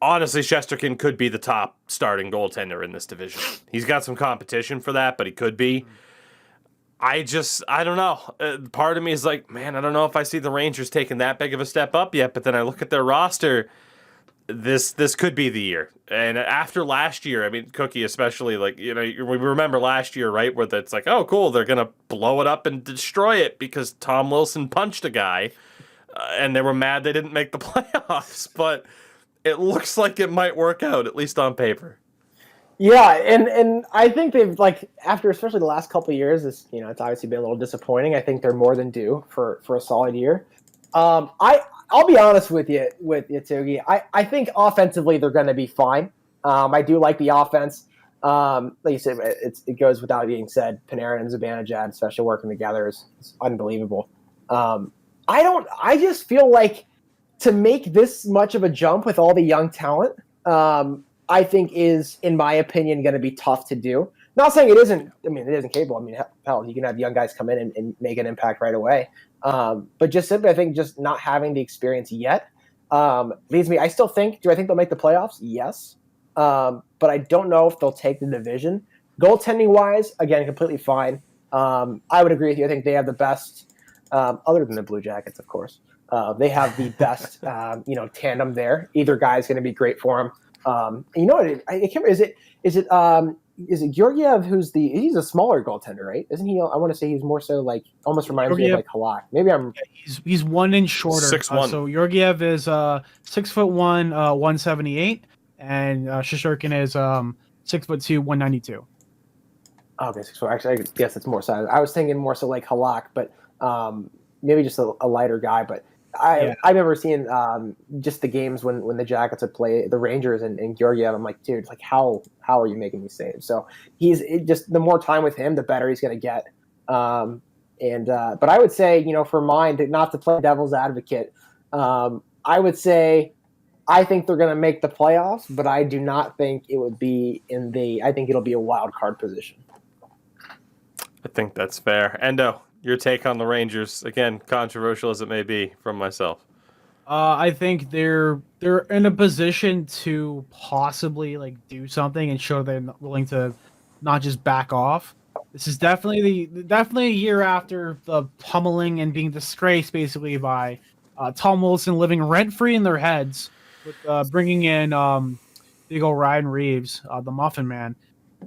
honestly, Shesterkin could be the top starting goaltender in this division. He's got some competition for that, but he could be. I don't know. Part of me is like, man, I don't know if I see the Rangers taking that big of a step up yet. But then I look at their roster. This could be the year. And after last year, I mean, Cookie especially, like, we remember last year, right, where it's like, oh, cool, they're going to blow it up and destroy it because Tom Wilson punched a guy, and they were mad they didn't make the playoffs. But it looks like it might work out, at least on paper. Yeah, and I think they've, like, after especially the last couple of years, it's obviously been a little disappointing. I think they're more than due for a solid year. I'll be honest with you, Tougie. I think offensively they're going to be fine. I do like the offense. Like you said, it goes without being said. Panarin and Zibanejad, especially working together, is unbelievable. I just feel like to make this much of a jump with all the young talent, I think is, in my opinion, going to be tough to do. Not saying it isn't. I mean, it isn't capable. I mean, hell, you can have young guys come in and make an impact right away. But just simply, I think just not having the experience yet leads me. Do I think they'll make the playoffs? Yes. But I don't know if they'll take the division. Goaltending wise, again, completely fine. I would agree with you. I think they have the best, other than the Blue Jackets, of course. They have the best, tandem there. Either guy is going to be great for him. You know what? I can't remember. Is it Georgiev he's a smaller goaltender, right? Isn't he? I want to say he's more so like almost reminds me of like Halak. Maybe I'm. Yeah, he's 1 inch shorter. 6'1". So Georgiev is 6'1", 178, and Shishkin is 6'2", 192. Okay, so actually, I guess it's more size. I was thinking more so like Halak, but maybe just a lighter guy. But I remember seeing just the games when the Jackets would play the Rangers and Georgiev. I'm like, dude, like how are you making these saves? So just the more time with him, the better he's going to get. But I would say, for mine, not to play devil's advocate, I would say I think they're going to make the playoffs, but I do not think it would be I think it'll be a wild card position. I think that's fair. Endo, your take on the Rangers, again, controversial as it may be from myself. I think they're in a position to possibly like do something and show they're willing to not just back off. This is definitely a year after the pummeling and being disgraced basically by Tom Wilson living rent free in their heads with bringing in big old Ryan Reeves, the Muffin Man.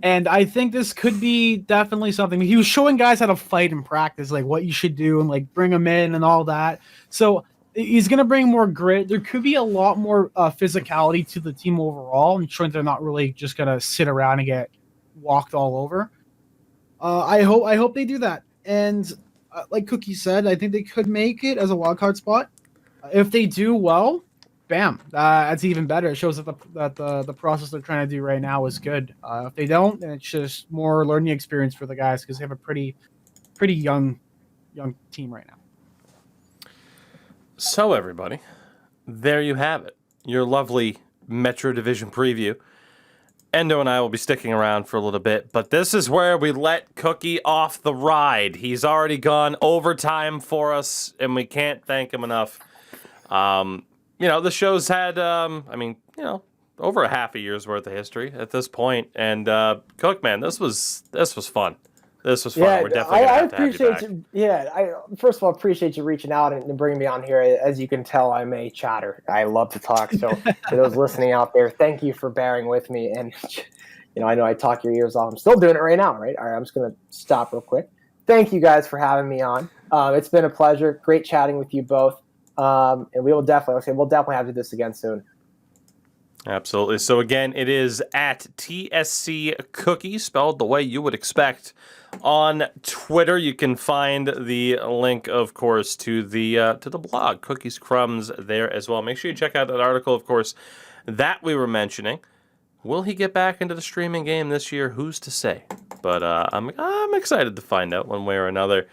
And I think this could be definitely something. He was showing guys how to fight in practice, like what you should do and like bring them in and all that. So he's going to bring more grit. There could be a lot more physicality to the team overall, and showing they're not really just going to sit around and get walked all over. I hope they do that. And like Cookie said, I think they could make it as a wild card spot. If they do well, bam, that's even better. It shows that the process they're trying to do right now is good. If they don't, then it's just more learning experience for the guys because they have a pretty young team right now. So everybody, there you have it. Your lovely Metro Division preview. Endo and I will be sticking around for a little bit, but this is where we let Cookie off the ride. He's already gone overtime for us, and we can't thank him enough. The show's had, over a half a yeir's worth of history at this point. And Cook, man, this was fun. This was fun. Yeah, we're definitely gonna have to have you back. I first of all appreciate you reaching out and bringing me on here. As you can tell, I'm a chatter. I love to talk. So for those listening out there, thank you for bearing with me. And I know I talk your ears off. I'm still doing it right now, right? All right, I'm just gonna stop real quick. Thank you guys for having me on. It's been a pleasure. Great chatting with you both. And we'll definitely have to do this again soon. Absolutely. So again, it is at TSC Cookie, spelled the way you would expect, on Twitter. You can find the link, of course, to the blog, Cookies Crumbs, there as well. Make sure you check out that article, of course, that we were mentioning. Will he get back into the streaming game this year? Who's to say? But I'm excited to find out one way or another.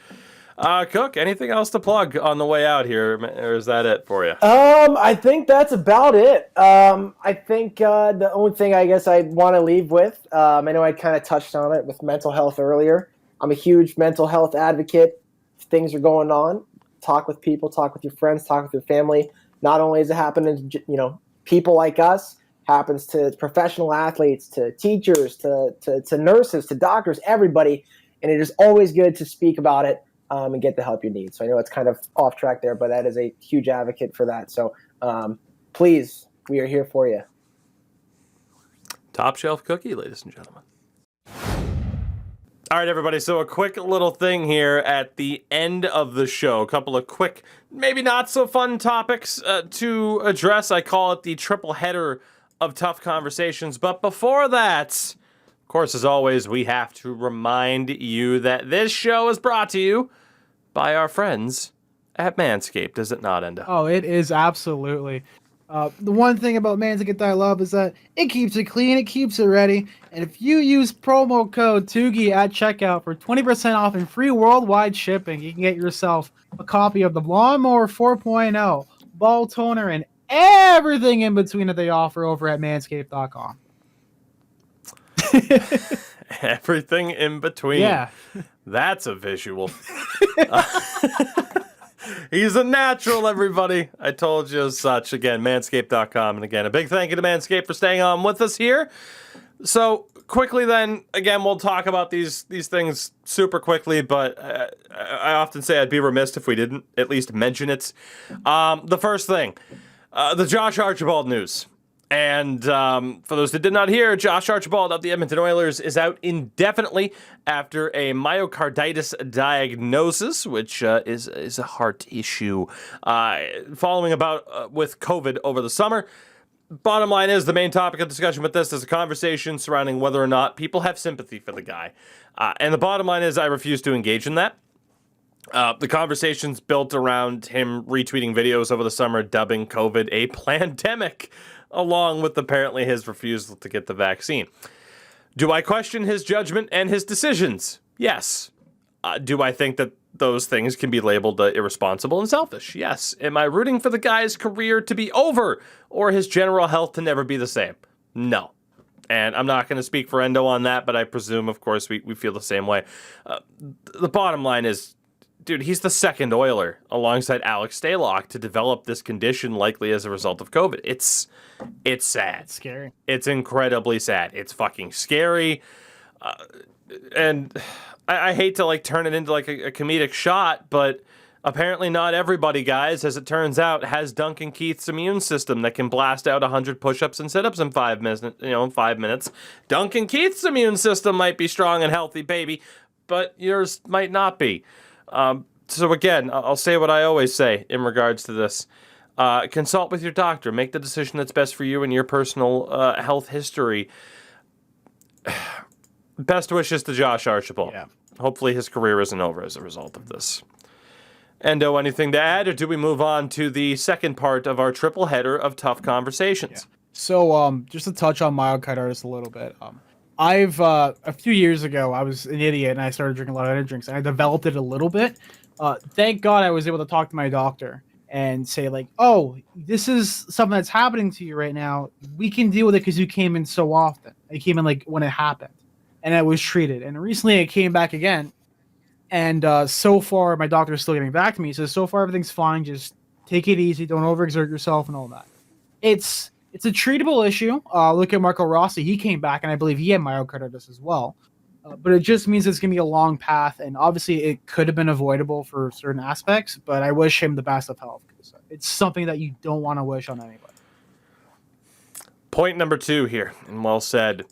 Cook, anything else to plug on the way out here, or is that it for you? I think that's about it. I think the only thing I guess I want to leave with, I know I kind of touched on it with mental health earlier. I'm a huge mental health advocate. If things are going on, talk with people, talk with your friends, talk with your family. Not only does it happen to people like us, happens to professional athletes, to teachers, to nurses, to doctors, everybody. And it is always good to speak about it. And get the help you need. So I know it's kind of off track there, but that is a huge advocate for that. So please, we are here for you. Top shelf cookie, ladies and gentlemen. All right, everybody. So a quick little thing here at the end of the show. A couple of quick, maybe not so fun topics to address. I call it the triple header of tough conversations. But before that, of course, as always, we have to remind you that this show is brought to you by our friends at Manscaped, is it not, Endo? Oh, it is absolutely. The one thing about Manscaped that I love is that it keeps it clean, it keeps it ready, and if you use promo code Tougie at checkout for 20% off and free worldwide shipping, you can get yourself a copy of the Lawnmower 4.0, ball toner, and everything in between that they offer over at manscaped.com. Everything in between. Yeah. That's a visual. He's a natural, everybody. I told you as such. Again, manscaped.com. And again, a big thank you to Manscaped for staying on with us here. So, quickly then, again, we'll talk about these things super quickly, but I often say I'd be remiss if we didn't at least mention it. The first thing, the Josh Archibald news. And for those that did not hear, Josh Archibald of the Edmonton Oilers is out indefinitely after a myocarditis diagnosis, which is a heart issue, following about with COVID over the summer. Bottom line is, the main topic of discussion with this is a conversation surrounding whether or not people have sympathy for the guy. And the bottom line is, I refuse to engage in that. The conversation's built around him retweeting videos over the summer dubbing COVID a pandemic, along with apparently his refusal to get the vaccine. Do I question his judgment and his decisions? Yes. Do I think that those things can be labeled irresponsible and selfish? Yes. Am I rooting for the guy's career to be over or his general health to never be the same? No. And I'm not going to speak for Endo on that, but I presume, of course, we feel the same way. The bottom line is, dude, he's the second Oiler alongside Alex Stalock to develop this condition, likely as a result of COVID. It's sad. It's scary. It's incredibly sad. It's fucking scary. And I hate to turn it into a comedic shot, but apparently not everybody, guys, as it turns out, has Duncan Keith's immune system that can blast out 100 push-ups and sit-ups in 5 minutes. In 5 minutes. Duncan Keith's immune system might be strong and healthy, baby, but yours might not be. So again, I'll say what I always say in regards to this. Consult with your doctor. Make the decision that's best for you and your personal health history. Best wishes to Josh Archibald. Yeah. Hopefully his career isn't over as a result of this. Endo, anything to add, or do we move on to the second part of our triple header of tough conversations? Yeah. So, just to touch on myocarditis a little bit. I've a few years ago, I was an idiot and I started drinking a lot of energy drinks, and I developed it a little bit. Thank God I was able to talk to my doctor and say oh, this is something that's happening to you right now. We can deal with it because you came in so often. I came in when it happened, and I was treated. And recently I came back again, and so far my doctor is still getting back to me. He says, so far everything's fine. Just take it easy. Don't overexert yourself and all that. It's a treatable issue. Look at Marco Rossi. He came back, and I believe he had myocarditis as well. But it just means it's going to be a long path, and obviously it could have been avoidable for certain aspects, but I wish him the best of health. It's something that you don't want to wish on anybody. Point number 2 here, and well said.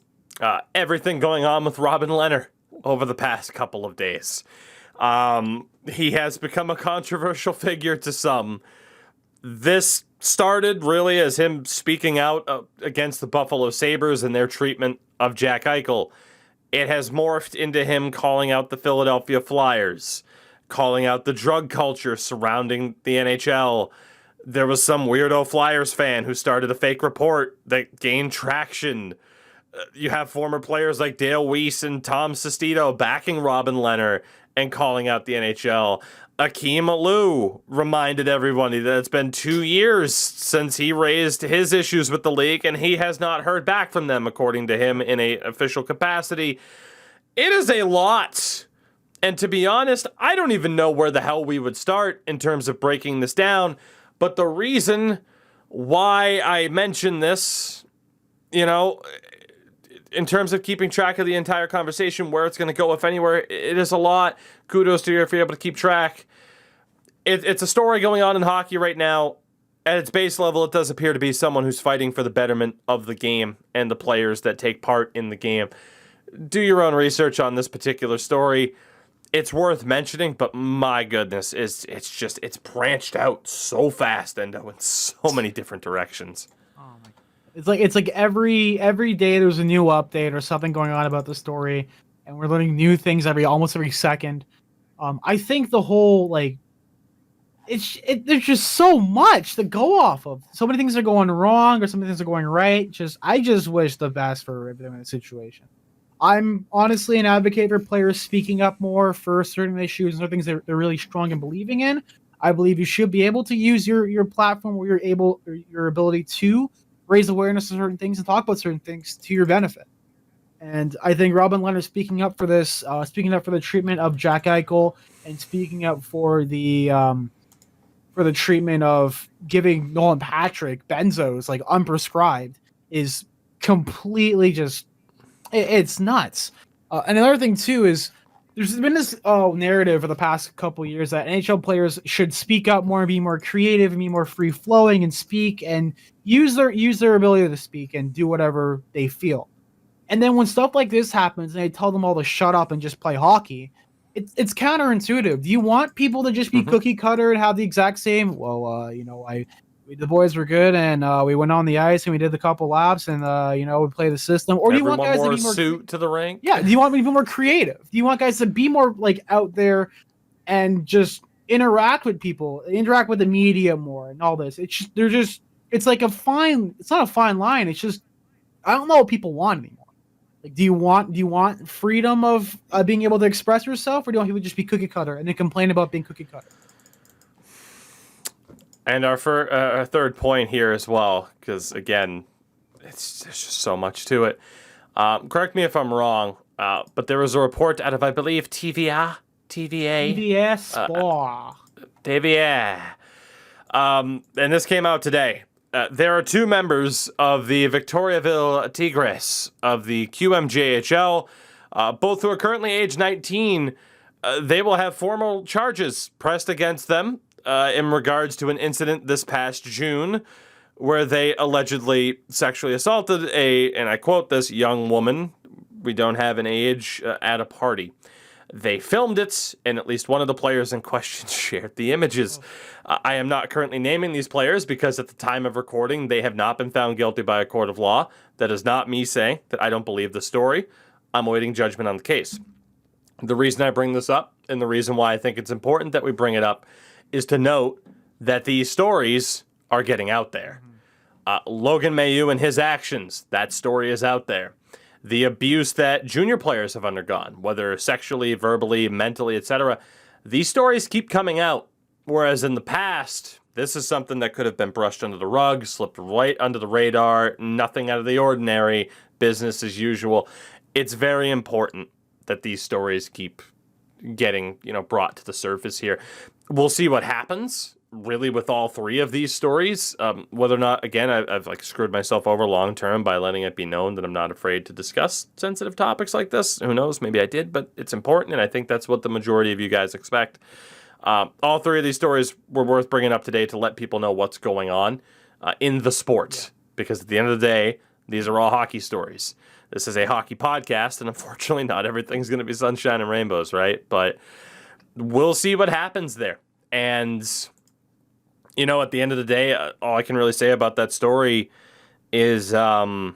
Everything going on with Robin Lehner over the past couple of days. He has become a controversial figure to some. This started really as him speaking out against the Buffalo Sabres and their treatment of Jack Eichel. It has morphed into him calling out the Philadelphia Flyers, calling out the drug culture surrounding the NHL. There was some weirdo Flyers fan who started a fake report that gained traction. You have former players like Dale Weiss and Tom Sestito backing Robin Lehner and calling out the NHL. Akeem Alou reminded everybody that it's been 2 years since he raised his issues with the league, and he has not heard back from them, according to him, in an official capacity. It is a lot. And to be honest, I don't even know where the hell we would start in terms of breaking this down. But the reason why I mention this, in terms of keeping track of the entire conversation, where it's going to go, if anywhere, it is a lot. Kudos to you if you're able to keep track. It's a story going on in hockey right now. At its base level, it does appear to be someone who's fighting for the betterment of the game and the players that take part in the game. Do your own research on this particular story. It's worth mentioning, but my goodness, it's branched out so fast and in so many different directions. Oh my God. It's like every day there's a new update or something going on about the story, and we're learning new things almost every second. I think the whole there's just so much to go off of. So many things are going wrong, or so many things are going right. I just wish the best for everyone in the situation. I'm honestly an advocate for players speaking up more for certain issues and other things they're really strong in believing in. I believe you should be able to use your platform where your ability to raise awareness of certain things and talk about certain things to your benefit. And I think Robin Lehner speaking up for this, speaking up for the treatment of Jack Eichel, and speaking up for the treatment of giving Nolan Patrick benzos unprescribed is completely just It's nuts. And another thing too is there's been this narrative for the past couple years that NHL players should speak up more and be more creative and be more free flowing and speak and use their ability to speak and do whatever they feel. And then when stuff like this happens and they tell them all to shut up and just play hockey, it's counterintuitive. Do you want people to just be cookie cutter and have the exact same? Well, the boys were good and we went on the ice and we did a couple laps and we played the system. Or do you want guys to be more suit to the rink? Yeah. Do you want people more creative? Do you want guys to be more like out there and just interact with people, interact with the media more and all this? It's like it's not a fine line. It's just I don't know what people want anymore. Like, do you want freedom of being able to express yourself, or do you want people to just be cookie cutter and then complain about being cookie cutter? And our third point here as well, because again, there's just so much to it. Correct me if I'm wrong, but there was a report out of, I believe, TVA. And this came out today. There are two members of the Victoriaville Tigres of the QMJHL, both who are currently age 19. They will have formal charges pressed against them in regards to an incident this past June where they allegedly sexually assaulted and I quote this, young woman, we don't have an age, at a party. They filmed it, and at least one of the players in question shared the images. I am not currently naming these players because at the time of recording, they have not been found guilty by a court of law. That is not me saying that I don't believe the story. I'm awaiting judgment on the case. The reason I bring this up, and the reason why I think it's important that we bring it up, is to note that these stories are getting out there. Logan Mailloux and his actions, that story is out there. The abuse that junior players have undergone, whether sexually, verbally, mentally, etc., these stories keep coming out. Whereas in the past, this is something that could have been brushed under the rug, slipped right under the radar, nothing out of the ordinary, business as usual. It's very important that these stories keep getting, brought to the surface here. We'll see what happens, really, with all three of these stories. Whether or not, again, I've screwed myself over long term by letting it be known that I'm not afraid to discuss sensitive topics like this. Who knows? Maybe I did, but it's important, and I think that's what the majority of you guys expect. All three of these stories were worth bringing up today to let people know what's going on in the sport, because at the end of the day, these are all hockey stories. This is a hockey podcast, and unfortunately, not everything's going to be sunshine and rainbows, right? But we'll see what happens there. And at the end of the day, all I can really say about that story is you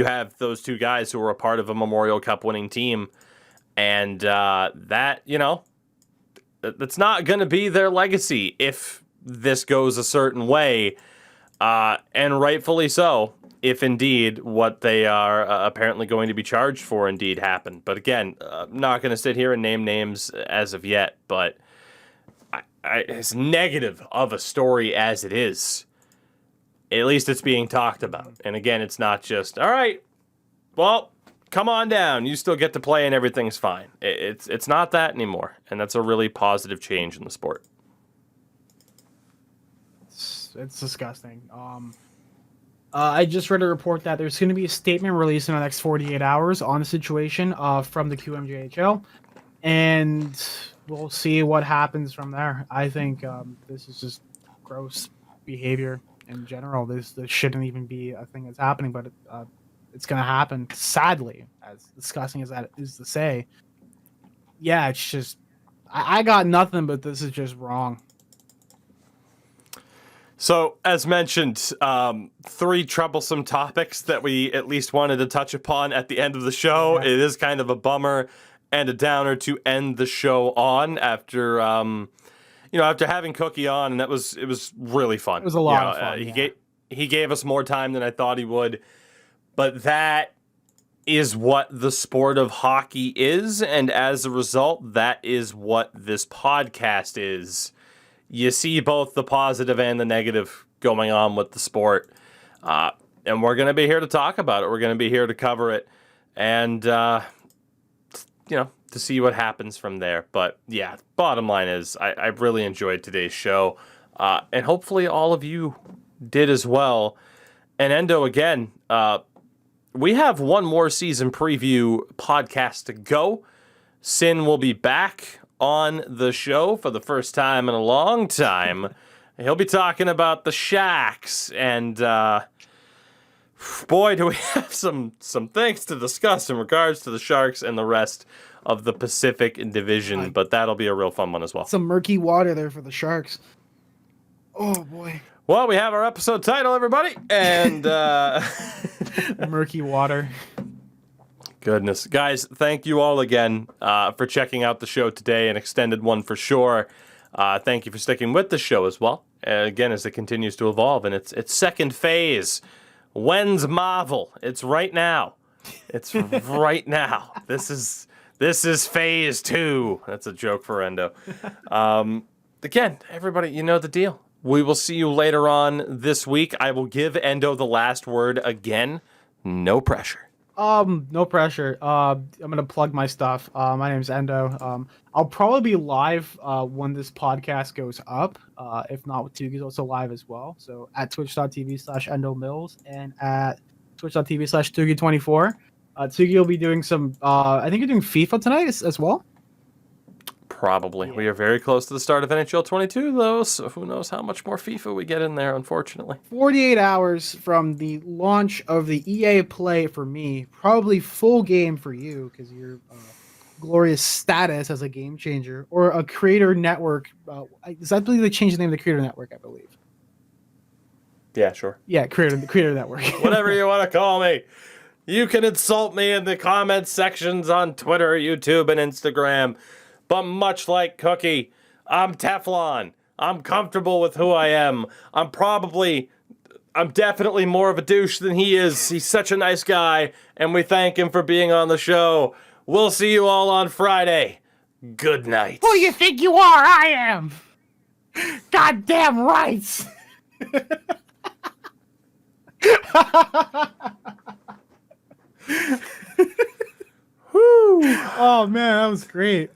have those two guys who were a part of a Memorial Cup winning team, and that's not going to be their legacy if this goes a certain way, and rightfully so, if indeed what they are apparently going to be charged for indeed happened. But again, I'm not going to sit here and name names as of yet, but as negative of a story as it is, at least it's being talked about. And again, it's not just, all right, well, come on down. You still get to play and everything's fine. It's not that anymore. And that's a really positive change in the sport. It's disgusting. I just read a report that there's going to be a statement released in the next 48 hours on the situation from the QMJHL. And we'll see what happens from there. I think this is just gross behavior in general. This shouldn't even be a thing that's happening, but it's going to happen, sadly, as disgusting as that is to say. Yeah, it's just, I got nothing, but this is just wrong. So, as mentioned, three troublesome topics that we at least wanted to touch upon at the end of the show. Yeah. It is kind of a bummer and a downer to end the show on after having Cookie on, and it was really fun. It was a lot of fun. He gave us more time than I thought he would, but that is what the sport of hockey is, and as a result, that is what this podcast is. You see both the positive and the negative going on with the sport, and we're going to be here to talk about it. We're going to be here to cover it, and to see what happens from there. But yeah, bottom line is I really enjoyed today's show, and hopefully all of you did as well. And Endo, again, we have one more season preview podcast to go. Sin will be back on the show for the first time in a long time. He'll be talking about the Shacks, and boy, do we have some things to discuss in regards to the Sharks and the rest of the Pacific Division, but that'll be a real fun one as well. Some murky water there for the Sharks. Oh, boy. Well, we have our episode title, everybody, and murky water. Goodness. Guys, thank you all again for checking out the show today, an extended one for sure. Thank you for sticking with the show as well, again, as it continues to evolve in its second phase. When's Marvel? It's right now. It's right now. This is phase 2. That's a joke for Endo. Again, everybody, you know the deal. We will see you later on this week. I will give Endo the last word again. No pressure. No pressure. I'm gonna plug my stuff. My name's Endo. I'll probably be live when this podcast goes up. If not, with Tougies also live as well. So at twitch.tv/EndoMills and at twitch.tv/Tougie24. Tougie will be doing some. I think you're doing FIFA tonight as well. Probably. Yeah. We are very close to the start of NHL 22, though, so who knows how much more FIFA we get in there, unfortunately. 48 hours from the launch of the EA Play for me, probably full game for you, because your glorious status as a game changer, or a creator network. I believe they changed the name of the creator network, I believe. Yeah, sure. Yeah, creator network. Whatever you want to call me. You can insult me in the comments sections on Twitter, YouTube, and Instagram. But much like Cookie, I'm Teflon. I'm comfortable with who I am. I'm definitely more of a douche than he is. He's such a nice guy, and we thank him for being on the show. We'll see you all on Friday. Good night. Who you think you are? I am. Goddamn rights. Whew. Oh man, that was great.